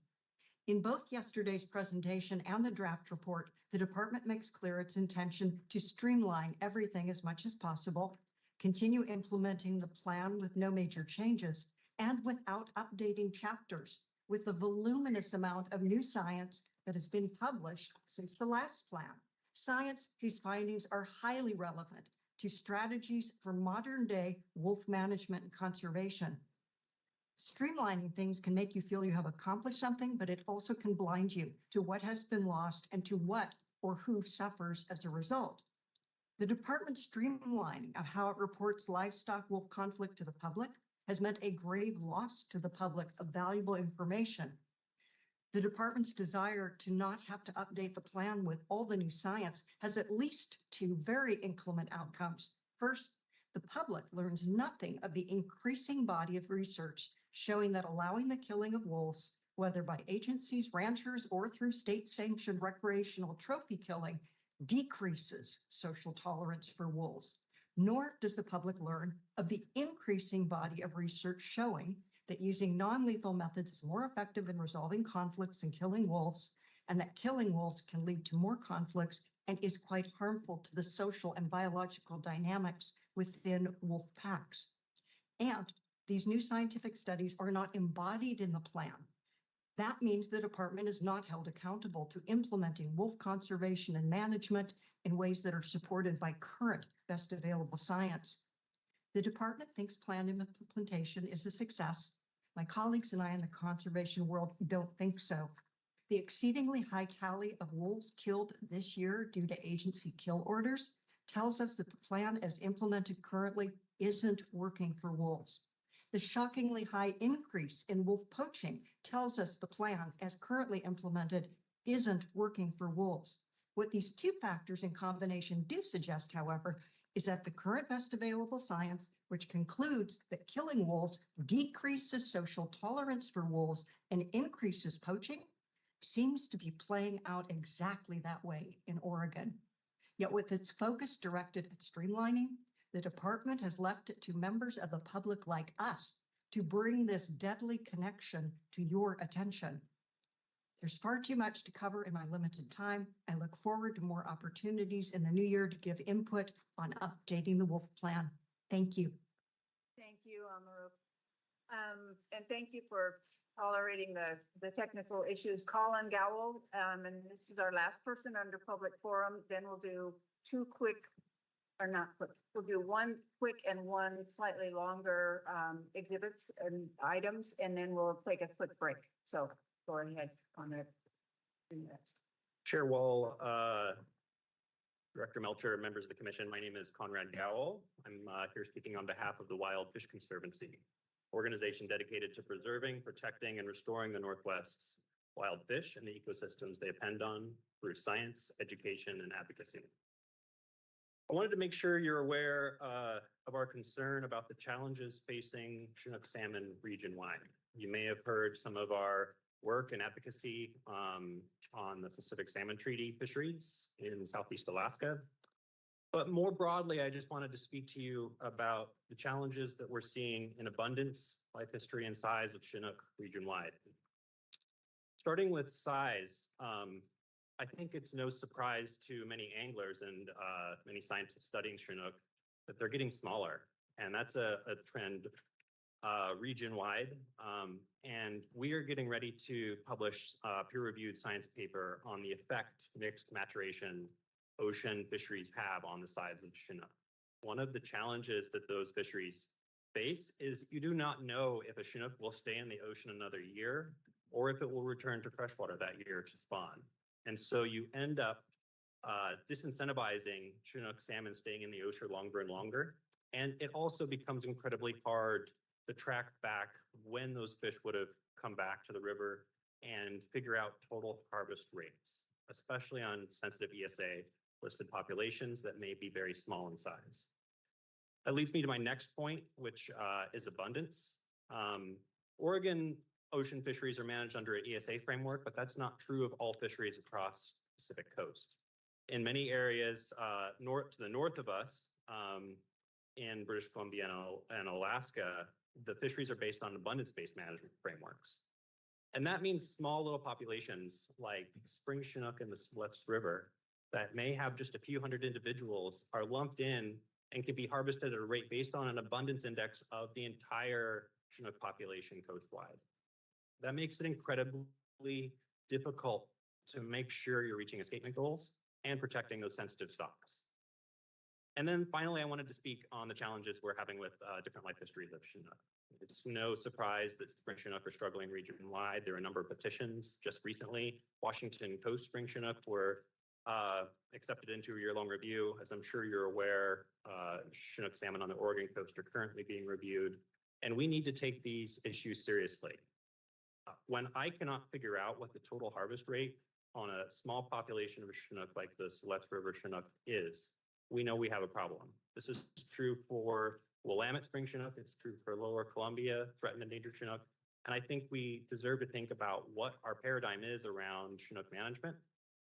In both yesterday's presentation and the draft report, the department makes clear its intention to streamline everything as much as possible, continue implementing the plan with no major changes, and without updating chapters, with the voluminous amount of new science that has been published since the last plan. Science whose findings are highly relevant to strategies for modern day wolf management and conservation. Streamlining things can make you feel you have accomplished something, but it also can blind you to what has been lost and to what or who suffers as a result. The department's streamlining of how it reports livestock wolf conflict to the public has meant a grave loss to the public of valuable information. The department's desire to not have to update the plan with all the new science has at least two very inclement outcomes. First, the public learns nothing of the increasing body of research showing that allowing the killing of wolves, whether by agencies, ranchers, or through state-sanctioned recreational trophy killing, decreases social tolerance for wolves. Nor does the public learn of the increasing body of research showing that using non-lethal methods is more effective in resolving conflicts and killing wolves, and that killing wolves can lead to more conflicts and is quite harmful to the social and biological dynamics within wolf packs. And these new scientific studies are not embodied in the plan. That means the department is not held accountable to implementing wolf conservation and management in ways that are supported by current best available science. The department thinks plan implementation is a success. My colleagues and I in the conservation world don't think so. The exceedingly high tally of wolves killed this year due to agency kill orders tells us that the plan as implemented currently isn't working for wolves. The shockingly high increase in wolf poaching tells us the plan as currently implemented isn't working for wolves. What these two factors in combination do suggest, however, is that the current best available science, which concludes that killing wolves decreases social tolerance for wolves and increases poaching, seems to be playing out exactly that way in Oregon. Yet with its focus directed at streamlining, the department has left it to members of the public like us to bring this deadly connection to your attention. There's far too much to cover in my limited time. I look forward to more opportunities in the new year to give input on updating the wolf plan. Thank you. Thank you, Amaruk. And thank you for tolerating the technical issues. Colin Gowell, and this is our last person under public forum. Then we'll do two quick, or not quick, we'll do one quick and one slightly longer exhibits and items, and then we'll take a quick break. So go ahead on that. Chair Wall, Director Melcher, members of the commission, my name is Conrad Gowell. I'm here speaking on behalf of the Wild Fish Conservancy, organization dedicated to preserving, protecting, and restoring the Northwest's wild fish and the ecosystems they depend on through science, education, and advocacy. I wanted to make sure you're aware of our concern about the challenges facing Chinook salmon region-wide. You may have heard some of our work and advocacy on the Pacific Salmon Treaty fisheries in Southeast Alaska. But more broadly, I just wanted to speak to you about the challenges that we're seeing in abundance, life history, and size of Chinook region-wide. Starting with size, I think it's no surprise to many anglers and many scientists studying Chinook that they're getting smaller. And that's a trend region-wide. And we are getting ready to publish a peer-reviewed science paper on the effect mixed maturation ocean fisheries have on the size of Chinook. One of the challenges that those fisheries face is you do not know if a Chinook will stay in the ocean another year or if it will return to freshwater that year to spawn. And so you end up disincentivizing Chinook salmon staying in the ocean longer and longer. And it also becomes incredibly hard to track back when those fish would have come back to the river and figure out total harvest rates, especially on sensitive ESA listed populations that may be very small in size. That leads me to my next point, which is abundance. Oregon ocean fisheries are managed under an ESA framework, but that's not true of all fisheries across the Pacific coast. In many areas to the north of us, in British Columbia and Alaska, the fisheries are based on abundance-based management frameworks. And that means small little populations like spring Chinook in the Siletz River that may have just a few hundred individuals are lumped in and can be harvested at a rate based on an abundance index of the entire Chinook population coastwide. That makes it incredibly difficult to make sure you're reaching escapement goals and protecting those sensitive stocks. And then finally, I wanted to speak on the challenges we're having with different life histories of Chinook. It's no surprise that spring Chinook are struggling region-wide. There are a number of petitions just recently. Washington Coast spring Chinook were accepted into a year-long review. As I'm sure you're aware, Chinook salmon on the Oregon coast are currently being reviewed, and we need to take these issues seriously. When I cannot figure out what the total harvest rate on a small population of Chinook like the Siletz River Chinook is, we know we have a problem. This is true for Willamette spring Chinook. It's true for Lower Columbia threatened endangered Chinook. And I think we deserve to think about what our paradigm is around Chinook management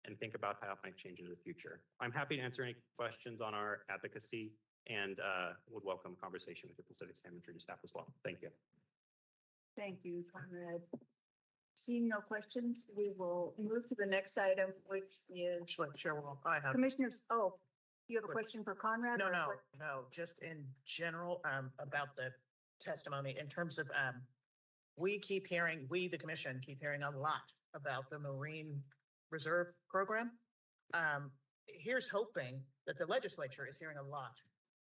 and think about how it might change in the future. I'm happy to answer any questions on our advocacy and would welcome a conversation with the Pacific Salmon Treaty staff as well. Thank you. Thank you, Conrad. Seeing no questions, we will move to the next item, which is Chair Wall, I have. Commissioners. Oh, you have a question for Conrad? No, just in general, about the testimony in terms of, we, the commission, keep hearing a lot about the Marine Reserve Program. Here's hoping that the legislature is hearing a lot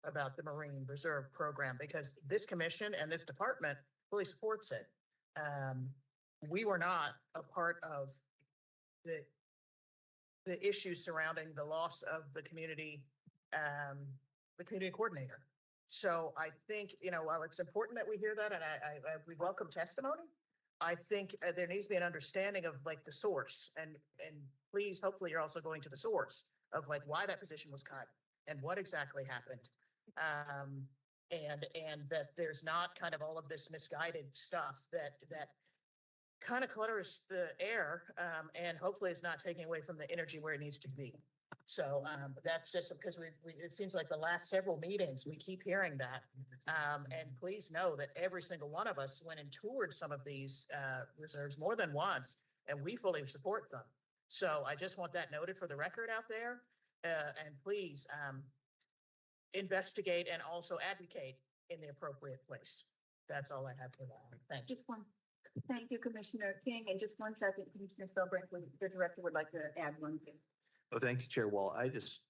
about the Marine Reserve Program because this commission and this department fully supports it. We were not a part of the issues surrounding the loss of the community coordinator. So I think, while it's important that we hear that, and we welcome testimony, I think there needs to be an understanding of like the source and please, hopefully you're also going to the source of like why that position was cut and what exactly happened. And that there's not kind of all of this misguided stuff that kind of clutters the air and hopefully it's not taking away from the energy where it needs to be. So that's just because it seems like the last several meetings, we keep hearing that. And please know that every single one of us went and toured some of these reserves more than once, and we fully support them. So I just want that noted for the record out there. And please investigate and also advocate in the appropriate place. That's all I have for that. Thank you. Thank you, Commissioner King. And just 1 second, Commissioner Spellbrink, the director would like to add one thing. Oh, thank you, Chair Wall. I just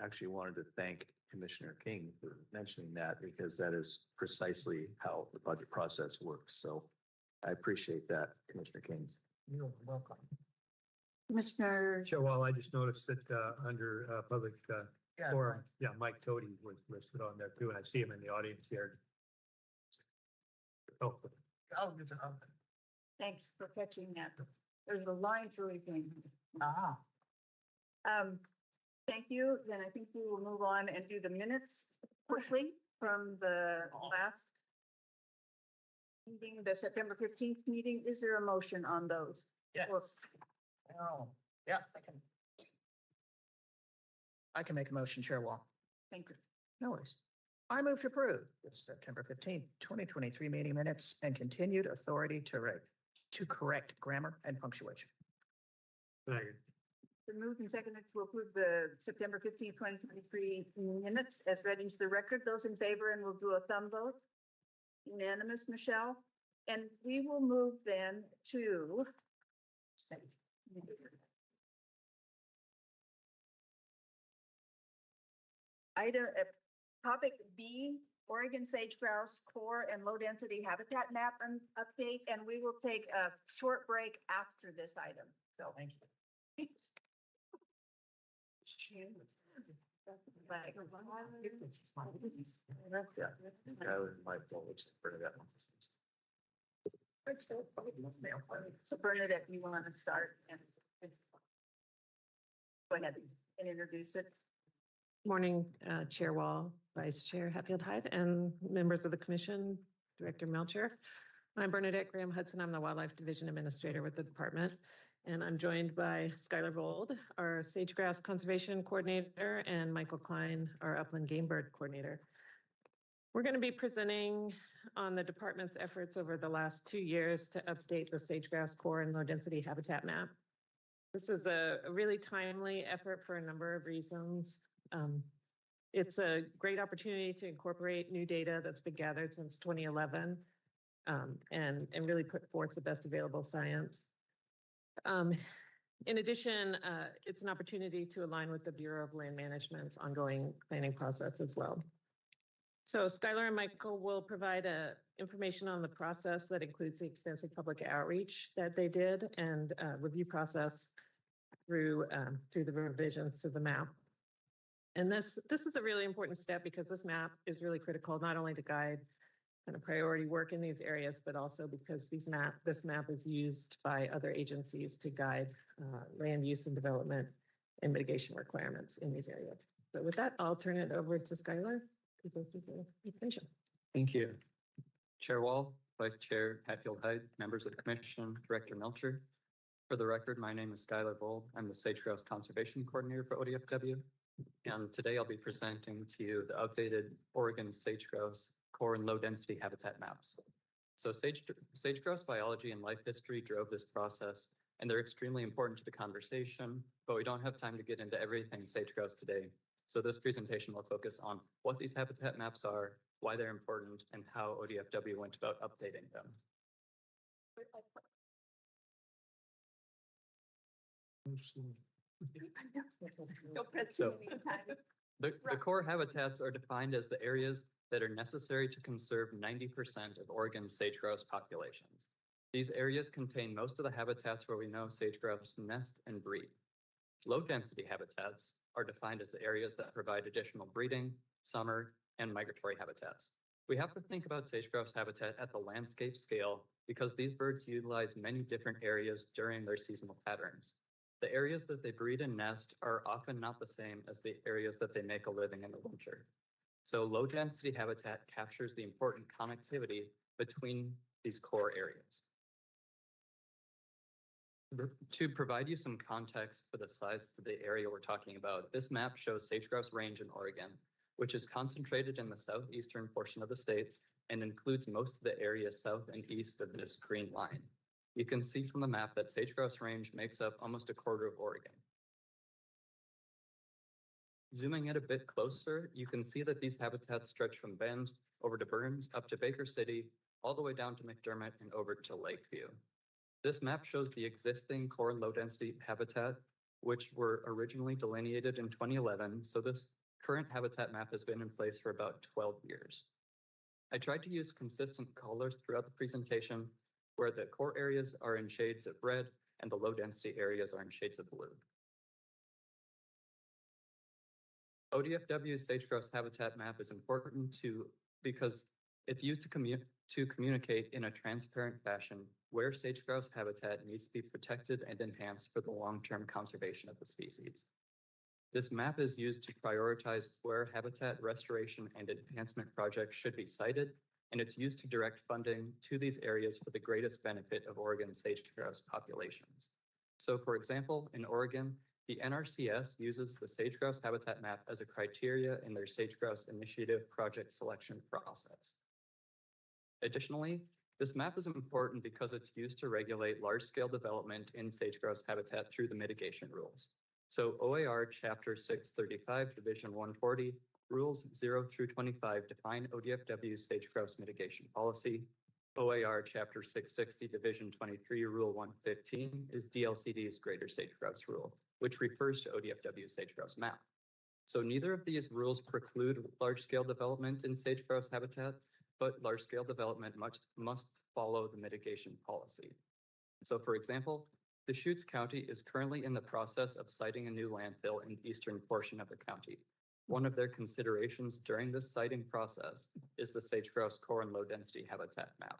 actually wanted to thank Commissioner King for mentioning that because that is precisely how the budget process works. So I appreciate that, Commissioner King. You're welcome. Commissioner. Chair Wall, I just noticed that under public forum, Mike Tody was listed on there too, and I see him in the audience here. Oh. Thanks for catching that. There's a line through everything. Ah. Thank you. Then I think we will move on and do the minutes quickly from the last meeting, the September 15th meeting. Is there a motion on those? Yes. Oh, yeah, I can make a motion, Chair Wall. Thank you. No worries. I move to approve the September 15th, 2023 meeting minutes and continued authority to correct grammar and punctuation. Been moved and seconded to approve the September 15th, 2023 minutes as read into the record. Those in favor, and we'll do a thumb vote. Unanimous, Michelle. And we will move then to item, topic B, Oregon sage grouse core and low density habitat map and update. And we will take a short break after this item. So thank you. So Bernadette, you want to start and go ahead and introduce it? Morning, Chair Wall, Vice Chair Hatfield Hyde, and members of the Commission, Director Melcher. I'm Bernadette Graham Hudson. I'm the Wildlife Division Administrator with the department, and I'm joined by Skylar Bold, our Sage-Grouse Conservation Coordinator, and Michael Klein, our Upland Game Bird Coordinator. We're going to be presenting on the department's efforts over the last 2 years to update the sage-grouse core and low-density habitat map. This is a really timely effort for a number of reasons. It's a great opportunity to incorporate new data that's been gathered since 2011 and really put forth the best available science. In addition, it's an opportunity to align with the Bureau of Land Management's ongoing planning process as well. So Skylar and Michael will provide information on the process that includes the extensive public outreach that they did and review process through the revisions to the map. And this is a really important step because this map is really critical, not only to guide kind of priority work in these areas, but also because this map is used by other agencies to guide land use and development and mitigation requirements in these areas. So with that, I'll turn it over to Skylar to go through the information. Thank you. Chair Wall, Vice Chair Hatfield Hyde, members of the Commission, Director Melcher. For the record, my name is Skylar Bold. I'm the Sage-Grouse Conservation Coordinator for ODFW. And today I'll be presenting to you the updated Oregon sage-grouse core and low-density habitat maps. So sage-grouse biology and life history drove this process, and they're extremely important to the conversation, but we don't have time to get into everything sage-grouse today. So this presentation will focus on what these habitat maps are, why they're important, and how ODFW went about updating them. So the core habitats are defined as the areas that are necessary to conserve 90% of Oregon's sage-grouse populations. These areas contain most of the habitats where we know sage-grouse nest and breed. Low-density habitats are defined as the areas that provide additional breeding, summer, and migratory habitats. We have to think about sage-grouse habitat at the landscape scale because these birds utilize many different areas during their seasonal patterns. The areas that they breed and nest are often not the same as the areas that they make a living in the winter. So low density habitat captures the important connectivity between these core areas. To provide you some context for the size of the area we're talking about, this map shows sage-grouse range in Oregon, which is concentrated in the southeastern portion of the state and includes most of the area south and east of this green line. You can see from the map that sage-grouse range makes up almost a quarter of Oregon. Zooming in a bit closer, you can see that these habitats stretch from Bend over to Burns, up to Baker City, all the way down to McDermott and over to Lakeview. This map shows the existing core and low density habitat, which were originally delineated in 2011. So this current habitat map has been in place for about 12 years. I tried to use consistent colors throughout the presentation, where the core areas are in shades of red and the low density areas are in shades of blue. ODFW's sage-grouse habitat map is important because It's used to communicate in a transparent fashion where sage-grouse habitat needs to be protected and enhanced for the long-term conservation of the species. This map is used to prioritize where habitat restoration and enhancement projects should be sited, and it's used to direct funding to these areas for the greatest benefit of Oregon's sage-grouse populations. So for example, in Oregon, the NRCS uses the sage-grouse habitat map as a criteria in their sage-grouse initiative project selection process. Additionally, this map is important because it's used to regulate large-scale development in sage-grouse habitat through the mitigation rules. So OAR Chapter 635, Division 140, Rules 0 through 25 define ODFW's sage-grouse mitigation policy. OAR Chapter 660, Division 23, Rule 115 is DLCD's Greater Sage-Grouse Rule, which refers to ODFW's sage-grouse map. So neither of these rules preclude large-scale development in sage-grouse habitat, but large-scale development must follow the mitigation policy. So for example, Deschutes County is currently in the process of siting a new landfill in the eastern portion of the county. One of their considerations during this siting process is the sage-grouse core and low-density habitat map.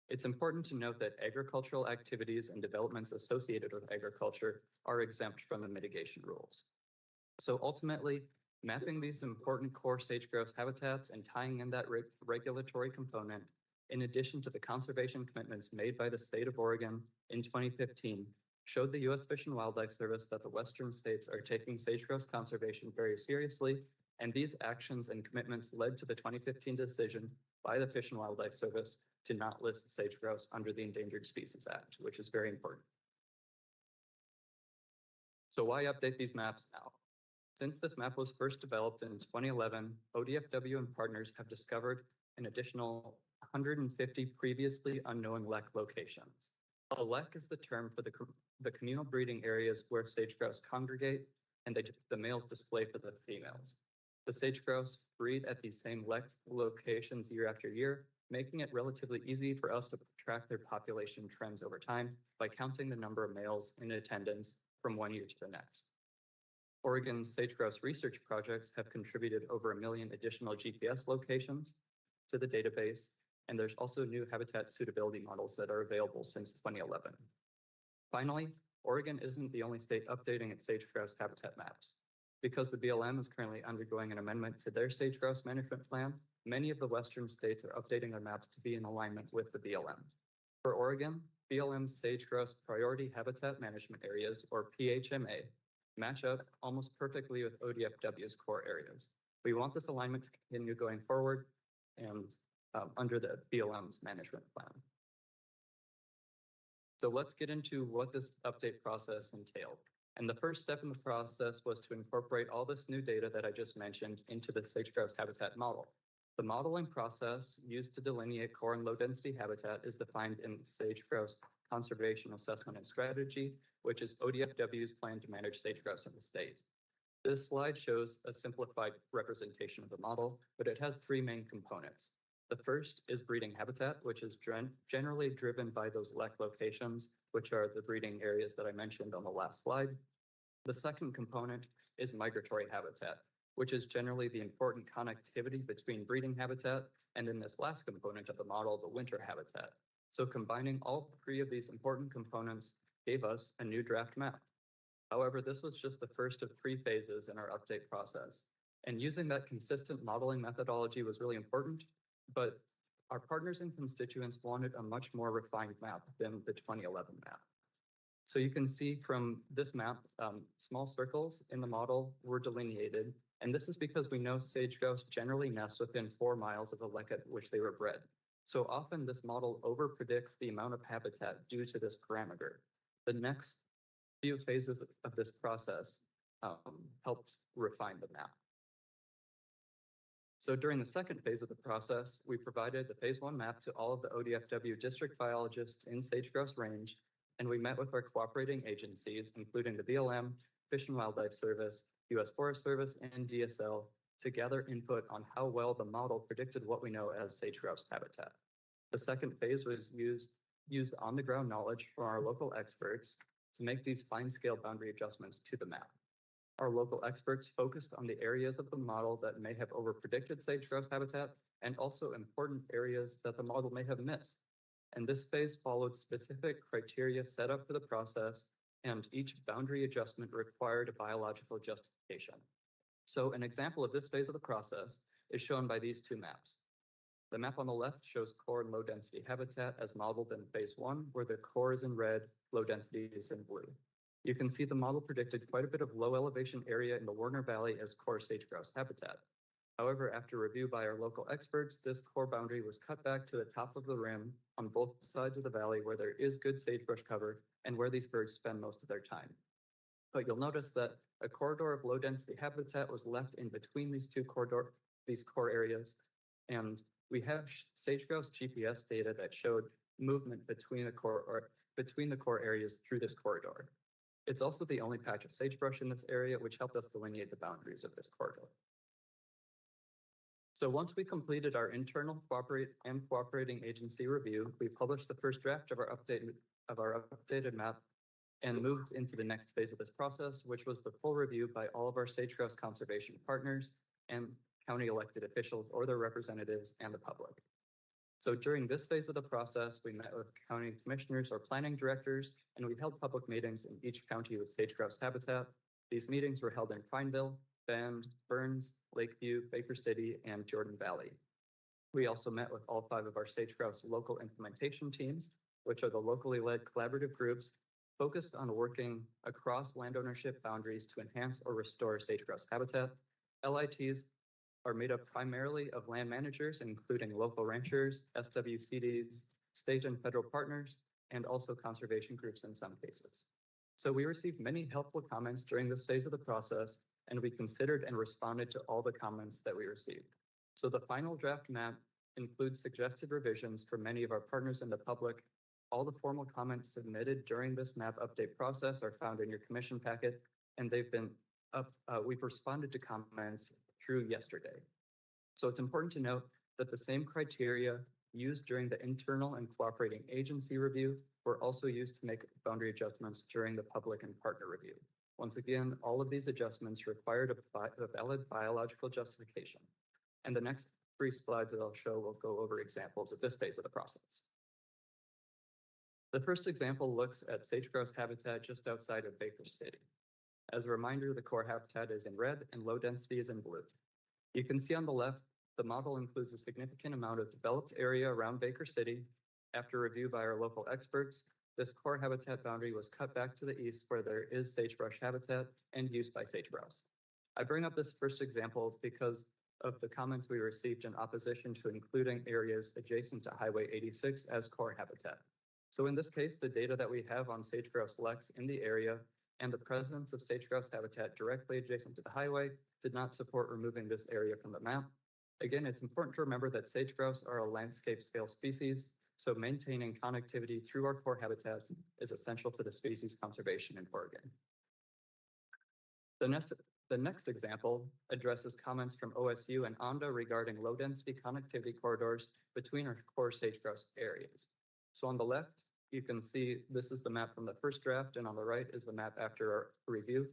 It's important to note that agricultural activities and developments associated with agriculture are exempt from the mitigation rules. So ultimately, mapping these important core sage-grouse habitats and tying in that regulatory component, in addition to the conservation commitments made by the state of Oregon in 2015, showed the U.S. Fish and Wildlife Service that the Western states are taking sage-grouse conservation very seriously, and these actions and commitments led to the 2015 decision by the Fish and Wildlife Service to not list sage-grouse under the Endangered Species Act, which is very important. So why update these maps now? Since this map was first developed in 2011, ODFW and partners have discovered an additional 150 previously unknown lek locations. A lek is the term for the communal breeding areas where sage-grouse congregate and the males display for the females. The sage-grouse breed at these same lek locations year after year, making it relatively easy for us to track their population trends over time by counting the number of males in attendance from one year to the next. Oregon's sage-grouse research projects have contributed over 1 million additional GPS locations to the database, and there's also new habitat suitability models that are available since 2011. Finally, Oregon isn't the only state updating its sage-grouse habitat maps. Because the BLM is currently undergoing an amendment to their sage-grouse management plan, many of the Western states are updating their maps to be in alignment with the BLM. For Oregon, BLM's sage-grouse priority habitat management areas, or PHMA, match up almost perfectly with ODFW's core areas. We want this alignment to continue going forward and under the BLM's management plan. So let's get into what this update process entailed. And the first step in the process was to incorporate all this new data that I just mentioned into the sage-grouse habitat model. The modeling process used to delineate core and low-density habitat is defined in Sage-Grouse Conservation Assessment and Strategy, which is ODFW's plan to manage sage-grouse in the state. This slide shows a simplified representation of the model, but it has three main components. The first is breeding habitat, which is generally driven by those lek locations, which are the breeding areas that I mentioned on the last slide. The second component is migratory habitat, which is generally the important connectivity between breeding habitat and in this last component of the model, the winter habitat. So combining all three of these important components gave us a new draft map. However, this was just the first of three phases in our update process. And using that consistent modeling methodology was really important, but our partners and constituents wanted a much more refined map than the 2011 map. So you can see from this map, small circles in the model were delineated, and this is because we know sage-grouse generally nest within 4 miles of the lek at which they were bred. So often this model overpredicts the amount of habitat due to this parameter. The next few phases of this process helped refine the map. So during the second phase of the process, we provided the phase 1 map to all of the ODFW district biologists in sage-grouse range, and we met with our cooperating agencies, including the BLM, Fish and Wildlife Service, U.S. Forest Service, and DSL, to gather input on how well the model predicted what we know as sage-grouse habitat. The second phase was used on-the-ground knowledge from our local experts to make these fine-scale boundary adjustments to the map. Our local experts focused on the areas of the model that may have overpredicted sage-grouse habitat and also important areas that the model may have missed. And this phase followed specific criteria set up for the process, and each boundary adjustment required a biological justification. So an example of this phase of the process is shown by these two maps. The map on the left shows core and low density habitat as modeled in phase 1, where the core is in red, low density is in blue. You can see the model predicted quite a bit of low elevation area in the Warner Valley as core sage-grouse habitat. However, after review by our local experts, this core boundary was cut back to the top of the rim on both sides of the valley where there is good sagebrush cover and where these birds spend most of their time. But you'll notice that a corridor of low density habitat was left in between these core areas, and we have sage-grouse GPS data that showed movement between the core areas through this corridor. It's also the only patch of sagebrush in this area, which helped us delineate the boundaries of this corridor. So once we completed our internal cooperating agency review, we published the first draft of our updated map and moved into the next phase of this process, which was the full review by all of our sage-grouse conservation partners and county elected officials or their representatives and the public. So during this phase of the process, we met with county commissioners or planning directors, and we held public meetings in each county with sage-grouse habitat. These meetings were held in Pineville, Bend, Burns, Lakeview, Baker City, and Jordan Valley. We also met with all 5 of our sage-grouse local implementation teams, which are the locally led collaborative groups focused on working across land ownership boundaries to enhance or restore sage-grouse habitat. LITs are made up primarily of land managers, including local ranchers, SWCDs, state and federal partners, and also conservation groups in some cases. So we received many helpful comments during this phase of the process, and we considered and responded to all the comments that we received. So the final draft map includes suggested revisions for many of our partners in the public. All the formal comments submitted during this map update process are found in your commission packet, and we've responded to comments through yesterday. So it's important to note that the same criteria used during the internal and cooperating agency review were also used to make boundary adjustments during the public and partner review. Once again, all of these adjustments required a valid biological justification. And the next 3 slides that I'll show will go over examples of this phase of the process. The first example looks at sage-grouse habitat just outside of Baker City. As a reminder, the core habitat is in red and low density is in blue. You can see on the left, the model includes a significant amount of developed area around Baker City. After review by our local experts, this core habitat boundary was cut back to the east where there is sagebrush habitat and used by sage-grouse. I bring up this first example because of the comments we received in opposition to including areas adjacent to Highway 86 as core habitat. So in this case, the data that we have on sage-grouse leks in the area and the presence of sage-grouse habitat directly adjacent to the highway did not support removing this area from the map. Again, it's important to remember that sage-grouse are a landscape scale species, so maintaining connectivity through our core habitats is essential for the species conservation in Oregon. The next example addresses comments from OSU and ONDA regarding low-density connectivity corridors between our core sage-grouse areas. So on the left, you can see this is the map from the first draft, and on the right is the map after our review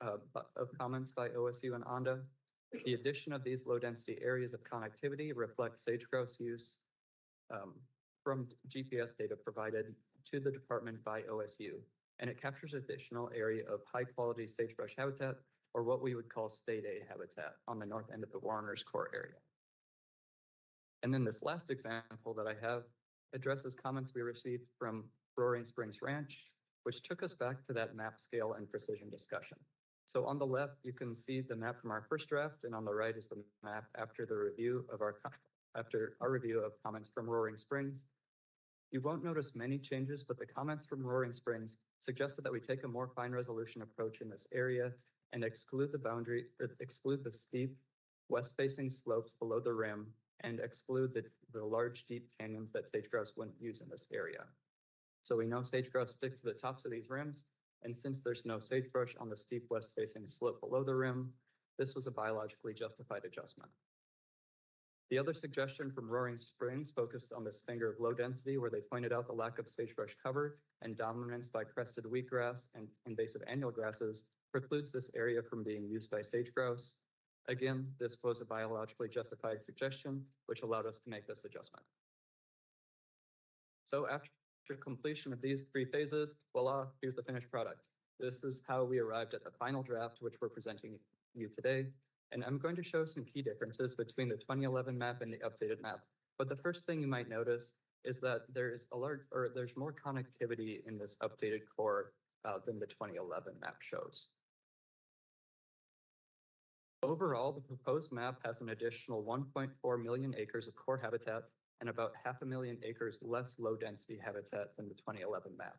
of comments by OSU and ONDA. The addition of these low-density areas of connectivity reflect sage-grouse use from GPS data provided to the department by OSU, and it captures additional area of high-quality sagebrush habitat, or what we would call State A habitat, on the north end of the Warner's core area. And then this last example that I have addresses comments we received from Roaring Springs Ranch, which took us back to that map scale and precision discussion. So on the left, you can see the map from our first draft, and on the right is the map after the review of our review of comments from Roaring Springs. You won't notice many changes, but the comments from Roaring Springs suggested that we take a more fine resolution approach in this area and exclude the steep west-facing slopes below the rim and exclude the large deep canyons that sage-grouse wouldn't use in this area. So we know sage-grouse stick to the tops of these rims, and since there's no sagebrush on the steep west-facing slope below the rim, this was a biologically justified adjustment. The other suggestion from Roaring Springs focused on this finger of low density, where they pointed out the lack of sagebrush cover and dominance by crested wheatgrass and invasive annual grasses precludes this area from being used by sage-grouse. Again, this was a biologically justified suggestion, which allowed us to make this adjustment. So after completion of these 3 phases, voila, here's the finished product. This is how we arrived at the final draft, which we're presenting you today. And I'm going to show some key differences between the 2011 map and the updated map. But the first thing you might notice is that there's more connectivity in this updated core than the 2011 map shows. Overall, the proposed map has an additional 1.4 million acres of core habitat and about 500,000 acres less low-density habitat than the 2011 map.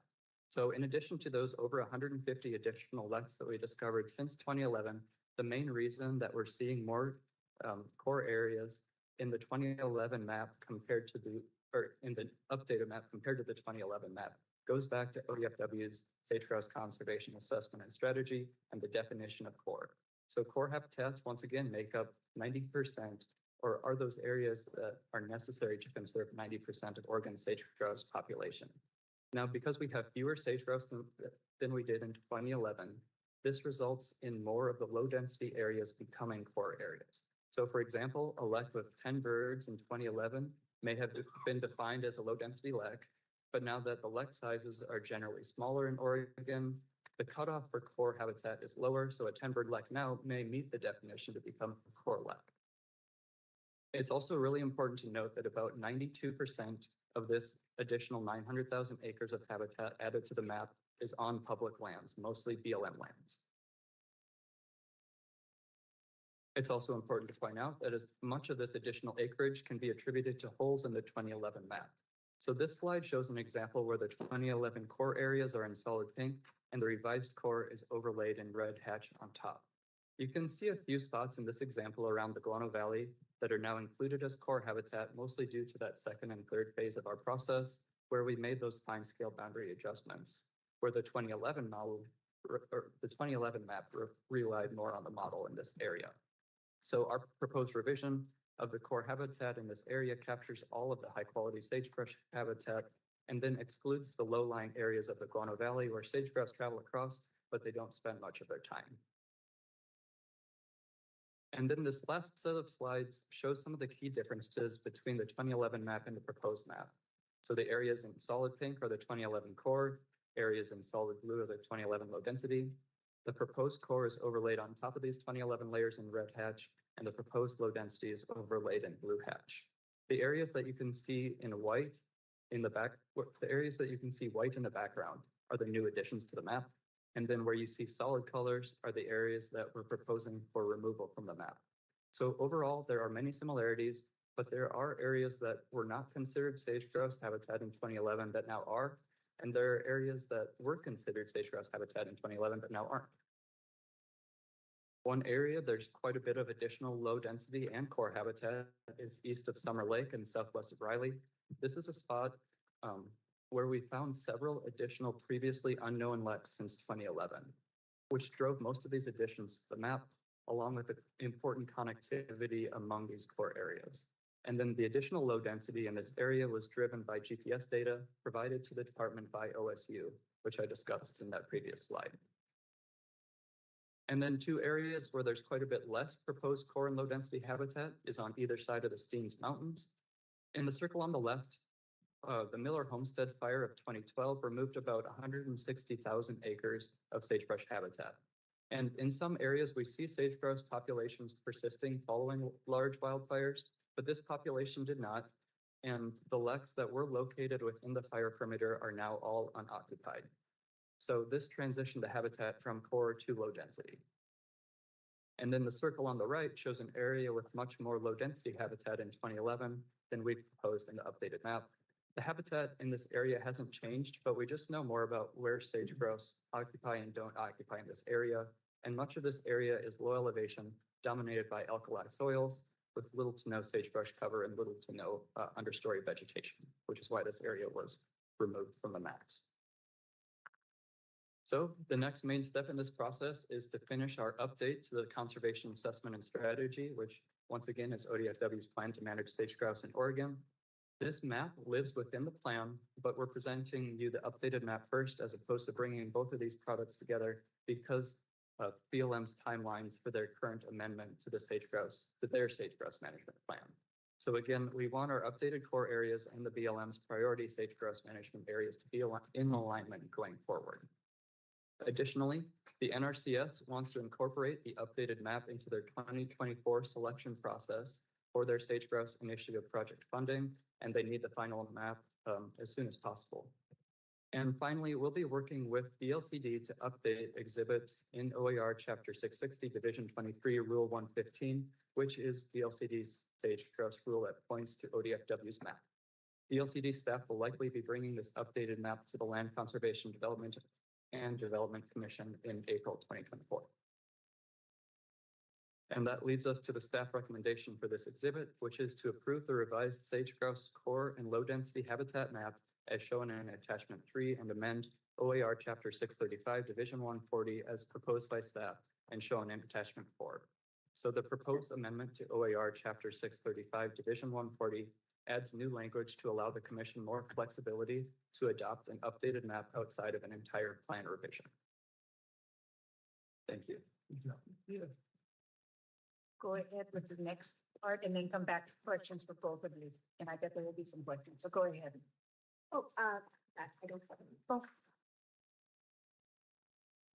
So in addition to those over 150 additional leks that we discovered since 2011, the main reason that we're seeing more core areas in the 2011 map compared to in the updated map compared to the 2011 map goes back to ODFW's Sage-Grouse Conservation Assessment and Strategy and the definition of core. So core habitats, once again, make up 90%, or are those areas that are necessary to conserve 90% of Oregon's sage-grouse population. Now, because we have fewer sage-grouse than we did in 2011, this results in more of the low-density areas becoming core areas. So for example, a lek with 10 birds in 2011 may have been defined as a low-density lek, but now that the lek sizes are generally smaller in Oregon, the cutoff for core habitat is lower, so a 10-bird lek now may meet the definition to become a core lek. It's also really important to note that about 92% of this additional 900,000 acres of habitat added to the map is on public lands, mostly BLM lands. It's also important to point out that as much of this additional acreage can be attributed to holes in the 2011 map. So this slide shows an example where the 2011 core areas are in solid pink and the revised core is overlaid in red hatch on top. You can see a few spots in this example around the Guano Valley that are now included as core habitat, mostly due to that second and third phase of our process, where we made those fine scale boundary adjustments, where the 2011 map relied more on the model in this area. So our proposed revision of the core habitat in this area captures all of the high quality sagebrush habitat and then excludes the low-lying areas of the Guano Valley where sage-grouse travel across, but they don't spend much of their time. And then this last set of slides shows some of the key differences between the 2011 map and the proposed map. So the areas in solid pink are the 2011 core, areas in solid blue are the 2011 low density. The proposed core is overlaid on top of these 2011 layers in red hatch, and the proposed low density is overlaid in blue hatch. The areas that you can see in white in the background are the new additions to the map. And then where you see solid colors are the areas that we're proposing for removal from the map. So overall, there are many similarities, but there are areas that were not considered sage-grouse habitat in 2011 that now are, and there are areas that were considered sage-grouse habitat in 2011 but now aren't. One area there's quite a bit of additional low density and core habitat is east of Summer Lake and southwest of Riley. This is a spot where we found several additional previously unknown leks since 2011, which drove most of these additions to the map, along with the important connectivity among these core areas. And then the additional low density in this area was driven by GPS data provided to the department by OSU, which I discussed in that previous slide. And then two areas where there's quite a bit less proposed core and low density habitat is on either side of the Steens Mountains. In the circle on the left, the Miller Homestead Fire of 2012 removed about 160,000 acres of sagebrush habitat. And in some areas, we see sage-grouse populations persisting following large wildfires, but this population did not. And the leks that were located within the fire perimeter are now all unoccupied. So this transitioned the habitat from core to low density. And then the circle on the right shows an area with much more low density habitat in 2011 than we proposed in the updated map. The habitat in this area hasn't changed, but we just know more about where sage-grouse occupy and don't occupy in this area. And much of this area is low elevation, dominated by alkali soils, with little to no sagebrush cover and little to no understory vegetation, which is why this area was removed from the maps. So the next main step in this process is to finish our update to the Conservation Assessment and Strategy, which once again is ODFW's plan to manage sage-grouse in Oregon. This map lives within the plan, but we're presenting you the updated map first as opposed to bringing both of these products together because BLM's timelines for their current amendment to their sage grouse management plan. So again, we want our updated core areas and the BLM's priority sage grouse management areas to be in alignment going forward. Additionally, the NRCS wants to incorporate the updated map into their 2024 selection process for their sage grouse initiative project funding, and they need the final map as soon as possible. And finally, we'll be working with DLCD to update exhibits in OAR Chapter 660, Division 23, Rule 115, which is DLCD's sage grouse rule that points to ODFW's map. DLCD staff will likely be bringing this updated map to the Land Conservation Development Commission in April 2024. And that leads us to the staff recommendation for this exhibit, which is to approve the revised sage grouse core and low density habitat map as shown in attachment 3 and amend OAR Chapter 635, Division 140 as proposed by staff and shown in attachment 4. So the proposed amendment to OAR Chapter 635, Division 140 adds new language to allow the commission more flexibility to adopt an updated map outside of an entire plan revision. Thank you. Go ahead with the next part and then come back to questions for both of you. And I bet there will be some questions, so go ahead. Oh, I don't have any. Oh.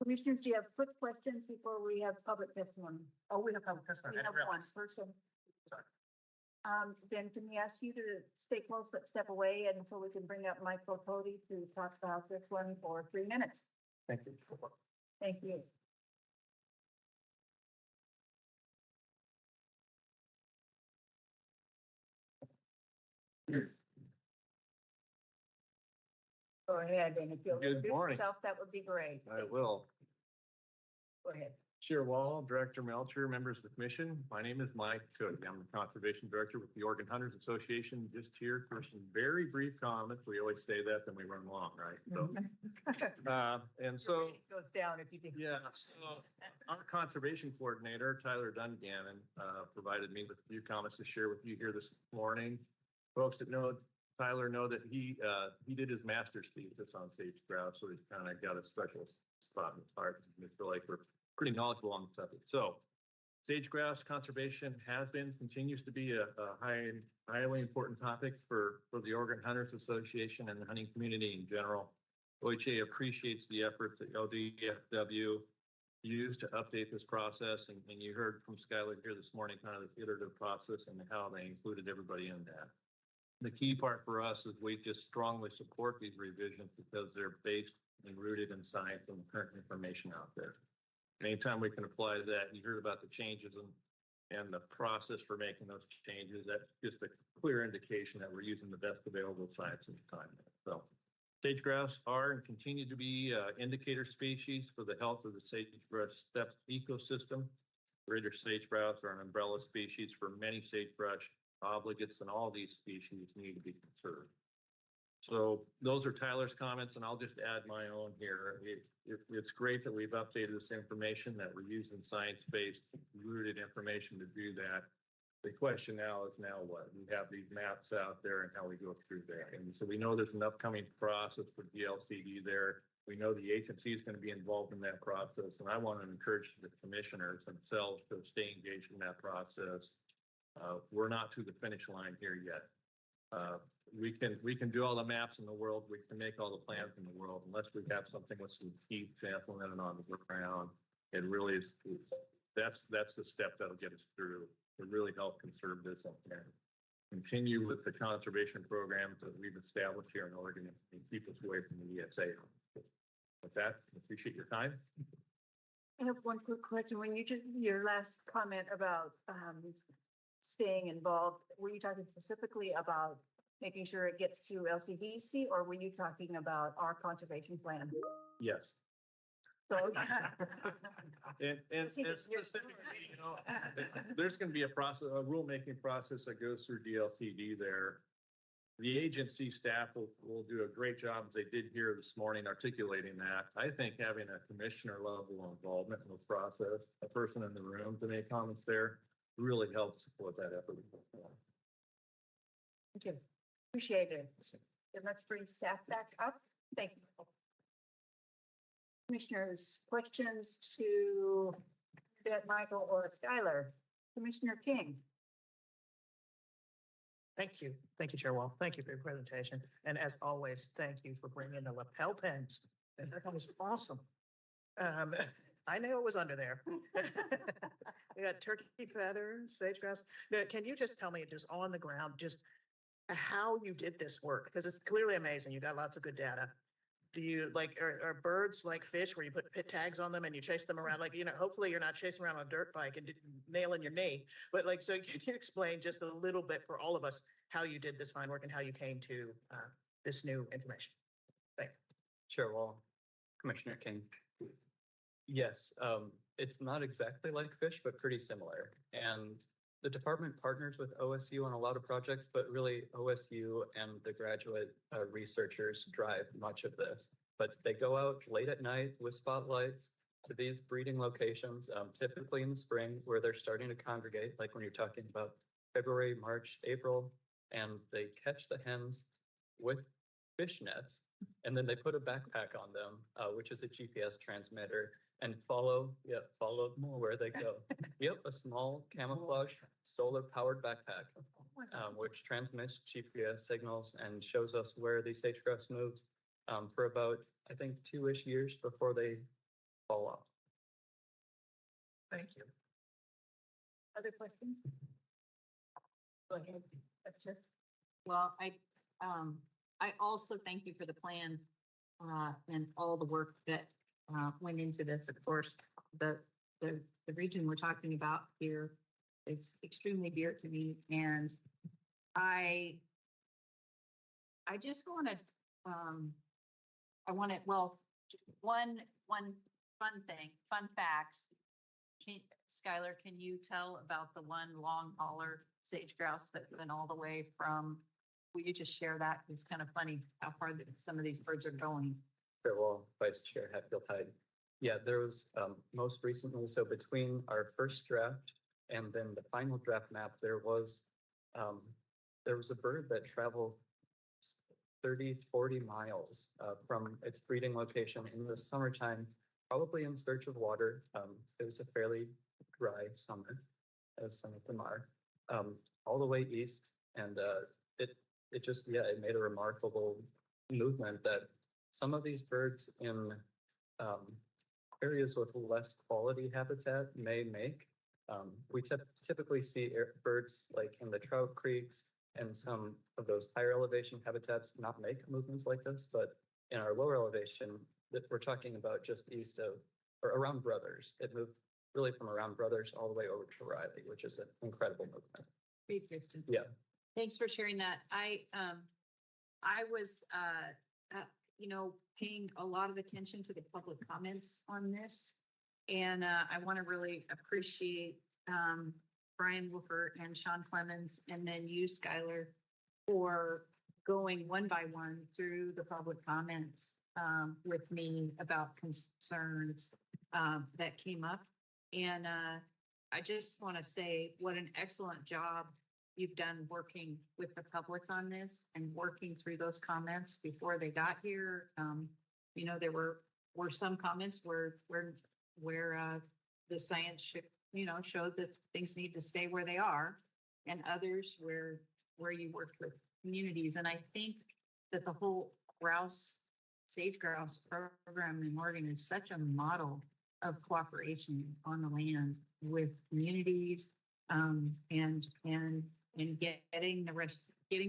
Commissioners, do you have quick questions before we have public testimony? Oh, we have public testimony. We have one person. Then can we ask you to stay close but step away until we can bring up Michael Cody to talk about this one for 3 minutes? Thank you. Thank you. Go ahead, and if you'll Good introduce morning. yourself, that would be great. I will. Go ahead. Chair Wall, Director Melcher, members of the commission. My name is Mike Cook. I'm the Conservation Director with the Oregon Hunters Association. Just here for some very brief comments. We always say that, then we run long, right? So, and so. It goes down if you do. Yeah, so our conservation coordinator, Tyler Dungannon, provided me with a few comments to share with you here this morning. Folks that know Tyler know that he did his master's thesis on sage grouse, so he's kind of got a special spot in his heart. I feel like we're pretty knowledgeable on the subject. So sage grouse conservation has been, continues to be a highly important topic for the Oregon Hunters Association and the hunting community in general. OHA appreciates the efforts that LDFW used to update this process. And you heard from Skylar here this morning, kind of the iterative process and how they included everybody in that. The key part for us is we just strongly support these revisions because they're based and rooted in science and the current information out there. Anytime we can apply that, you heard about the changes and the process for making those changes, that's just a clear indication that we're using the best available science at the time. So sage grouse are and continue to be indicator species for the health of the sage grouse steppe ecosystem. Greater sage grouse are an umbrella species for many sagebrush obligates, and all these species need to be conserved. So those are Tyler's comments, and I'll just add my own here. It's great that we've updated this information, that we're using science-based rooted information to do that. The question now is what? We have these maps out there and how we go through that. And so we know there's an upcoming process for DLCD there. We know the agency is going to be involved in that process, and I want to encourage the commissioners themselves to stay engaged in that process. We're not to the finish line here yet. We can do all the maps in the world. We can make all the plans in the world. Unless we have something with some teeth implemented on the ground, it really is. That's the step that'll get us through to really help conserve this and continue with the conservation programs that we've established here in Oregon and keep us away from the ESA. With that, I appreciate your time. I have one quick question. When you just, your last comment about staying involved, were you talking specifically about making sure it gets to LCDC, or were you talking about our conservation plan? Yes. So, and specifically, there's going to be a rulemaking process that goes through DLCD there. The agency staff will do a great job, as they did here this morning, articulating that. I think having a commissioner level involvement in the process, a person in the room to make comments there, really helps support that effort. thank you. Appreciate it. And let's bring staff back up. Thank you. Commissioners, questions to Bernadette, Michael, or Skylar? Commissioner King? Thank you. Thank you, Chair Wall. Thank you for your presentation. And as always, thank you for bringing the lapel pins. That was awesome. I knew it was under there. We got turkey feathers, sage grouse. Now, can you just tell me just on the ground, just how you did this work? Because it's clearly amazing. You got lots of good data. Do you like, are birds like fish where you put pit tags on them and you chase them around? Like, hopefully you're not chasing around on a dirt bike and nailing your knee. But like, so can you explain just a little bit for all of us how you did this fine work and how you came to this new information? Thank you. Sure. Well, Commissioner King. Yes, it's not exactly like fish, but pretty similar. And the department partners with OSU on a lot of projects, but really OSU and the graduate researchers drive much of this. But they go out late at night with spotlights to these breeding locations, typically in the spring where they're starting to congregate, like when you're talking about February, March, April, and they catch the hens with fish nets, and then they put a backpack on them, which is a GPS transmitter, and follow more where they go. Yep, a small camouflage solar powered backpack, which transmits GPS signals and shows us where these sage grouse move for about, I think, 2-ish years before they fall off. Thank you. Other questions? Go ahead. That's it. Well, I also thank you for the plan and all the work that went into this. Of course, the region we're talking about here is extremely dear to me, and I just want to well, one fun facts. Skylar, can you tell about the one long hauler sage grouse that went all the way from? Will you just share that? It's kind of funny how far some of these birds are going. Sure, well, Vice Chair Hatfield-Hyde. Yeah, there was most recently, so between our first draft and then the final draft map, there was a bird that traveled 30, 40 miles from its breeding location in the summertime, probably in search of water. It was a fairly dry summer, as some of them are, all the way east. And it just, it made a remarkable movement that some of these birds in areas with less quality habitat may make. We typically see birds like in the trout creeks and some of those higher elevation habitats not make movements like this, but in our lower elevation, that we're talking about just east of or around Brothers, it moved really from around Brothers all the way over to Riley, which is an incredible movement. Great distance. Yeah. Thanks for sharing that. I was, paying a lot of attention to the public comments on this. And I want to really appreciate Brian Wolfert and Sean Clemens, and then you, Skylar, for going one by one through the public comments with me about concerns that came up. And I just want to say what an excellent job you've done working with the public on this and working through those comments before they got here. There were some comments where the science showed that things need to stay where they are, and others where you worked with communities. And I think that the whole sage grouse program in Oregon is such a model of cooperation on the land with communities, and getting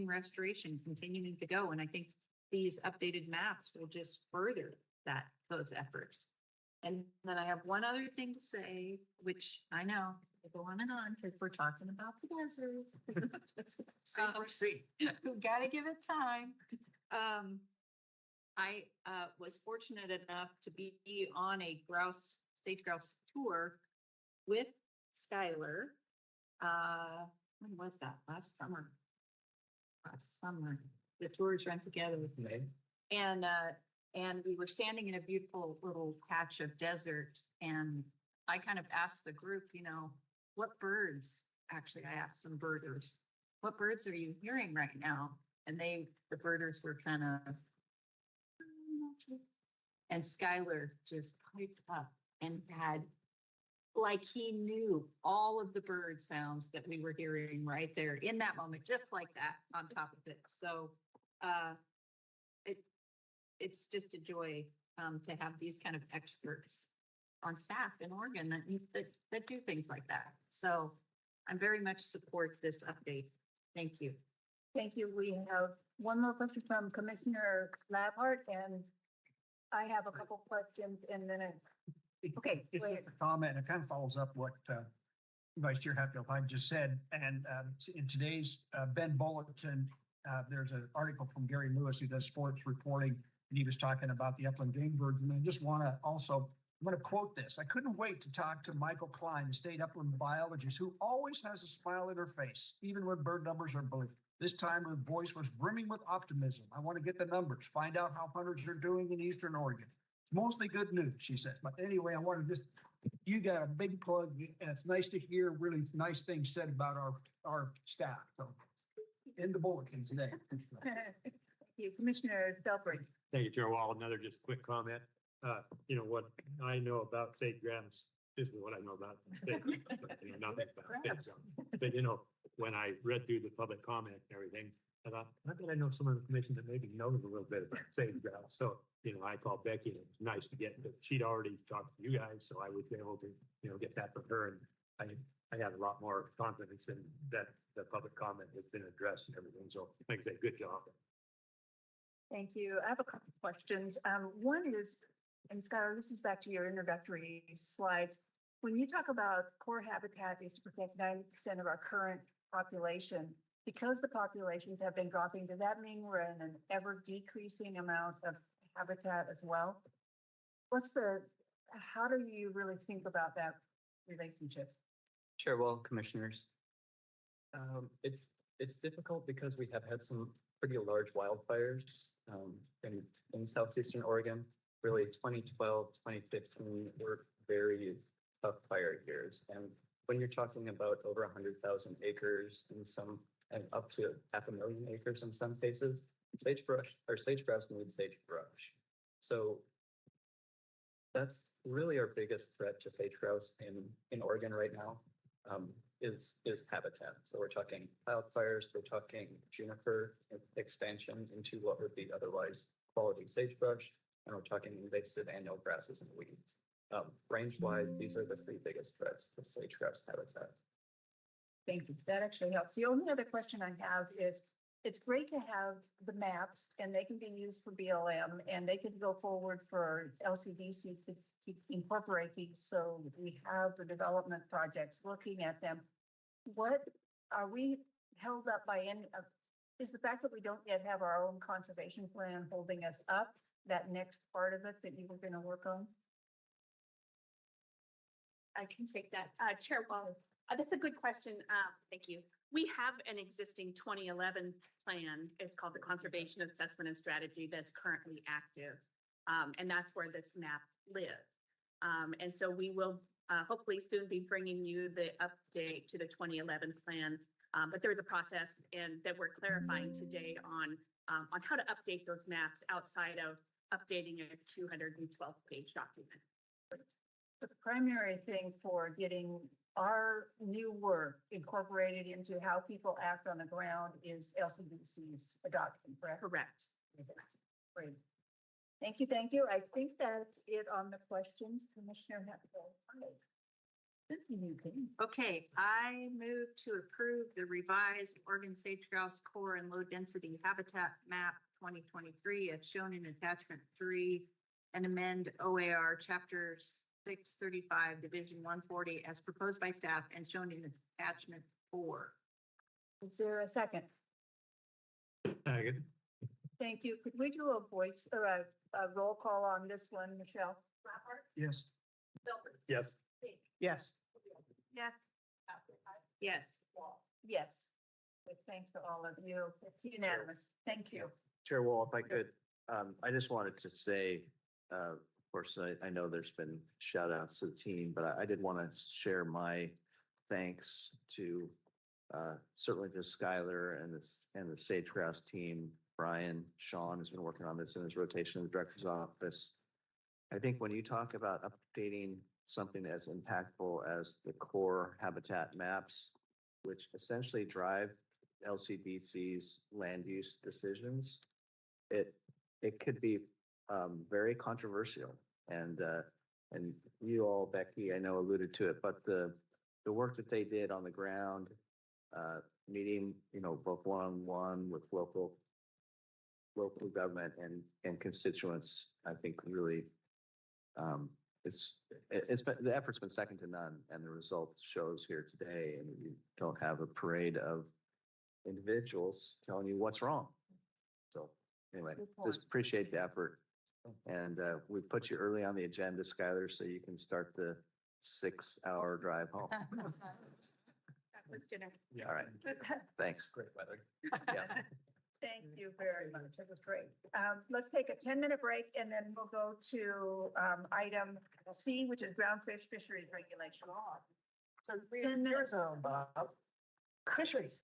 restoration continuing to go. And I think these updated maps will just further those efforts. And then I have one other thing to say, which I know will go on and on because we're talking about the desert. We've got to give it time. I was fortunate enough to be on a sage grouse tour with Skylar. When was that? Last summer. The tours run together with me. And we were standing in a beautiful little patch of desert, and I kind of asked the group, what birds, actually I asked some birders, what birds are you hearing right now? And the birders were kind of, And Skylar just piped up and had, like he knew all of the bird sounds that we were hearing right there in that moment, just like that on top of it. So it's just a joy to have these kind of experts on staff in Oregon that do things like that. So I'm very much support this update. Thank you. Thank you. We have one more question from Commissioner Labhart, and I have a couple questions and then okay. It's go ahead. just a comment, and it kind of follows up what Vice Chair Hatfield Hyde just said. And in today's Ben Bulletin, there's an article from Gary Lewis who does sports reporting, and he was talking about the upland game birds. And I just want to also, I'm going to quote this. I couldn't wait to talk to Michael Klein, the state upland biologist, who always has a smile in her face, even when bird numbers are blue. This time her voice was brimming with optimism. I want to get the numbers, find out how hunters are doing in Eastern Oregon. It's mostly good news, she says. But anyway, I want to just, you got a big plug, and it's nice to hear really nice things said about our staff. So in the bulletin today. Thank you, Commissioner Stelfreeze. Thank you, Chair Wall. Another just quick comment. You know, what I know about sage grouse, this is what I know about sage grouse, but you know, nothing about sage grouse. But you know, when I read through the public comment and everything, I thought, I bet I know someone in the commission that maybe knows a little bit about sage grouse. So, you know, I called Becky, and it was nice to get, but she'd already talked to you guys, so I was able to, you know, get that from her. And I had a lot more confidence in that the public comment has been addressed and everything. So like I say, good job. Thank you. I have a couple of questions. One is, and Skylar, this is back to your introductory slides. When you talk about core habitat is to protect 90% of our current population, because the populations have been dropping, does that mean we're in an ever decreasing amount of habitat as well? How do you really think about that relationship? Chair Wall, commissioners. It's difficult because we have had some pretty large wildfires in southeastern Oregon. Really, 2012, 2015 were very tough fire years. And when you're talking about over 100,000 acres in some, and up to 500,000 acres in some cases, sagebrush or sage grouse need sagebrush. So that's really our biggest threat to sage grouse in Oregon right now, is habitat. So we're talking wildfires, we're talking juniper expansion into what would be otherwise quality sagebrush, and we're talking invasive annual grasses and weeds. Range-wide, these are the three biggest threats to sage grouse habitat. Thank you. That actually helps. The only other question I have is, it's great to have the maps, and they can be used for BLM, and they can go forward for LCDC to incorporate these, so we have the development projects looking at them. What are we held up by is the fact that we don't yet have our own conservation plan holding us up, that next part of it that you were going to work on? I can take that. Chair Wall, that's a good question. Thank you. We have an existing 2011 plan. It's called the Conservation Assessment and Strategy that's currently active. And that's where this map lives. And so we will hopefully soon be bringing you the update to the 2011 plan. But there's a process that we're clarifying today on how to update those maps outside of updating a 212-page document. The primary thing for getting our new work incorporated into how people act on the ground is LCDC's adoption, correct? Correct. Great. Thank you, thank you. I think that's it on the questions. Commissioner Hatfield. Okay, I move to approve the revised Oregon sage grouse core and low density habitat map 2023 as shown in attachment 3 and amend OAR chapter 635 division 140 as proposed by staff and shown in attachment 4. Is there a second? Second. Thank you. Could we do a voice or a roll call on this one, Michelle? Yes. Yes. Yes. Yes. Yes. Yes. Thanks to all of you. It's unanimous. Thank you. Chair Wall, if I could, I just wanted to say, of course, I know there's been shout outs to the team, but I did want to share my thanks to certainly to Skylar and the sage grouse team. Brian, Sean has been working on this in his rotation in the director's office. I think when you talk about updating something as impactful as the core habitat maps, which essentially drive LCDC's land use decisions, it could be very controversial. And you all, Becky, I know alluded to it, but the work that they did on the ground, meeting, both one-on-one with local government and constituents, I think really, the effort's been second to none, and the result shows here today, and you don't have a parade of individuals telling you what's wrong. So anyway, just appreciate the effort. And we put you early on the agenda, Skylar, so you can start the 6-hour drive home. That was dinner. All right, thanks. Great weather. Yeah. Thank you very much. It was great. Let's take a 10-minute break and then we'll go to item C, which is groundfish fisheries regulation. So 10 minutes. Fisheries.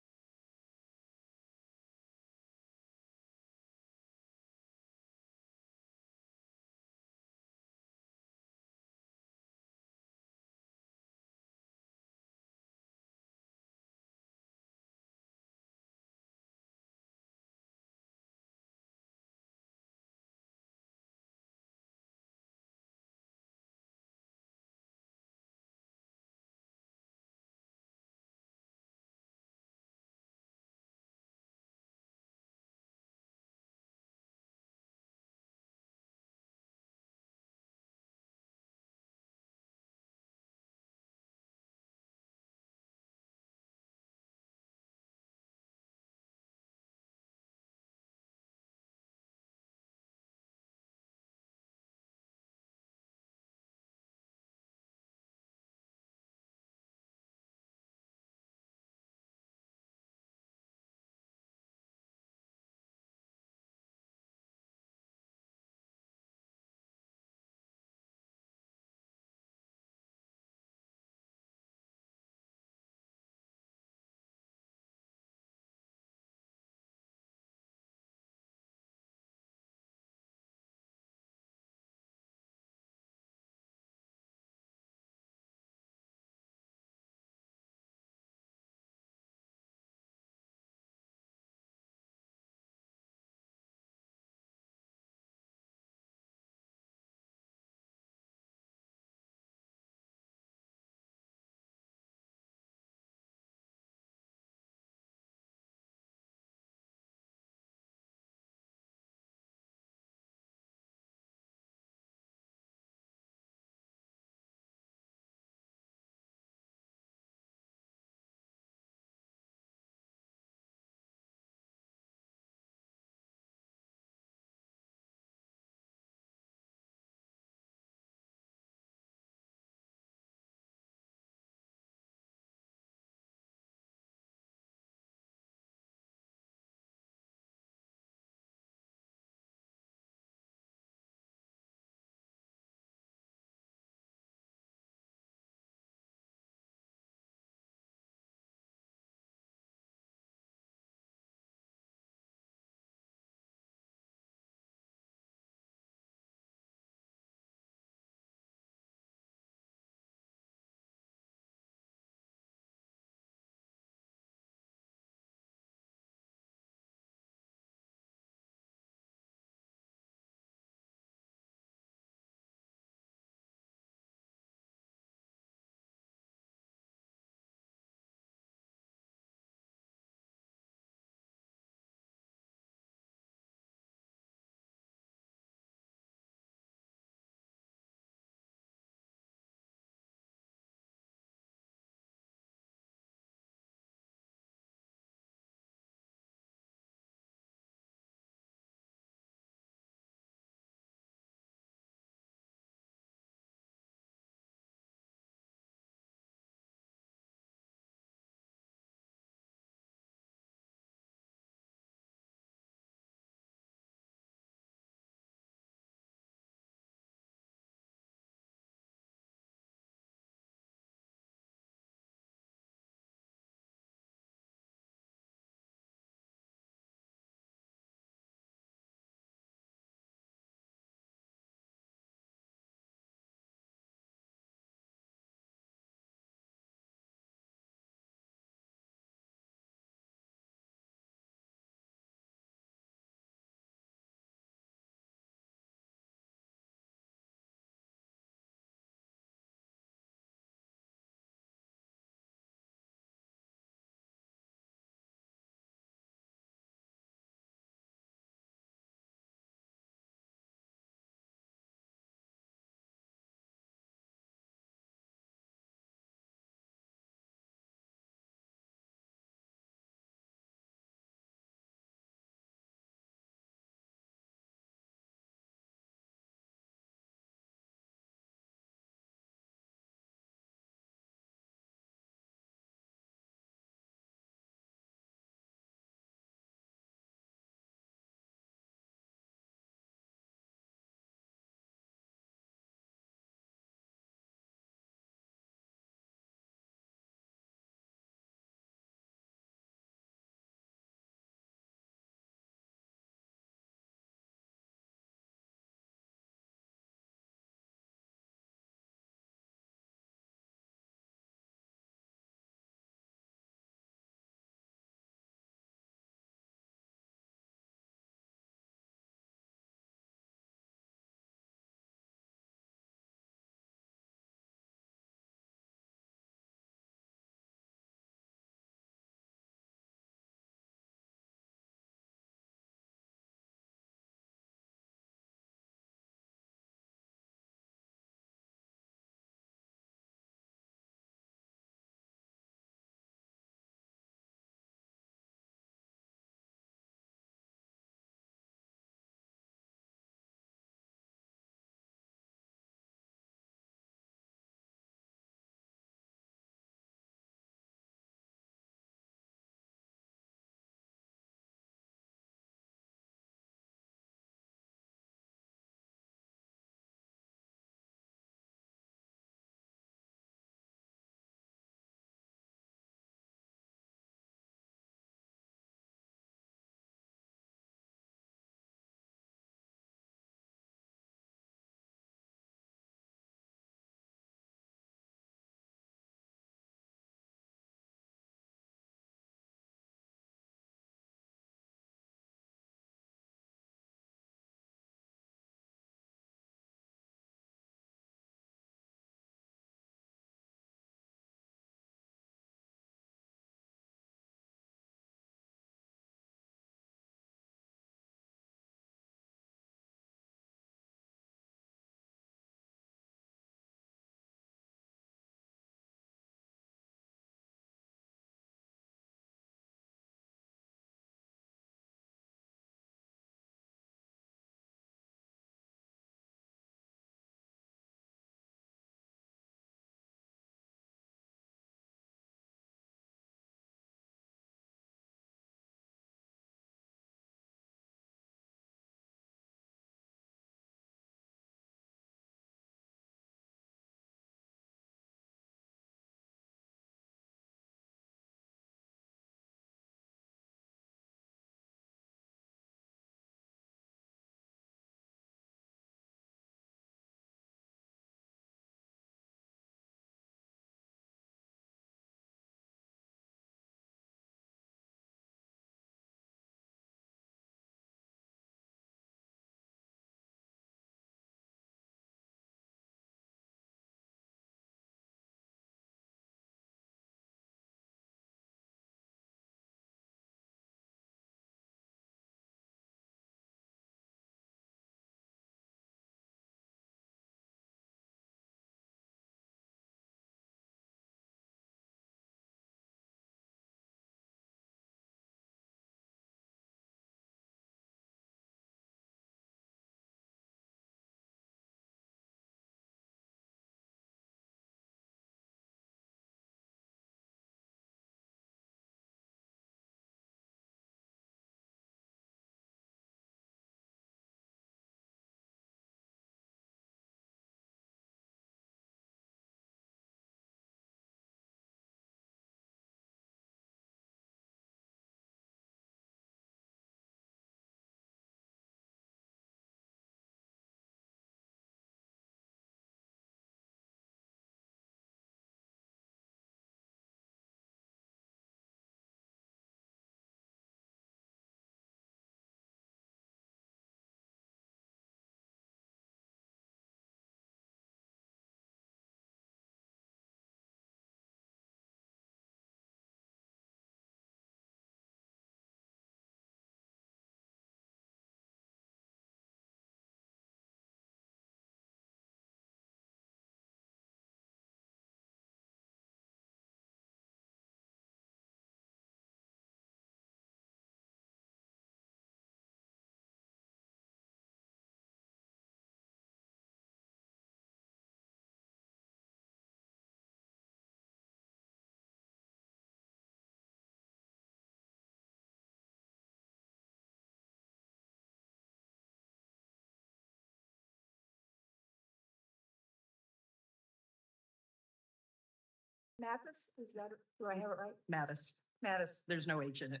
Mathis, is that, do I have it right? Mattis. Mattis, There's no H in it.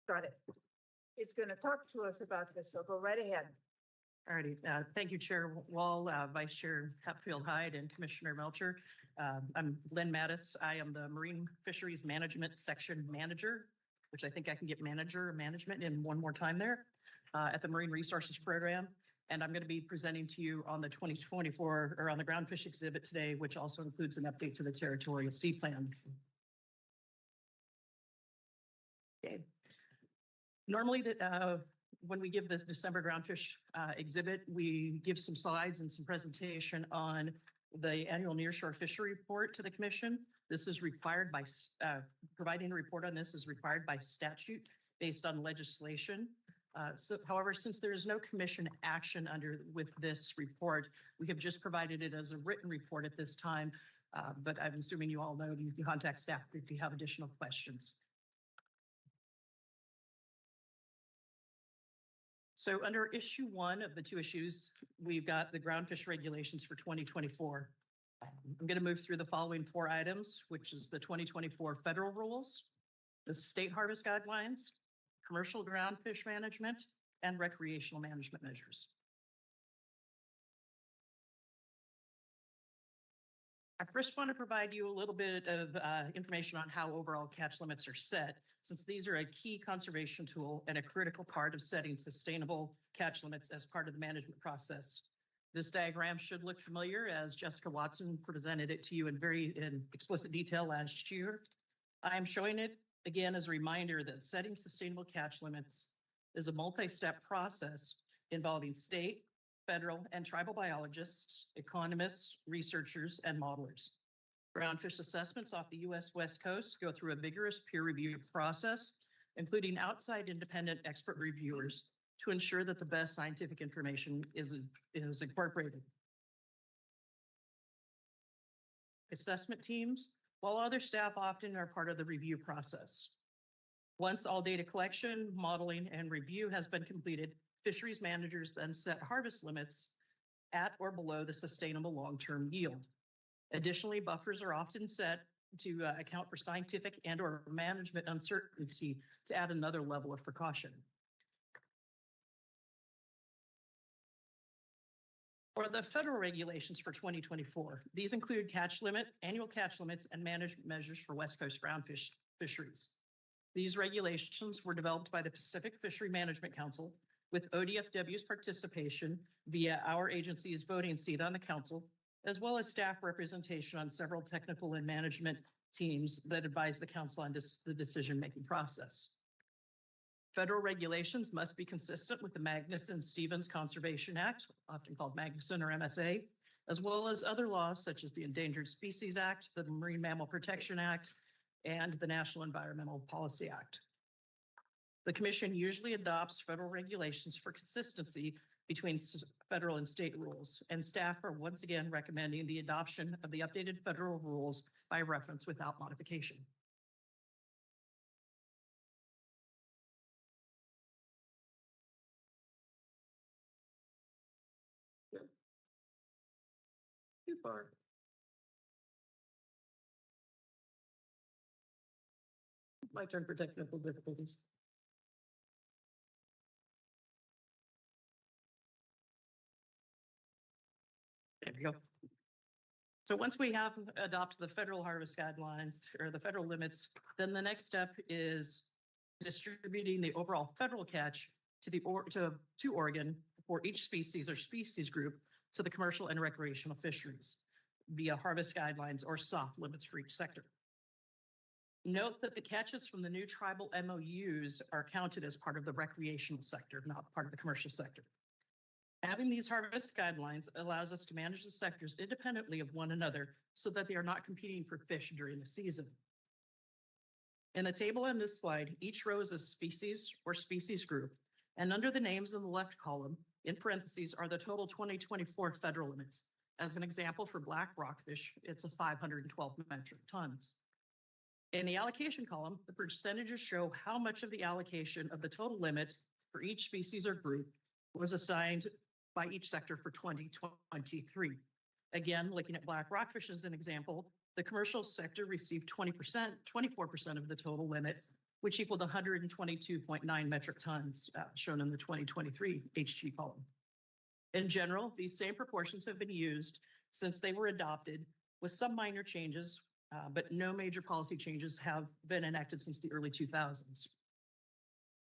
got it. Is going to talk to us about this, so go right ahead. Alrighty, thank you, Chair Wall, Vice Chair Hatfield Hyde, and Commissioner Melcher. I'm Lynn Mattis. I am the Marine Fisheries Management Section Manager, which I think I can get management in one more time there, at the Marine Resources Program. And I'm going to be presenting to you on the 2024, or on the ground fish exhibit today, which also includes an update to the territorial sea plan. Okay. Normally, when we give this December groundfish exhibit, we give some slides and some presentation on the annual nearshore fishery report to the commission. This is required by, providing a report on this is required by statute based on legislation. However, since there is no commission action with this report, we have just provided it as a written report at this time. But I'm assuming you all know you can contact staff if you have additional questions. So under issue 1 of the 2 issues, we've got the groundfish regulations for 2024. I'm going to move through the following 4 items, which is the 2024 federal rules, the state harvest guidelines, commercial groundfish management, and recreational management measures. I first want to provide you a little bit of information on how overall catch limits are set, since these are a key conservation tool and a critical part of setting sustainable catch limits as part of the management process. This diagram should look familiar, as Jessica Watson presented it to you in explicit detail last year. I'm showing it again as a reminder that setting sustainable catch limits is a multi-step process involving state, federal, and tribal biologists, economists, researchers, and modelers. Groundfish assessments off the U.S. West Coast go through a vigorous peer review process, including outside independent expert reviewers, to ensure that the best scientific information is incorporated. Assessment teams, while other staff often are part of the review process. Once all data collection, modeling, and review has been completed, fisheries managers then set harvest limits at or below the sustainable long-term yield. Additionally, buffers are often set to account for scientific and/or management uncertainty to add another level of precaution. For the federal regulations for 2024, these include catch limit, annual catch limits, and management measures for West Coast groundfish fisheries. These regulations were developed by the Pacific Fishery Management Council with ODFW's participation via our agency's voting seat on the council, as well as staff representation on several technical and management teams that advise the council on the decision-making process. Federal regulations must be consistent with the Magnuson-Stevens Conservation Act, often called Magnuson or MSA, as well as other laws such as the Endangered Species Act, the Marine Mammal Protection Act, and the National Environmental Policy Act. The Commission usually adopts federal regulations for consistency between federal and state rules, and staff are once again recommending the adoption of the updated federal rules by reference without modification. Too far. My turn for technical difficulties. There we go. So once we have adopted the federal harvest guidelines or the federal limits, then the next step is distributing the overall federal catch to Oregon for each species or species group to the commercial and recreational fisheries via harvest guidelines or soft limits for each sector. Note that the catches from the new tribal MOUs are counted as part of the recreational sector, not part of the commercial sector. Having these harvest guidelines allows us to manage the sectors independently of one another so that they are not competing for fish during the season. In the table on this slide, each row is a species or species group, and under the names in the left column, in parentheses, are the total 2024 federal limits. As an example, for black rockfish, it's a 512 metric tons. In the allocation column, the percentages show how much of the allocation of the total limit for each species or group was assigned by each sector for 2023. Again, looking at black rockfish as an example, The commercial sector received 20%, 24% of the total limits, which equaled 122.9 metric tons, shown in the 2023 HG column. In general, these same proportions have been used since they were adopted, with some minor changes, but no major policy changes have been enacted since the early 2000s.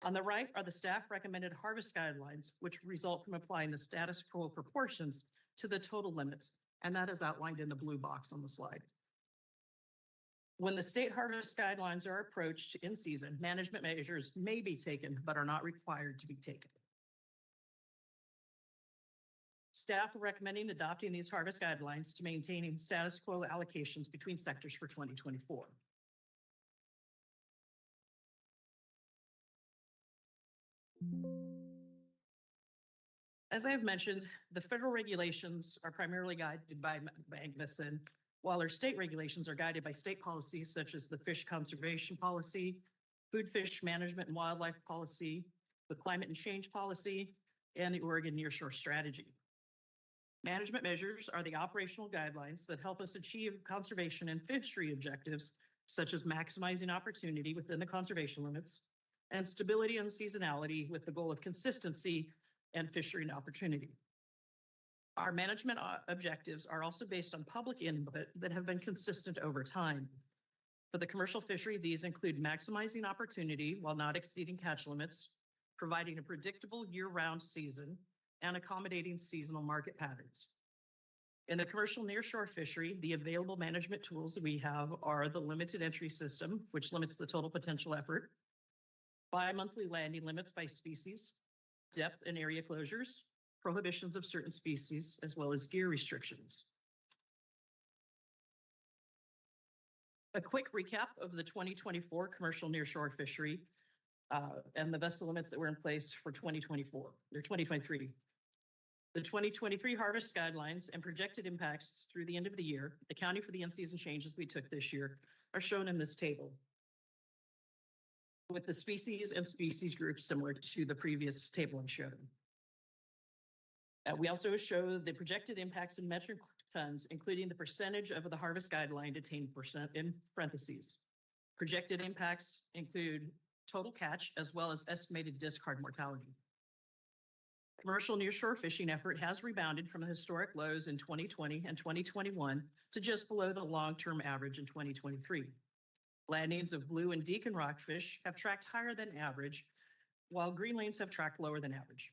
On the right are the staff recommended harvest guidelines, which result from applying the status quo proportions to the total limits, and that is outlined in the blue box on the slide. When the state harvest guidelines are approached in season, management measures may be taken, but are not required to be taken. Staff are recommending adopting these harvest guidelines to maintaining status quo allocations between sectors for 2024. As I have mentioned, the federal regulations are primarily guided by Magnuson, while our state regulations are guided by state policies such as the Fish Conservation Policy, Food Fish Management and Wildlife Policy, the Climate and Change Policy, and the Oregon Nearshore Strategy. Management measures are the operational guidelines that help us achieve conservation and fishery objectives, such as maximizing opportunity within the conservation limits and stability and seasonality with the goal of consistency and fishery and opportunity. Our management objectives are also based on public input that have been consistent over time. For the commercial fishery, these include maximizing opportunity while not exceeding catch limits, providing a predictable year-round season, and accommodating seasonal market patterns. In the commercial nearshore fishery, the available management tools that we have are the limited entry system, which limits the total potential effort, bi-monthly landing limits by species, depth and area closures, prohibitions of certain species, as well as gear restrictions. A quick recap of the 2024 commercial nearshore fishery and the vessel limits that were in place for 2024 or 2023. The 2023 harvest guidelines and projected impacts through the end of the year, accounting for the in-season changes we took this year, are shown in this table, with the species and species groups similar to the previous table I showed. We also show the projected impacts in metric tons, including the percentage of the harvest guideline attained % in parentheses. Projected impacts include total catch as well as estimated discard mortality. Commercial nearshore fishing effort has rebounded from the historic lows in 2020 and 2021 to just below the long-term average in 2023. Landings of blue and deacon rockfish have tracked higher than average, while green lanes have tracked lower than average.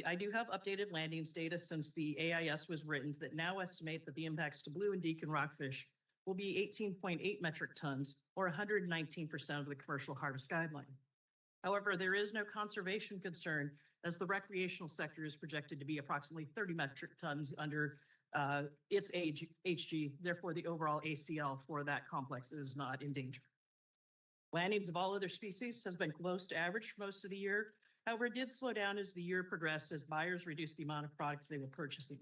I do have updated landings data since the AIS was written that now estimate that the impacts to blue and deacon rockfish will be 18.8 metric tons, or 119% of the commercial harvest guideline. However, there is no conservation concern, as the recreational sector is projected to be approximately 30 metric tons under its HG. Therefore, the overall ACL for that complex is not in danger. Landings of all other species has been close to average for most of the year. However, it did slow down as the year progressed as buyers reduced the amount of product they were purchasing.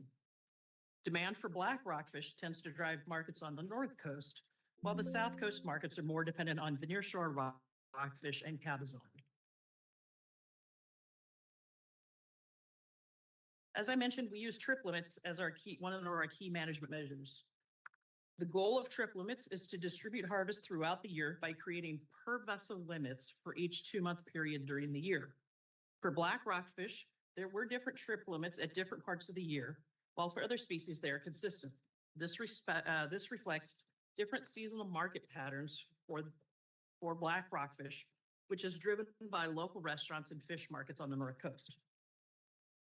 Demand for black rockfish tends to drive markets on the north coast, while the south coast markets are more dependent on the nearshore rockfish and cabezon. As I mentioned, we use trip limits as one of our key management measures. The goal of trip limits is to distribute harvest throughout the year by creating per vessel limits for each 2-month period during the year. For black rockfish, there were different trip limits at different parts of the year, while for other species, they are consistent. This reflects different seasonal market patterns for black rockfish, which is driven by local restaurants and fish markets on the North Coast.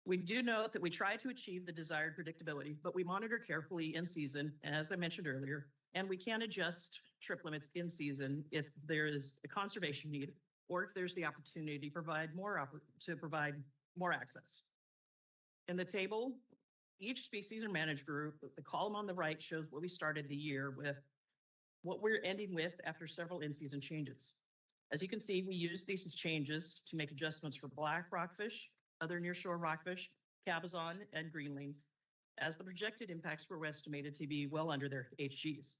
We do note that we try to achieve the desired predictability, but we monitor carefully in season, as I mentioned earlier, and we can adjust trip limits in season if there is a conservation need or if there's the opportunity to provide more access. In the table, each species or managed group, the column on the right shows what we started the year with, what we're ending with after several in-season changes. As you can see, we use these changes to make adjustments for black rockfish, other nearshore rockfish, cabezon, and greenling, as the projected impacts were estimated to be well under their HGs.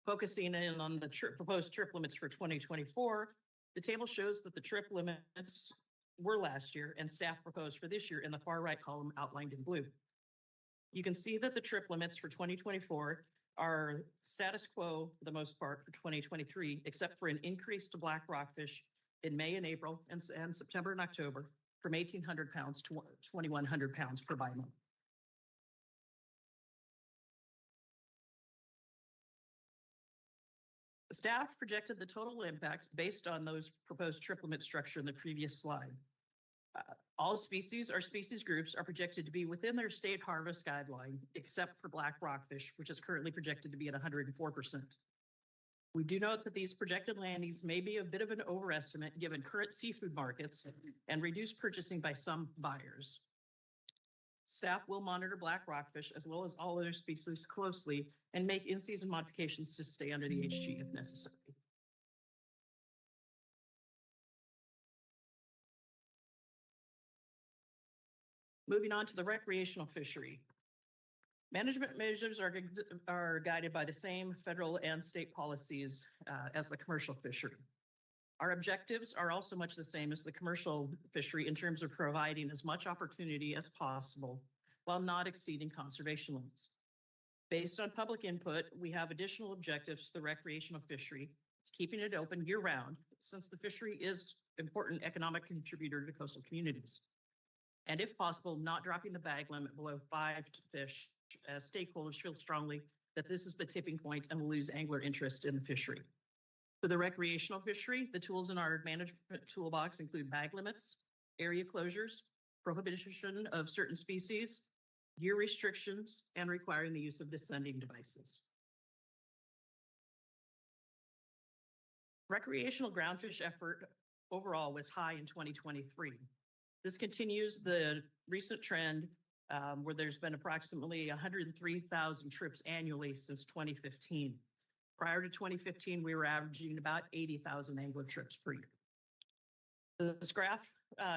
Focusing in on the proposed trip limits for 2024, the table shows that the trip limits were last year and staff proposed for this year in the far right column outlined in blue. You can see that the trip limits for 2024 are status quo for the most part for 2023, except for an increase to black rockfish in May and April and September and October from 1,800 pounds to 2,100 pounds per bimonth. The staff projected the total impacts based on those proposed trip limit structure in the previous slide. All species or species groups are projected to be within their state harvest guideline, except for black rockfish, which is currently projected to be at 104%. We do note that these projected landings may be a bit of an overestimate given current seafood markets and reduced purchasing by some buyers. Staff will monitor black rockfish as well as all other species closely and make in-season modifications to stay under the HG if necessary. Moving on to the recreational fishery. Management measures are guided by the same federal and state policies as the commercial fishery. Our objectives are also much the same as the commercial fishery in terms of providing as much opportunity as possible while not exceeding conservation limits. Based on public input, we have additional objectives to the recreational fishery, keeping it open year-round, since the fishery is an important economic contributor to coastal communities. And if possible, not dropping the bag limit below 5 fish, as stakeholders feel strongly that this is the tipping point and will lose angler interest in the fishery. For the recreational fishery, the tools in our management toolbox include bag limits, area closures, prohibition of certain species, gear restrictions, and requiring the use of descending devices. Recreational groundfish effort overall was high in 2023. This continues the recent trend where there's been approximately 103,000 trips annually since 2015. Prior to 2015, we were averaging about 80,000 angler trips per year. This graph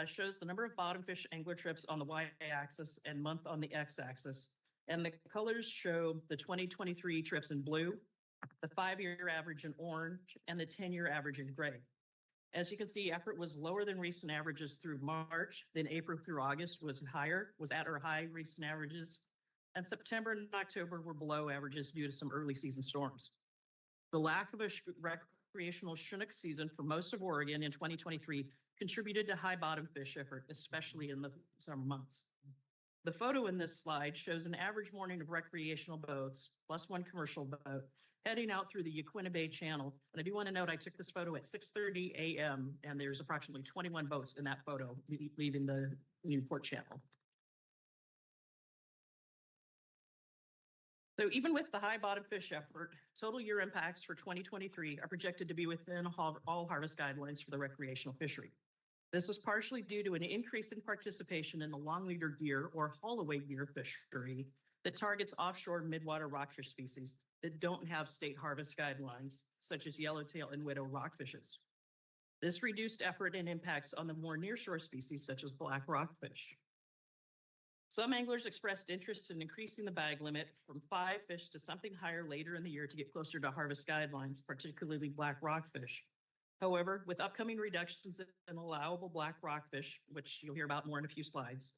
shows the number of bottomfish angler trips on the y-axis and month on the x-axis. And the colors show the 2023 trips in blue, the 5-year average in orange, and the 10-year average in gray. As you can see, effort was lower than recent averages through March, then April through August was at our high recent averages, and September and October were below averages due to some early season storms. The lack of a recreational Chinook season for most of Oregon in 2023 contributed to high bottom fish effort, especially in the summer months. The photo in this slide shows an average morning of recreational boats, plus one commercial boat, heading out through the Yaquina Bay Channel. And I do want to note, I took this photo at 6:30 a.m. and there's approximately 21 boats in that photo leaving the Newport Channel. So even with the high bottom fish effort, total year impacts for 2023 are projected to be within all harvest guidelines for the recreational fishery. This was partially due to an increase in participation in the long-leader gear or haul-away gear fishery that targets offshore midwater rockfish species that don't have state harvest guidelines, such as yellowtail and widow rockfishes. This reduced effort and impacts on the more nearshore species, such as black rockfish. Some anglers expressed interest in increasing the bag limit from 5 fish to something higher later in the year to get closer to harvest guidelines, particularly black rockfish. However, with upcoming reductions in allowable black rockfish, which you'll hear about more in a few slides,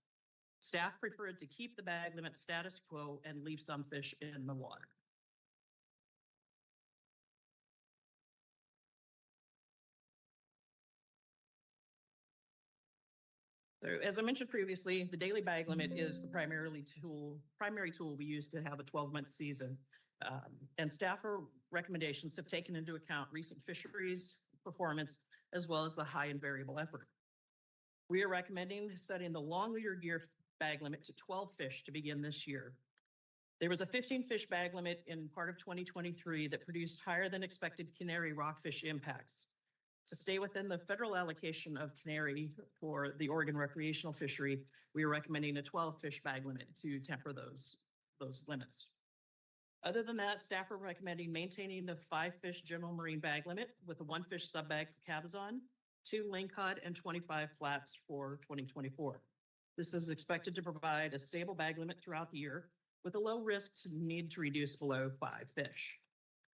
staff preferred to keep the bag limit status quo and leave some fish in the water. So as I mentioned previously, the daily bag limit is the primary tool we use to have a 12-month season. And staffer recommendations have taken into account recent fisheries performance, as well as the high and variable effort. We are recommending setting the long leader gear bag limit to 12 fish to begin this year. There was a 15 fish bag limit in part of 2023 that produced higher than expected canary rockfish impacts. To stay within the federal allocation of canary for the Oregon recreational fishery, we are recommending a 12 fish bag limit to temper those limits. Other than that, staff are recommending maintaining the 5 fish general marine bag limit with a 1 fish sub bag for cabezon, 2 lingcod, and 25 flats for 2024. This is expected to provide a stable bag limit throughout the year with a low risk to need to reduce below 5 fish.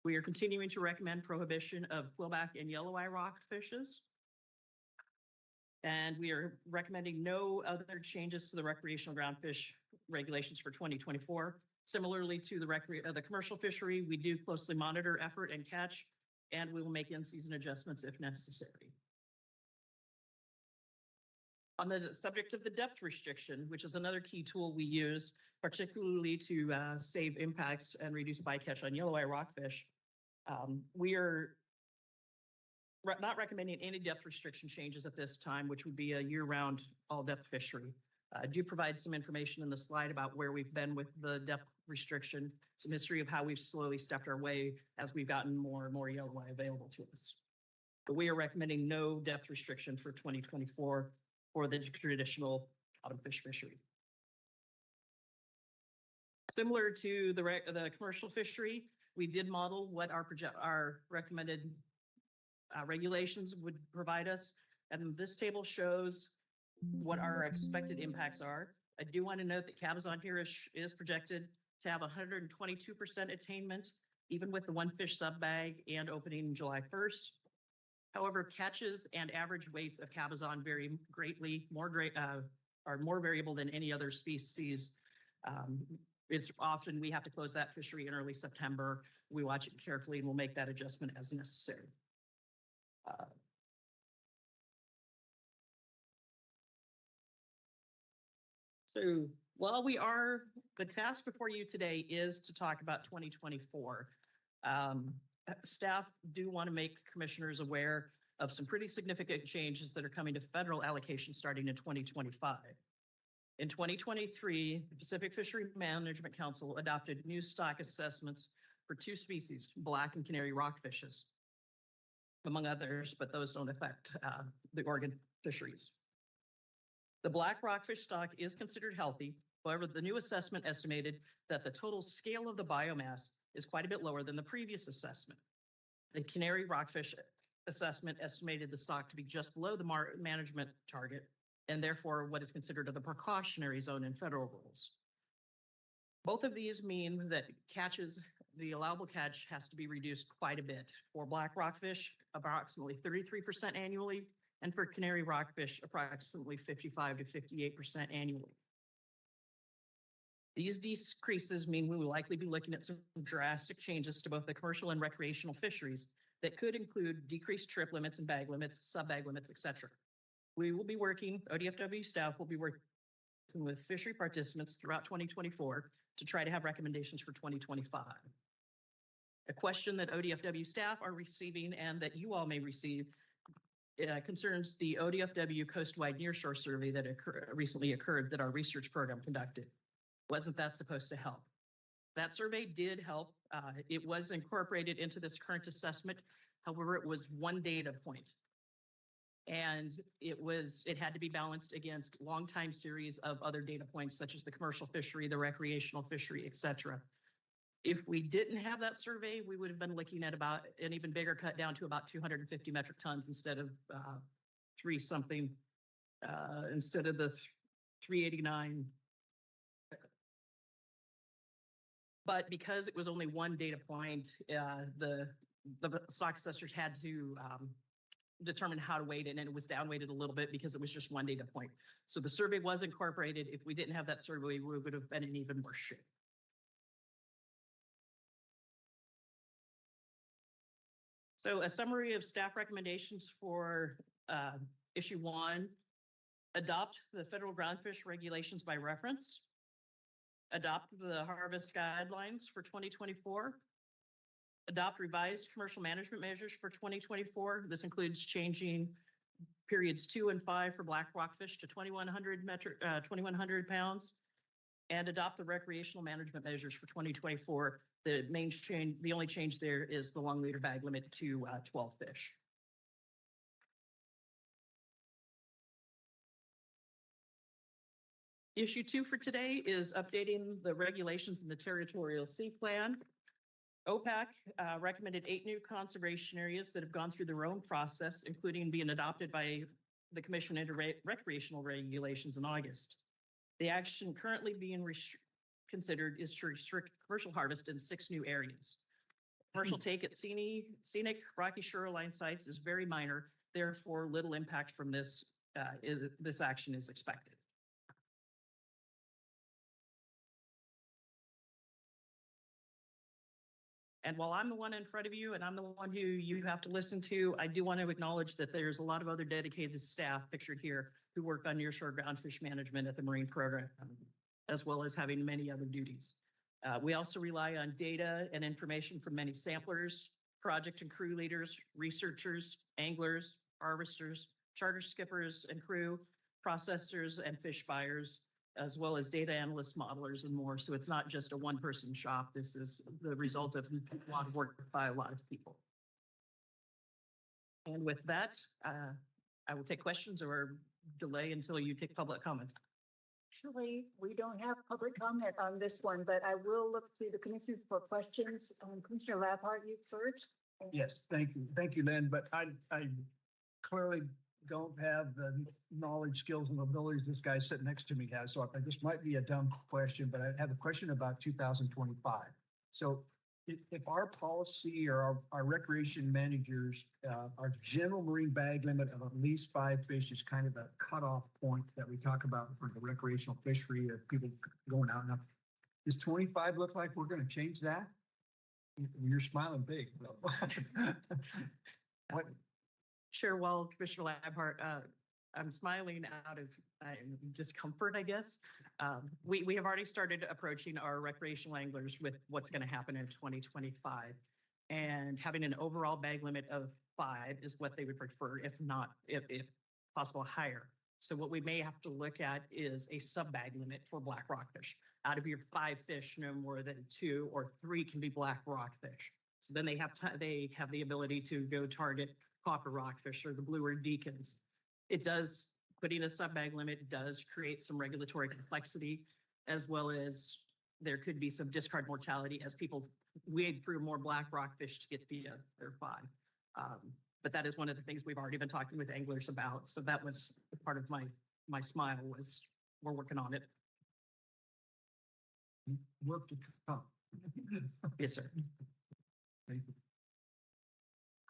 We are continuing to recommend prohibition of quillback and yellow eye rockfishes. And we are recommending no other changes to the recreational groundfish regulations for 2024. Similarly to the commercial fishery, we do closely monitor effort and catch, and we will make in-season adjustments if necessary. On the subject of the depth restriction, which is another key tool we use, particularly to save impacts and reduce bycatch on yellow eye rockfish, we are not recommending any depth restriction changes at this time, which would be a year-round all-depth fishery. I do provide some information in the slide about where we've been with the depth restriction, some history of how we've slowly stepped our way as we've gotten more and more yellow eye available to us. But we are recommending no depth restriction for 2024 for the traditional bottom fish fishery. Similar to the commercial fishery, we did model what our recommended regulations would provide us. And this table shows what our expected impacts are. I do want to note that Cabazon here is projected to have 122% attainment, even with the one fish sub bag and opening July 1st. However, catches and average weights of Cabazon vary greatly, are more variable than any other species. It's often we have to close that fishery in early September. We watch it carefully and we'll make that adjustment as necessary. So while the task before you today is to talk about 2024. Staff do want to make commissioners aware of some pretty significant changes that are coming to federal allocation starting in 2025. In 2023, the Pacific Fishery Management Council adopted new stock assessments for 2 species, black and canary rockfishes, among others, but those don't affect the Oregon fisheries. The black rockfish stock is considered healthy. However, the new assessment estimated that the total scale of the biomass is quite a bit lower than the previous assessment. The canary rockfish assessment estimated the stock to be just below the management target, and therefore what is considered the precautionary zone in federal rules. Both of these mean that the allowable catch has to be reduced quite a bit. For black rockfish, approximately 33% annually, and for canary rockfish, approximately 55 to 58% annually. These decreases mean we will likely be looking at some drastic changes to both the commercial and recreational fisheries that could include decreased trip limits and bag limits, sub-bag limits, etc. We will be working, ODFW staff will be working with fishery participants throughout 2024 to try to have recommendations for 2025. A question that ODFW staff are receiving and that you all may receive concerns the ODFW coast-wide nearshore survey that recently occurred that our research program conducted. Wasn't that supposed to help? That survey did help. It was incorporated into this current assessment. However, it was one data point. And it had to be balanced against long time series of other data points, such as the commercial fishery, the recreational fishery, etc. If we didn't have that survey, we would have been looking at about an even bigger cut down to about 250 metric tons instead of instead of the 389. But because it was only one data point, the stock assessors had to determine how to weight it, and it was down-weighted a little bit because it was just one data point. So the survey was incorporated. If we didn't have that survey, we would have been in even worse shape. So a summary of staff recommendations for issue 1, adopt the federal groundfish regulations by reference, adopt the harvest guidelines for 2024, adopt revised commercial management measures for 2024. This includes changing periods 2 and 5 for black rockfish to 2,100 pounds, and adopt the recreational management measures for 2024. The only change there is the long leader bag limit to 12 fish. Issue 2 for today is updating the regulations in the Territorial Sea Plan. OPAC recommended 8 new conservation areas that have gone through their own process, including being adopted by the Commission into recreational regulations in August. The action currently being considered is to restrict commercial harvest in 6 new areas. Commercial take at scenic rocky shoreline sites is very minor, therefore little impact from this action is expected. And while I'm the one in front of you and I'm the one who you have to listen to, I do want to acknowledge that there's a lot of other dedicated staff pictured here who work on nearshore groundfish management at the Marine Program, as well as having many other duties. We also rely on data and information from many samplers, project and crew leaders, researchers, anglers, harvesters, charter skippers and crew, processors and fish buyers, as well as data analysts, modelers, and more. So it's not just a one-person shop. This is the result of a lot of work by a lot of people. And with that, I will take questions or delay until you take public comment. Actually, we don't have public comment on this one, but I will look to the commissioners for questions. Commissioner Labhart, you first. Yes, thank you. Thank you, Lynn, but I clearly don't have the knowledge, skills, and abilities this guy sitting next to me has. So this might be a dumb question, but I have a question about 2025. So if our policy or our recreation managers, our general marine bag limit of at least 5 fish is kind of a cutoff point that we talk about for the recreational fishery of people going out. Now, does 25 look like we're going to change that? You're smiling big. What? Sure. Well, Commissioner Labhart, I'm smiling out of discomfort, I guess. We have already started approaching our recreational anglers with what's going to happen in 2025. And having an overall bag limit of 5 is what they would prefer, if not, if possible, higher. So what we may have to look at is a sub-bag limit for black rockfish. Out of your 5 fish, no more than 2 or 3 can be black rockfish. So then they have the ability to go target copper rockfish or the bluer deacons. It does, putting a sub-bag limit does create some regulatory complexity, as well as there could be some discard mortality as people wade through more black rockfish to get their 5. But that is one of the things we've already been talking with anglers about. So that was part of my smile was we're working on it. Work to come. Yes, sir. Thank you.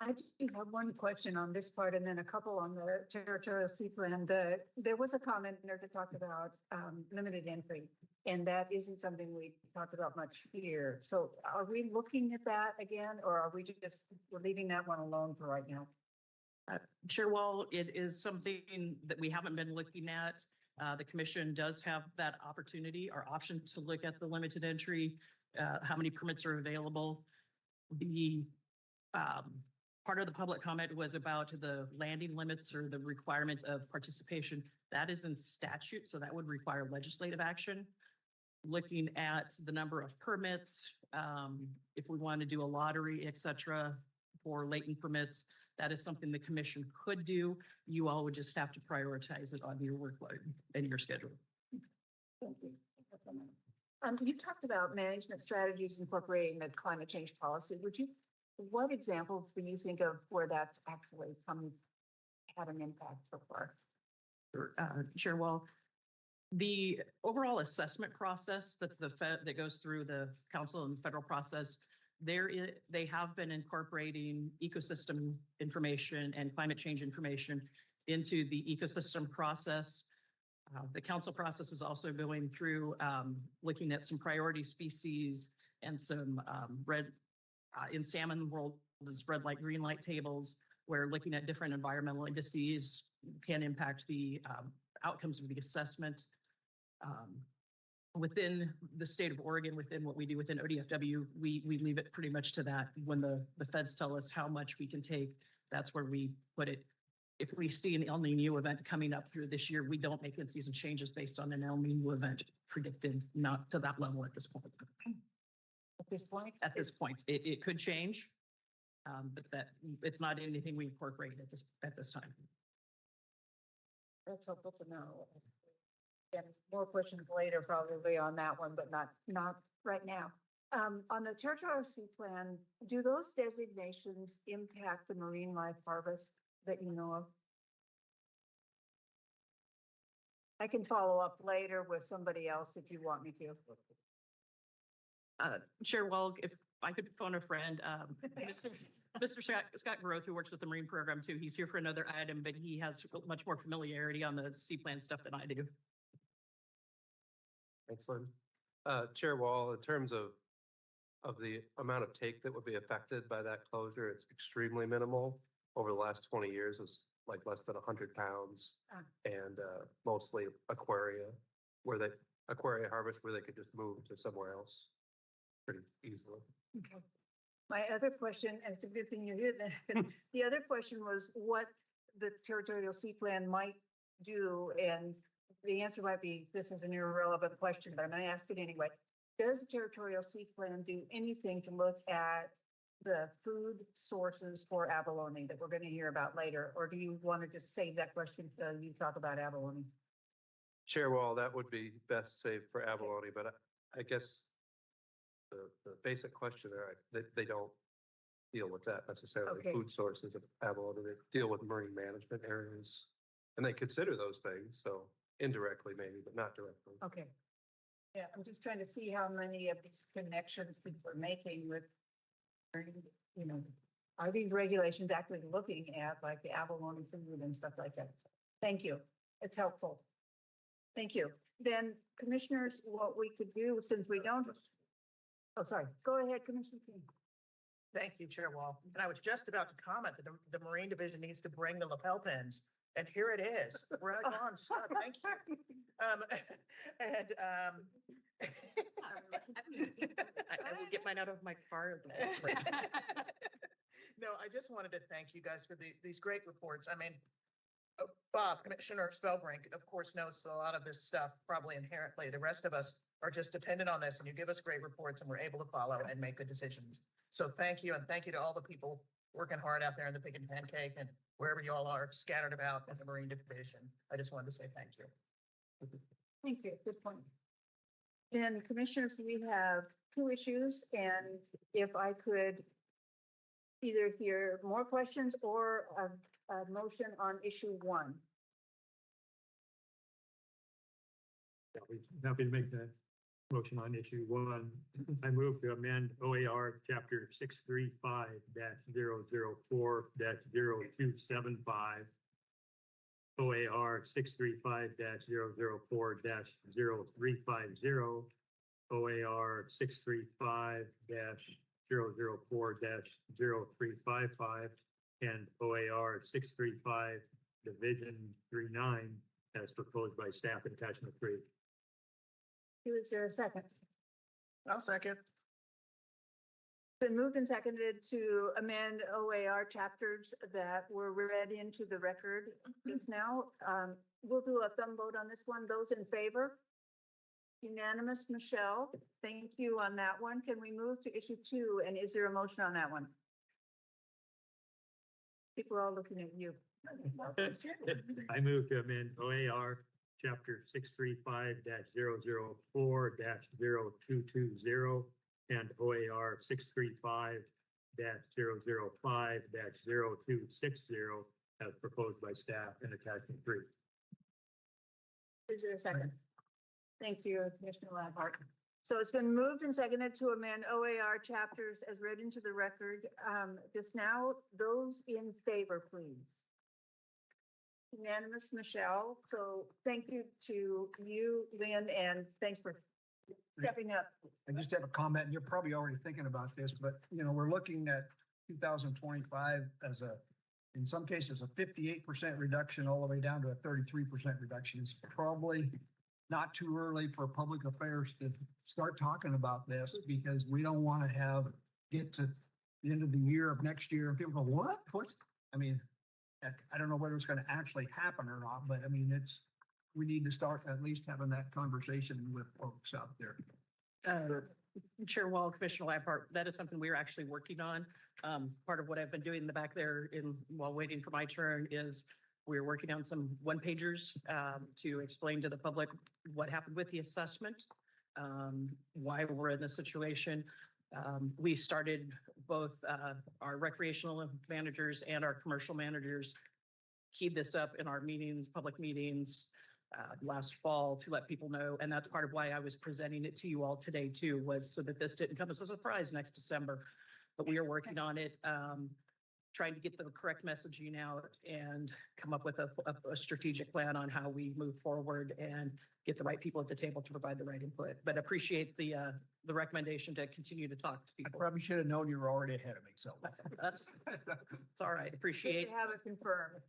I do have one question on this part and then a couple on the territorial sea plan. There was a comment in there to talk about limited entry, and that isn't something we talked about much here. So are we looking at that again, or are we just, we're leaving that one alone for right now? Sure. Well, it is something that we haven't been looking at. The commission does have that opportunity or option to look at the limited entry, how many permits are available. The part of the public comment was about the landing limits or the requirement of participation. That is in statute, so that would require legislative action. Looking at the number of permits, if we want to do a lottery, et cetera, for latent permits, that is something the commission could do. You all would just have to prioritize it on your workload and your schedule. Thank you. You talked about management strategies incorporating the climate change policy. What examples do you think of where that's actually had an impact so far? Sure. Well, the overall assessment process that goes through the council and federal process, they have been incorporating ecosystem information and climate change information into the ecosystem process. The council process is also going through looking at some priority species and some in salmon world, there's red light, green light tables, where looking at different environmental indices can impact the outcomes of the assessment. Within the state of Oregon, within what we do within ODFW, we leave it pretty much to that. When the feds tell us how much we can take, that's where we put it. If we see an El Nino event coming up through this year, we don't make in-season changes based on an El Nino event predicted, not to that level at this point. At this point? At this point, it could change, but that it's not anything we incorporate at this time. That's helpful to know. And more questions later probably on that one, but not right now. On the territorial sea plan, do those designations impact the marine life harvest that you know of? I can follow up later with somebody else if you want me to. Sure. Well, if I could phone a friend, Mr. Scott Groth, who works at the Marine Program too, he's here for another item, but he has much more familiarity on the sea plan stuff than I do. Excellent. Chair Wall, in terms of of the amount of take that would be affected by that closure, it's extremely minimal. Over the last 20 years, it's like less than 100 pounds, and mostly aquaria harvest where they could just move to somewhere else pretty easily. My other question, and it's a good thing you're here then, the other question was what the territorial sea plan might do, and the answer might be, this is an irrelevant question, but I'm gonna ask it anyway. Does the territorial sea plan do anything to look at the food sources for abalone that we're gonna hear about later, or do you want to just save that question till you talk about abalone? Chair Wall, that would be best saved for abalone, but I guess the basic question there, they don't deal with that necessarily, Okay. food sources of abalone, they deal with marine management areas. And they consider those things, so indirectly maybe, but not directly. Okay. Yeah, I'm just trying to see how many of these connections people are making with, you know, are these regulations actually looking at like the abalone food and stuff like that? Thank you. It's helpful. Thank you. Then commissioners, what we could do since we don't, oh, sorry, go ahead, Commissioner King. Thank you, Chair Wall. And I was just about to comment that the Marine Division needs to bring the lapel pins, and here it is. Right on, so thank you. I will get mine out of my car. No, I just wanted to thank you guys for these great reports. I mean, Bob, Commissioner Spellbrink, of course, knows a lot of this stuff probably inherently. The rest of us are just dependent on this, and you give us great reports and we're able to follow and make good decisions. So thank you, and thank you to all the people working hard out there in the Pig and Pancake and wherever you all are scattered about in the Marine Division. I just wanted to say thank you. Thank you. Good point. Then commissioners, we have two issues, and if I could either hear more questions or a motion on issue one. Happy to make that motion on issue one. I move to amend OAR chapter 635-004-0275. OAR 635-004-0350. OAR 635-004-0355. And OAR 635 Division 39 as proposed by staff in attachment 3. Is there a second? I'll second. Been moved and seconded to amend OAR chapters that were read into the record just now. We'll do a thumb vote on this one. Those in favor? Unanimous, Michelle. Thank you on that one. Can we move to issue two? And is there a motion on that one? I think we're all looking at you. I move to amend OAR chapter 635-004-0220 and OAR 635-005-0260 as proposed by staff in attachment 3. Is there a second? Thank you, Commissioner Lampart. So it's been moved and seconded to amend OAR chapters as read into the record. Just now, those in favor, please. Unanimous, Michelle. So thank you to you, Lynn, and thanks for stepping up. I just have a comment, and you're probably already thinking about this, but you know, we're looking at 2025 as in some cases, a 58% reduction all the way down to a 33% reduction. It's probably not too early for public affairs to start talking about this because we don't want to get to the end of the year of next year and people go, what? I mean, I don't know whether it's going to actually happen or not, but I mean, we need to start at least having that conversation with folks out there. Chair Wall, Commissioner Lampart, that is something we're actually working on. Part of what I've been doing in the back there while waiting for my turn is we're working on some one-pagers to explain to the public what happened with the assessment, why we're in this situation. We started both our recreational managers and our commercial managers keyed this up in our meetings, public meetings last fall to let people know. And that's part of why I was presenting it to you all today too, was so that this didn't come as a surprise next December. But we are working on it. trying to get the correct messaging out and come up with a strategic plan on how we move forward and get the right people at the table to provide the right input. But appreciate the recommendation to continue to talk to people. Probably should have known you were already ahead of me, so. That's, it's all right. Good Appreciate. to have it confirmed.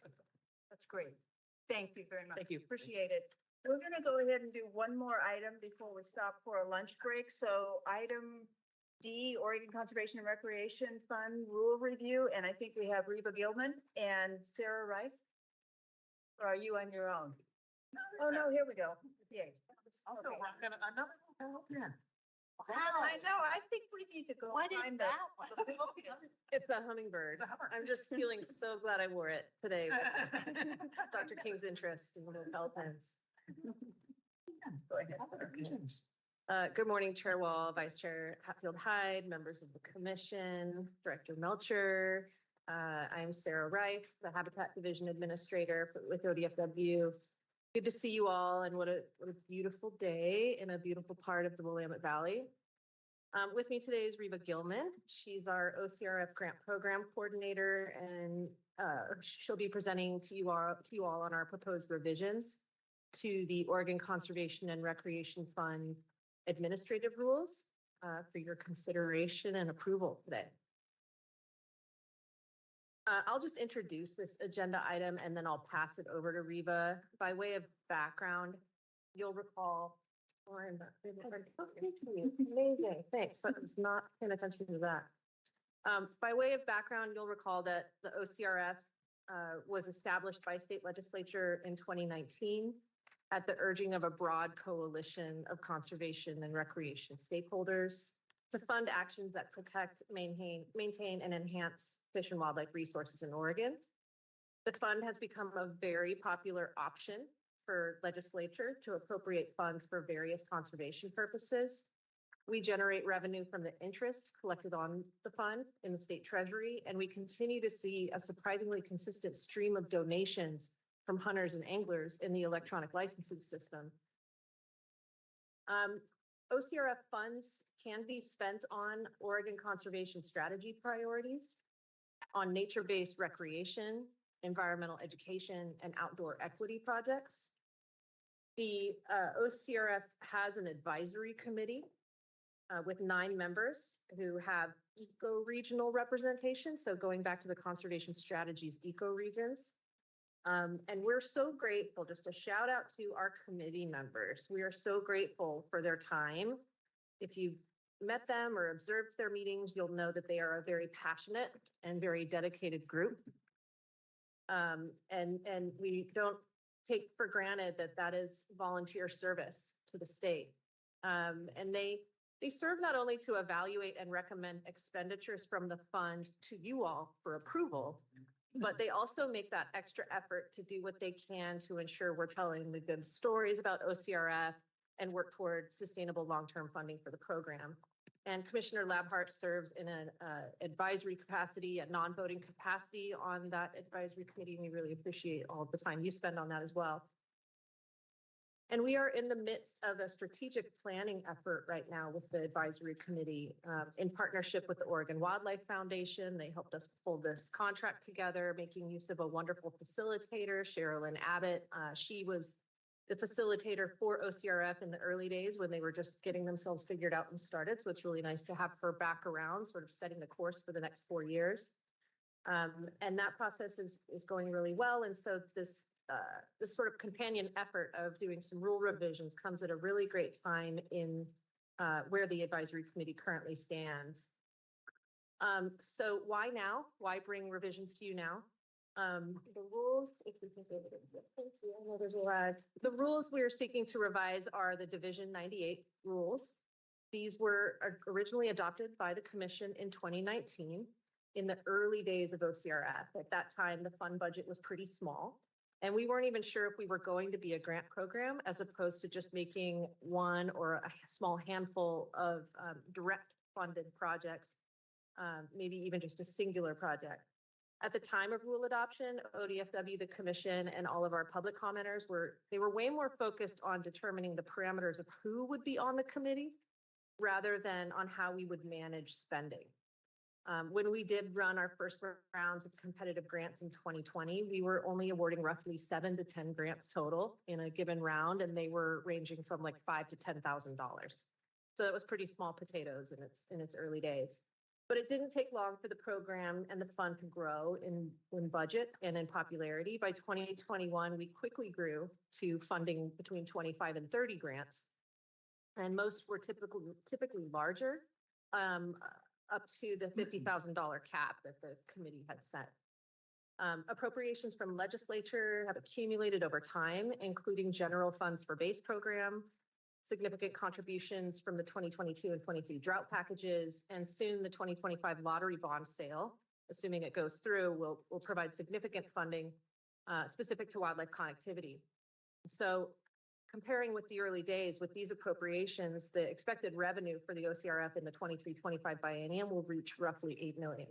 That's great. Thank you very much. Thank you. Appreciate it. We're gonna go ahead and do one more item before we stop for a lunch break. So item D, Oregon Conservation and Recreation Fund Rule Review, and I think we have Reba Gilman and Sarah Wright. Or are you on your own? Oh, no, here we go. Yay. Okay. I know, I think we need to go find the. It's a hummingbird. I'm just feeling so glad I wore it today with Dr. King's interest in little elephants. Go ahead. Good morning, Chair Wall, Vice Chair Hatfield Hyde, members of the commission, Director Melcher. I'm Sarah Reif, the Habitat Division Administrator with ODFW. Good to see you all, and what a beautiful day in a beautiful part of the Willamette Valley. With me today is Reba Gilman. She's our OCRF Grant Program Coordinator, and she'll be presenting to you all on our proposed revisions to the Oregon Conservation and Recreation Fund administrative rules for your consideration and approval today. I'll just introduce this agenda item and then I'll pass it over to Reba. By way of background, you'll recall, amazing, thanks. I was not paying attention to that. By way of background, you'll recall that the OCRF was established by state legislature in 2019 at the urging of a broad coalition of conservation and recreation stakeholders to fund actions that protect, maintain, and enhance fish and wildlife resources in Oregon. The fund has become a very popular option for legislature to appropriate funds for various conservation purposes. We generate revenue from the interest collected on the fund in the state treasury, and we continue to see a surprisingly consistent stream of donations from hunters and anglers in the electronic licensing system. OCRF funds can be spent on Oregon conservation strategy priorities, on nature-based recreation, environmental education, and outdoor equity projects. The OCRF has an advisory committee with 9 members who have eco-regional representation. So going back to the conservation strategies eco-regions. And we're so grateful, just a shout out to our committee members. We are so grateful for their time. If you've met them or observed their meetings, you'll know that they are a very passionate and very dedicated group. And we don't take for granted that that is volunteer service to the state. And they serve not only to evaluate and recommend expenditures from the fund to you all for approval, but they also make that extra effort to do what they can to ensure we're telling the good stories about OCRF and work toward sustainable long-term funding for the program. And Commissioner Labhart serves in an advisory capacity, a non-voting capacity on that advisory committee. And we really appreciate all the time you spend on that as well. And we are in the midst of a strategic planning effort right now with the advisory committee in partnership with the Oregon Wildlife Foundation. They helped us pull this contract together, making use of a wonderful facilitator, Sherilyn Abbott. She was the facilitator for OCRF in the early days when they were just getting themselves figured out and started. So it's really nice to have her back around, sort of setting the course for the next 4 years. And that process is going really well. And so this sort of companion effort of doing some rule revisions comes at a really great time in where the advisory committee currently stands. So why now? Why bring revisions to you now? The rules, if we can go to thank you, I know there's a lag. The rules we are seeking to revise are the Division 98 rules. These were originally adopted by the commission in 2019 in the early days of OCRF. At that time, the fund budget was pretty small. And we weren't even sure if we were going to be a grant program as opposed to just making one or a small handful of direct funded projects, maybe even just a singular project. At the time of rule adoption, ODFW, the commission, and all of our public commenters were way more focused on determining the parameters of who would be on the committee rather than on how we would manage spending. When we did run our first rounds of competitive grants in 2020, we were only awarding roughly 7 to 10 grants total in a given round, and they were ranging from like $5,000 to $10,000. So that was pretty small potatoes in its early days. But it didn't take long for the program and the fund to grow in budget and in popularity. By 2021, we quickly grew to funding between 25 and 30 grants, and most were typically larger, up to the $50,000 cap that the committee had set. Appropriations from legislature have accumulated over time, including general funds for base program, significant contributions from the 2022 and 23 drought packages, and soon the 2025 lottery bond sale, assuming it goes through, will provide significant funding specific to wildlife connectivity. So comparing with the early days with these appropriations, the expected revenue for the OCRF in the 23-25 biennium will reach roughly $8 million.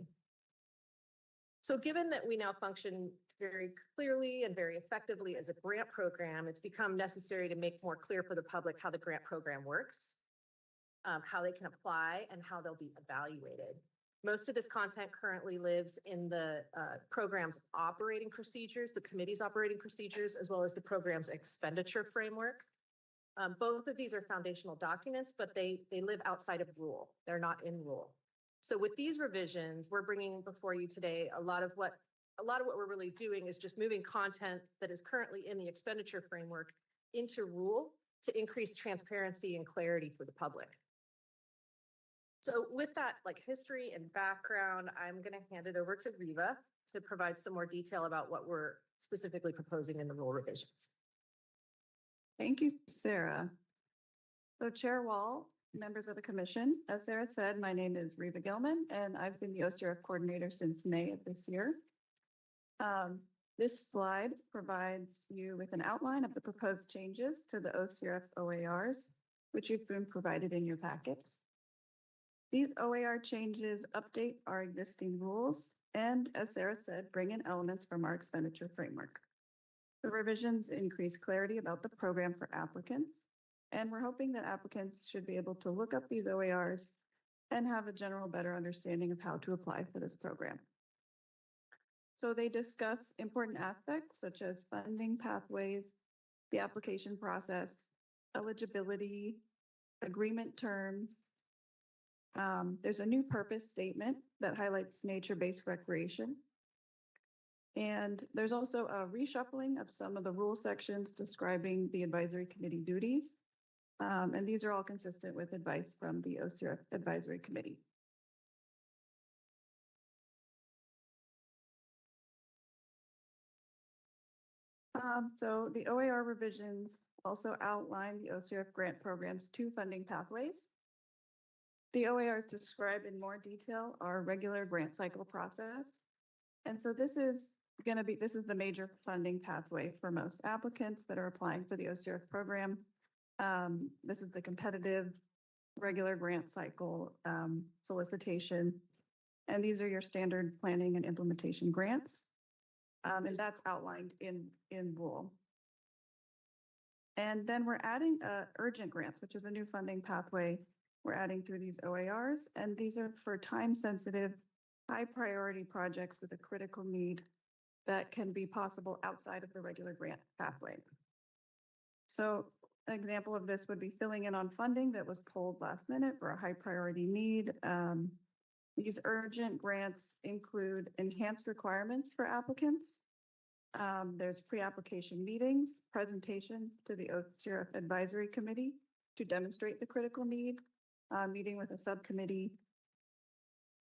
So given that we now function very clearly and very effectively as a grant program, it's become necessary to make more clear for the public how the grant program works, how they can apply, and how they'll be evaluated. Most of this content currently lives in the program's operating procedures, the committee's operating procedures, as well as the program's expenditure framework. Both of these are foundational documents, but they live outside of rule. They're not in rule. So with these revisions, we're bringing before you today a lot of what we're really doing is just moving content that is currently in the expenditure framework into rule to increase transparency and clarity for the public. So with that history and background, I'm going to hand it over to Riva to provide some more detail about what we're specifically proposing in the rule revisions. Thank you, Sarah. So Chair Wall, members of the commission, as Sarah said, my name is Riva Gilman, and I've been the OCRF coordinator since May of this year. This slide provides you with an outline of the proposed changes to the OCRF OARs, which you've been provided in your packets. These OAR changes update our existing rules and, as Sarah said, bring in elements from our expenditure framework. The revisions increase clarity about the program for applicants, and we're hoping that applicants should be able to look up these OARs and have a general better understanding of how to apply for this program. So they discuss important aspects such as funding pathways, the application process, eligibility, agreement terms. There's a new purpose statement that highlights nature-based recreation. And there's also a reshuffling of some of the rule sections describing the advisory committee duties. And these are all consistent with advice from the OCRF Advisory Committee. So the OAR revisions also outline the OCRF grant program's 2 funding pathways. The OARs describe in more detail our regular grant cycle process. And so this is the major funding pathway for most applicants that are applying for the OCRF program. This is the competitive regular grant cycle solicitation. And these are your standard planning and implementation grants. And that's outlined in rule. And then we're adding urgent grants, which is a new funding pathway we're adding through these OARs. And these are for time-sensitive, high-priority projects with a critical need that can be possible outside of the regular grant pathway. So an example of this would be filling in on funding that was pulled last minute for a high-priority need. These urgent grants include enhanced requirements for applicants. There's pre-application meetings, presentations to the OCRF Advisory Committee to demonstrate the critical need, meeting with a subcommittee,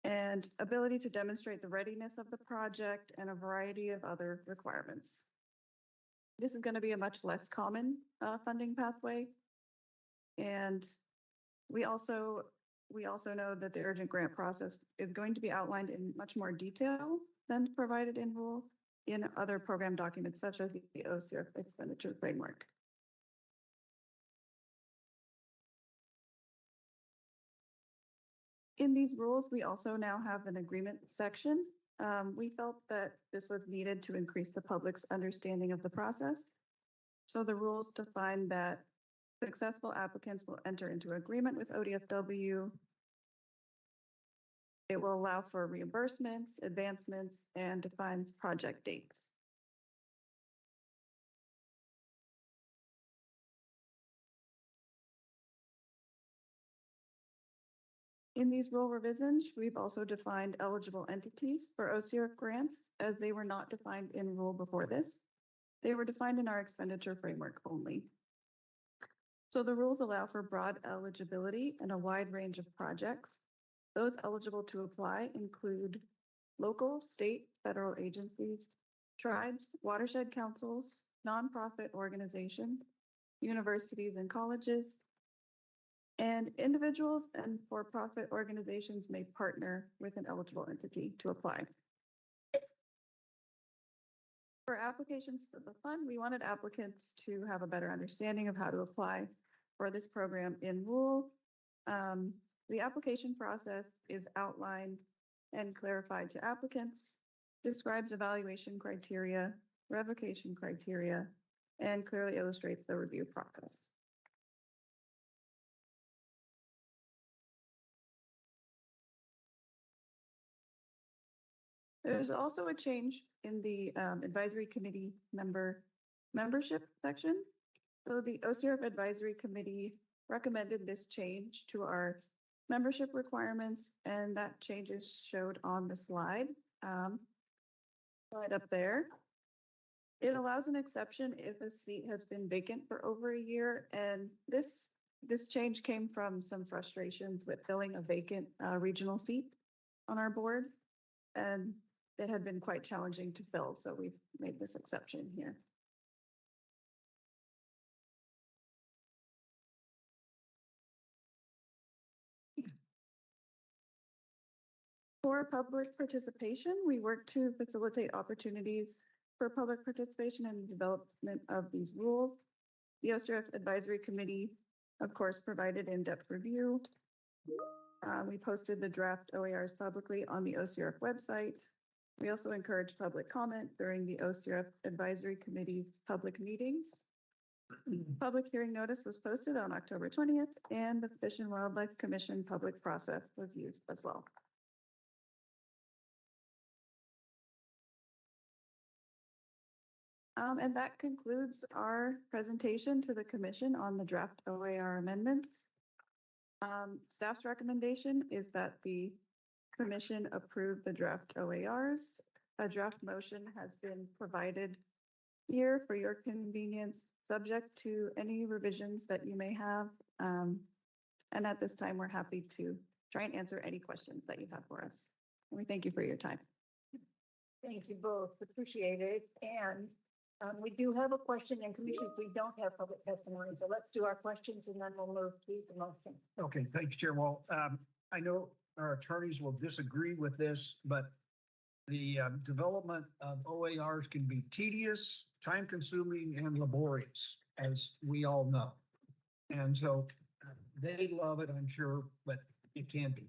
and ability to demonstrate the readiness of the project and a variety of other requirements. This is going to be a much less common funding pathway. And we also know that the urgent grant process is going to be outlined in much more detail than provided in rule in other program documents, such as the OCRF expenditure framework. In these rules, we also now have an agreement section. We felt that this was needed to increase the public's understanding of the process. So the rules define that successful applicants will enter into agreement with ODFW It will allow for reimbursements, advancements, and defines project dates. In these rule revisions, we've also defined eligible entities for OCRF grants as they were not defined in rule before this. They were defined in our expenditure framework only. So the rules allow for broad eligibility and a wide range of projects. Those eligible to apply include local, state, federal agencies, tribes, watershed councils, nonprofit organizations, universities and colleges, and individuals and for-profit organizations may partner with an eligible entity to apply. For applications for the fund, we wanted applicants to have a better understanding of how to apply for this program in rule. The application process is outlined and clarified to applicants, describes evaluation criteria, revocation criteria, and clearly illustrates the review process. There's also a change in the advisory committee membership section. So the OCRF Advisory Committee recommended this change to our membership requirements, and that change is showed on the slide, right up there. It allows an exception if a seat has been vacant for over a year, and this change came from some frustrations with filling a vacant regional seat on our board, and it had been quite challenging to fill, so we've made this exception here. For public participation, we work to facilitate opportunities for public participation in the development of these rules. The OCRF Advisory Committee, of course, provided in-depth review. We posted the draft OARs publicly on the OCRF website. We also encourage public comment during the OCRF Advisory Committee's public meetings. Public hearing notice was posted on October 20th, and the Fish and Wildlife Commission public process was used as well. And that concludes our presentation to the Commission on the draft OAR amendments. Staff's recommendation is that the Commission approve the draft OARs. A draft motion has been provided here for your convenience, subject to any revisions that you may have. And at this time, we're happy to try and answer any questions that you have for us. And we thank you for your time. Thank you both. Appreciate it. And we do have a question in commission. We don't have public testimony. So let's do our questions and then we'll move to the motion. Okay, thank you, Chair Wall. I know our attorneys will disagree with this, but the development of OARs can be tedious, time-consuming, and laborious, as we all know. And so they love it, I'm sure, but it can be.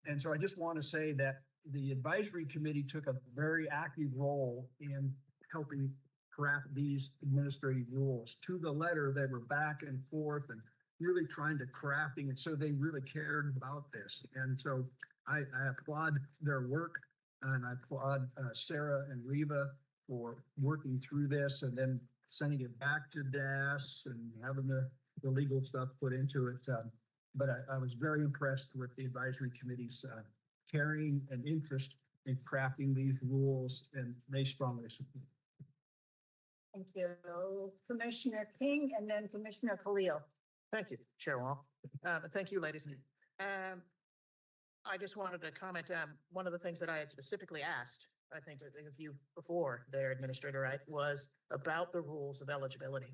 And so I just want to say that the advisory committee took a very active role in helping craft these administrative rules. To the letter, they were back and forth and really trying to crafting it, so they really cared about this. And so I applaud their work, and I applaud Sarah and Reva for working through this and then sending it back to DAS and having the legal stuff put into it. But I was very impressed with the advisory committee's caring and interest in crafting these rules, and they strongly support. Thank you. Commissioner King and then Commissioner Khalil. Thank you, Chair Wall. Thank you, ladies. I just wanted to comment, one of the things that I had specifically asked, I think of you before there, Administrator Wright, was about the rules of eligibility,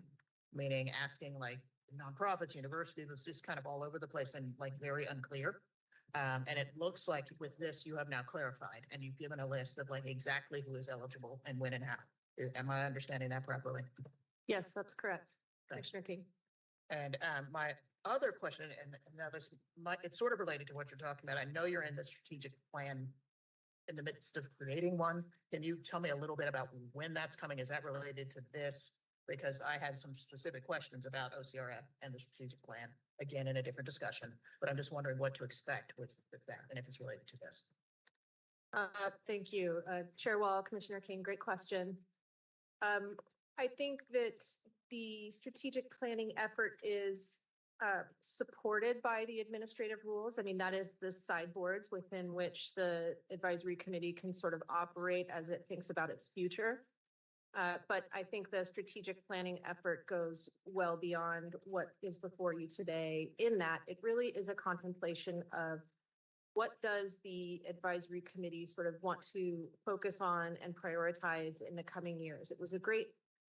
meaning asking like nonprofits, universities, was just kind of all over the place and like very unclear. And it looks like with this, you have now clarified and you've given a list of like exactly who is eligible and when and how. Am I understanding that properly? Yes, that's correct. Thanks. Commissioner King. And my other question, and now this might, it's sort of related to what you're talking about. I know you're in the strategic plan in the midst of creating one. Can you tell me a little bit about when that's coming? Is that related to this? Because I had some specific questions about OCRF and the strategic plan, again, in a different discussion, but I'm just wondering what to expect with that and if it's related to this. Thank you, Chair Wall, Commissioner King, great question. I think that the strategic planning effort is supported by the administrative rules. I mean, that is the sideboards within which the advisory committee can sort of operate as it thinks about its future. But I think the strategic planning effort goes well beyond what is before you today, in that it really is a contemplation of what does the advisory committee sort of want to focus on and prioritize in the coming years. It was a great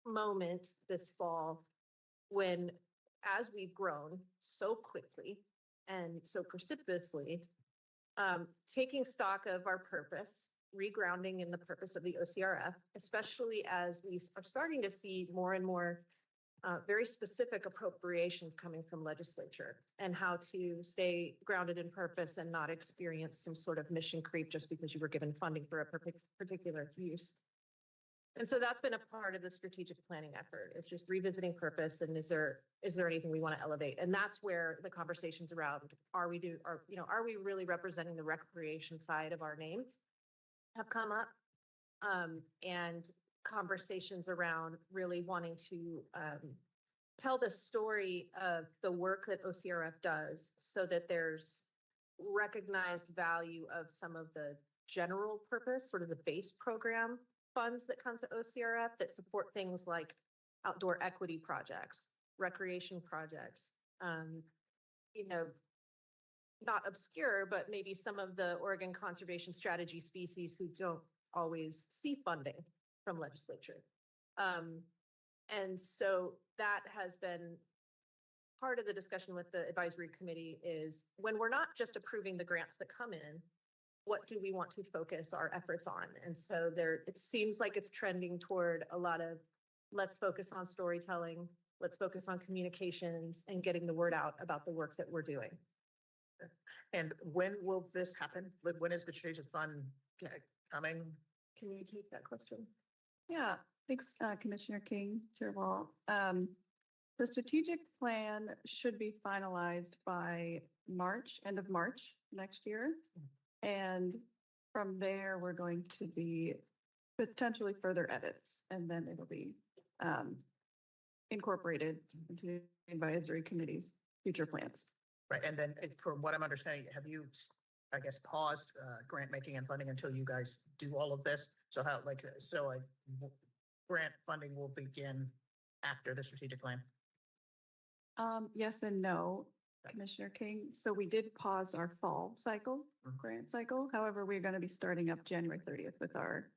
moment this fall when, as we've grown so quickly and so precipitously, taking stock of our purpose, regrounding in the purpose of the OCRF, especially as we are starting to see more and more very specific appropriations coming from legislature, and how to stay grounded in purpose and not experience some sort of mission creep just because you were given funding for a particular use. And so that's been a part of the strategic planning effort. It's just revisiting purpose, and is there anything we want to elevate? And that's where the conversations around are we really representing the recreation side of our name have come up, and conversations around really wanting to tell the story of the work that OCRF does, so that there's recognized value of some of the general purpose, sort of the base program funds that come to OCRF that support things like outdoor equity projects, recreation projects, not obscure, but maybe some of the Oregon Conservation Strategy species who don't always see funding from legislature. And so that has been part of the discussion with the advisory committee, is when we're not just approving the grants that come in, what do we want to focus our efforts on? And so it seems like it's trending toward a lot of, let's focus on storytelling, let's focus on communications and getting the word out about the work that we're doing. And when will this happen? Like, when is the strategic fund coming? Can you take that question? Yeah, thanks, Commissioner King, Chair Wall. The strategic plan should be finalized by March, end of March next year. And from there, we're going to be potentially further edits, and then it'll be incorporated into the advisory committee's future plans. Right, and then from what I'm understanding, have you, I guess, paused grant making and funding until you guys do all of this? So grant funding will begin after the strategic plan? Yes and no, Commissioner King. So we did pause our fall cycle, grant cycle. However, we're going to be starting up January 30th with our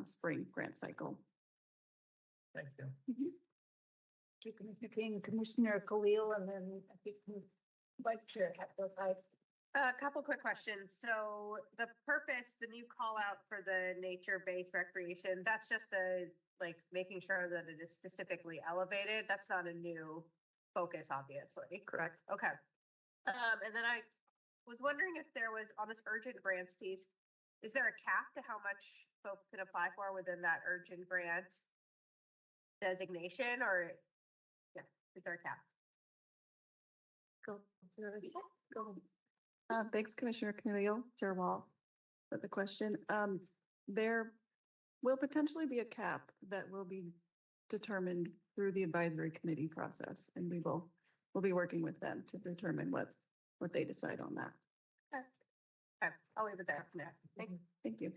spring grant cycle. Thank you. Mhm. Thank you, Commissioner King, Commissioner Khalil, and then I think Vice Chair Hatfield-Hyde. A couple quick questions. So the purpose, the new call out for the nature-based recreation, that's just making sure that it is specifically elevated. That's not a new focus, obviously. Correct. Okay. And then I was wondering if there was, on this urgent grants piece, is there a cap to how much folks can apply for within that urgent grant designation, or is there a cap? Go. Thanks, Commissioner Khalil, Chair Wall, for the question. There will potentially be a cap that will be determined through the advisory committee process, and we'll be working with them to determine what they decide on that. Okay, I'll leave it there for now. Thank you.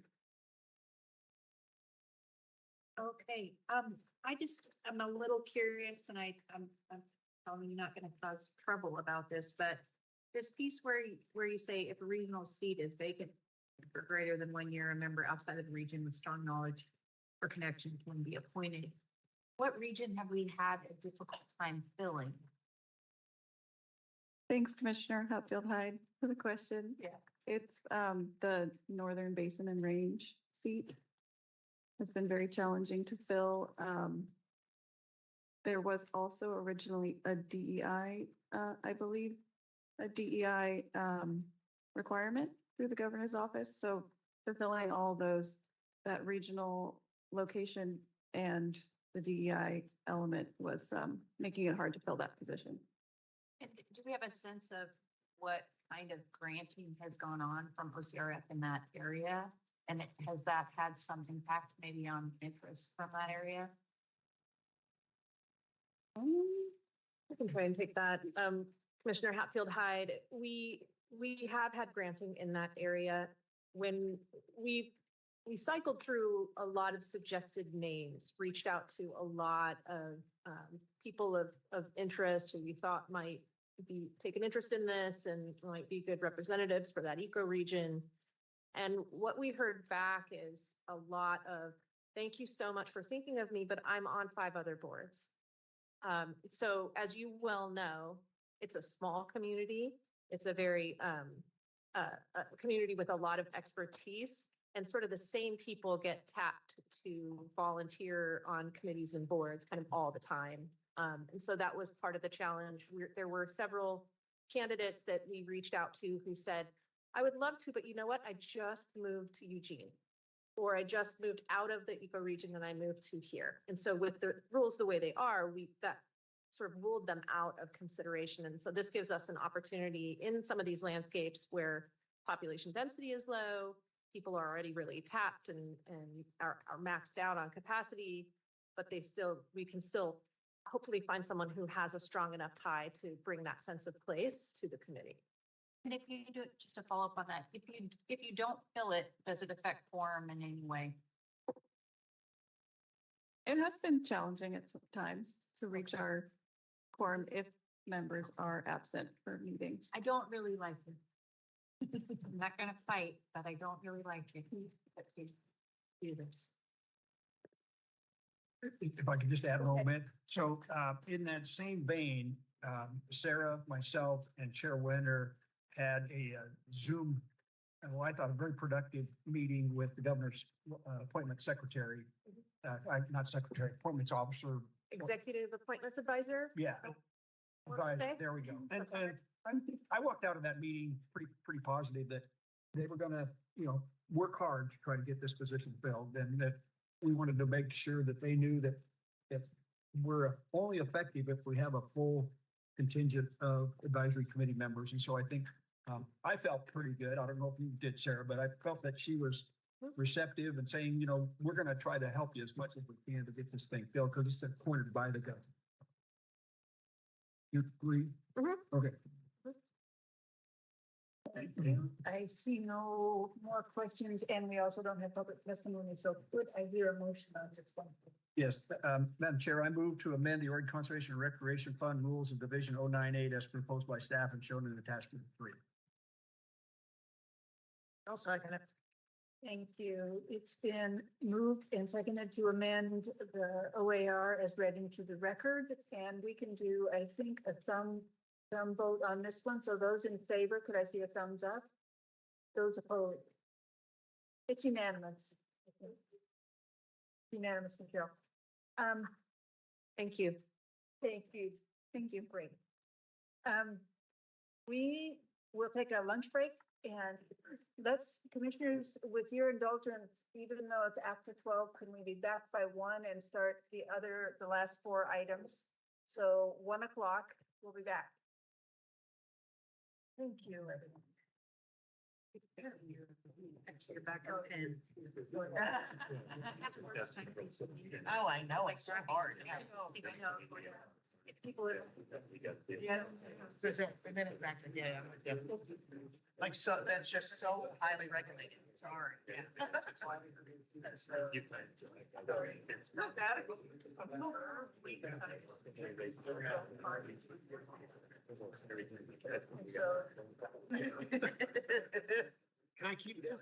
Okay, I'm a little curious, and I'm probably not going to cause trouble about this, but this piece where you say if a regional seat is vacant for greater than 1 year, a member outside of the region with strong knowledge or connection can be appointed. What region have we had a difficult time filling? Thanks, Commissioner Hatfield-Hyde, for the question. Yeah. It's the Northern Basin and Range seat. It's been very challenging to fill. There was also originally a DEI, I believe, a DEI requirement through the governor's office. So fulfilling all those, that regional location and the DEI element was making it hard to fill that position. And do we have a sense of what kind of granting has gone on from OCRF in that area? And has that had some impact maybe on interest from that area? I can try and take that. Commissioner Hatfield Hyde, we have had granting in that area. When we cycled through a lot of suggested names, reached out to a lot of people of interest who we thought might be take an interest in this and might be good representatives for that ecoregion. And what we heard back is a lot of, thank you so much for thinking of me, but I'm on 5 other boards. So as you well know, it's a small community. It's a very a community with a lot of expertise, and sort of the same people get tapped to volunteer on committees and boards kind of all the time. And so that was part of the challenge. There were several candidates that we reached out to who said, I would love to, but you know what? I just moved to Eugene, or I just moved out of the ecoregion and I moved to here. And so with the rules the way they are, that sort of ruled them out of consideration. And so this gives us an opportunity in some of these landscapes where population density is low, people are already really tapped and are maxed out on capacity, but we can still hopefully find someone who has a strong enough tie to bring that sense of place to the committee. And if you do, just to follow up on that, if you don't fill it, does it affect quorum in any way? It has been challenging at times to reach our quorum if members are absent for meetings. I don't really like it. I'm not gonna fight, but I don't really like it. But you do this. If I could just add a moment. So in that same vein, Sarah, myself, and Chair Winter had a Zoom, I thought a very productive meeting with the governor's appointment secretary, not secretary, appointments officer. Executive Appointments Advisor? Yeah. Right, there we go. And I walked out of that meeting pretty positive that they were gonna, work hard to try to get this position filled, and that we wanted to make sure that they knew that we're only effective if we have a full contingent of advisory committee members. And so I think I felt pretty good. I don't know if you did, Sarah, but I felt that she was receptive and saying, we're going to try to help you as much as we can to get this thing filled, because it's appointed by the governor. You agree? Okay. Thank you. I see no more questions, and we also don't have public testimony, so could I hear a motion on this one? Yes, Madam Chair, I move to amend the Oregon Conservation and Recreation Fund rules of Division 098 as proposed by staff and shown in attachment 3. I'll second it. Thank you. It's been moved and seconded to amend the OAR as read into the record, and we can do, I think, a thumb vote on this one. So those in favor, could I see a thumbs up? Those opposed? It's unanimous. Unanimous, Michelle. Thank you. Thank you. Thank you. Great. We will take a lunch break, and let's, commissioners, with your indulgence, even though it's after 12, can we be back by 1 and start the last 4 items? So 1 o'clock, we'll be back. Thank you, everyone. Actually, back up and. Oh, I know, it's so hard. People, Yeah. A minute back, yeah. Like, so, that's just so highly regulated, it's hard, yeah. Not bad. Can I keep this?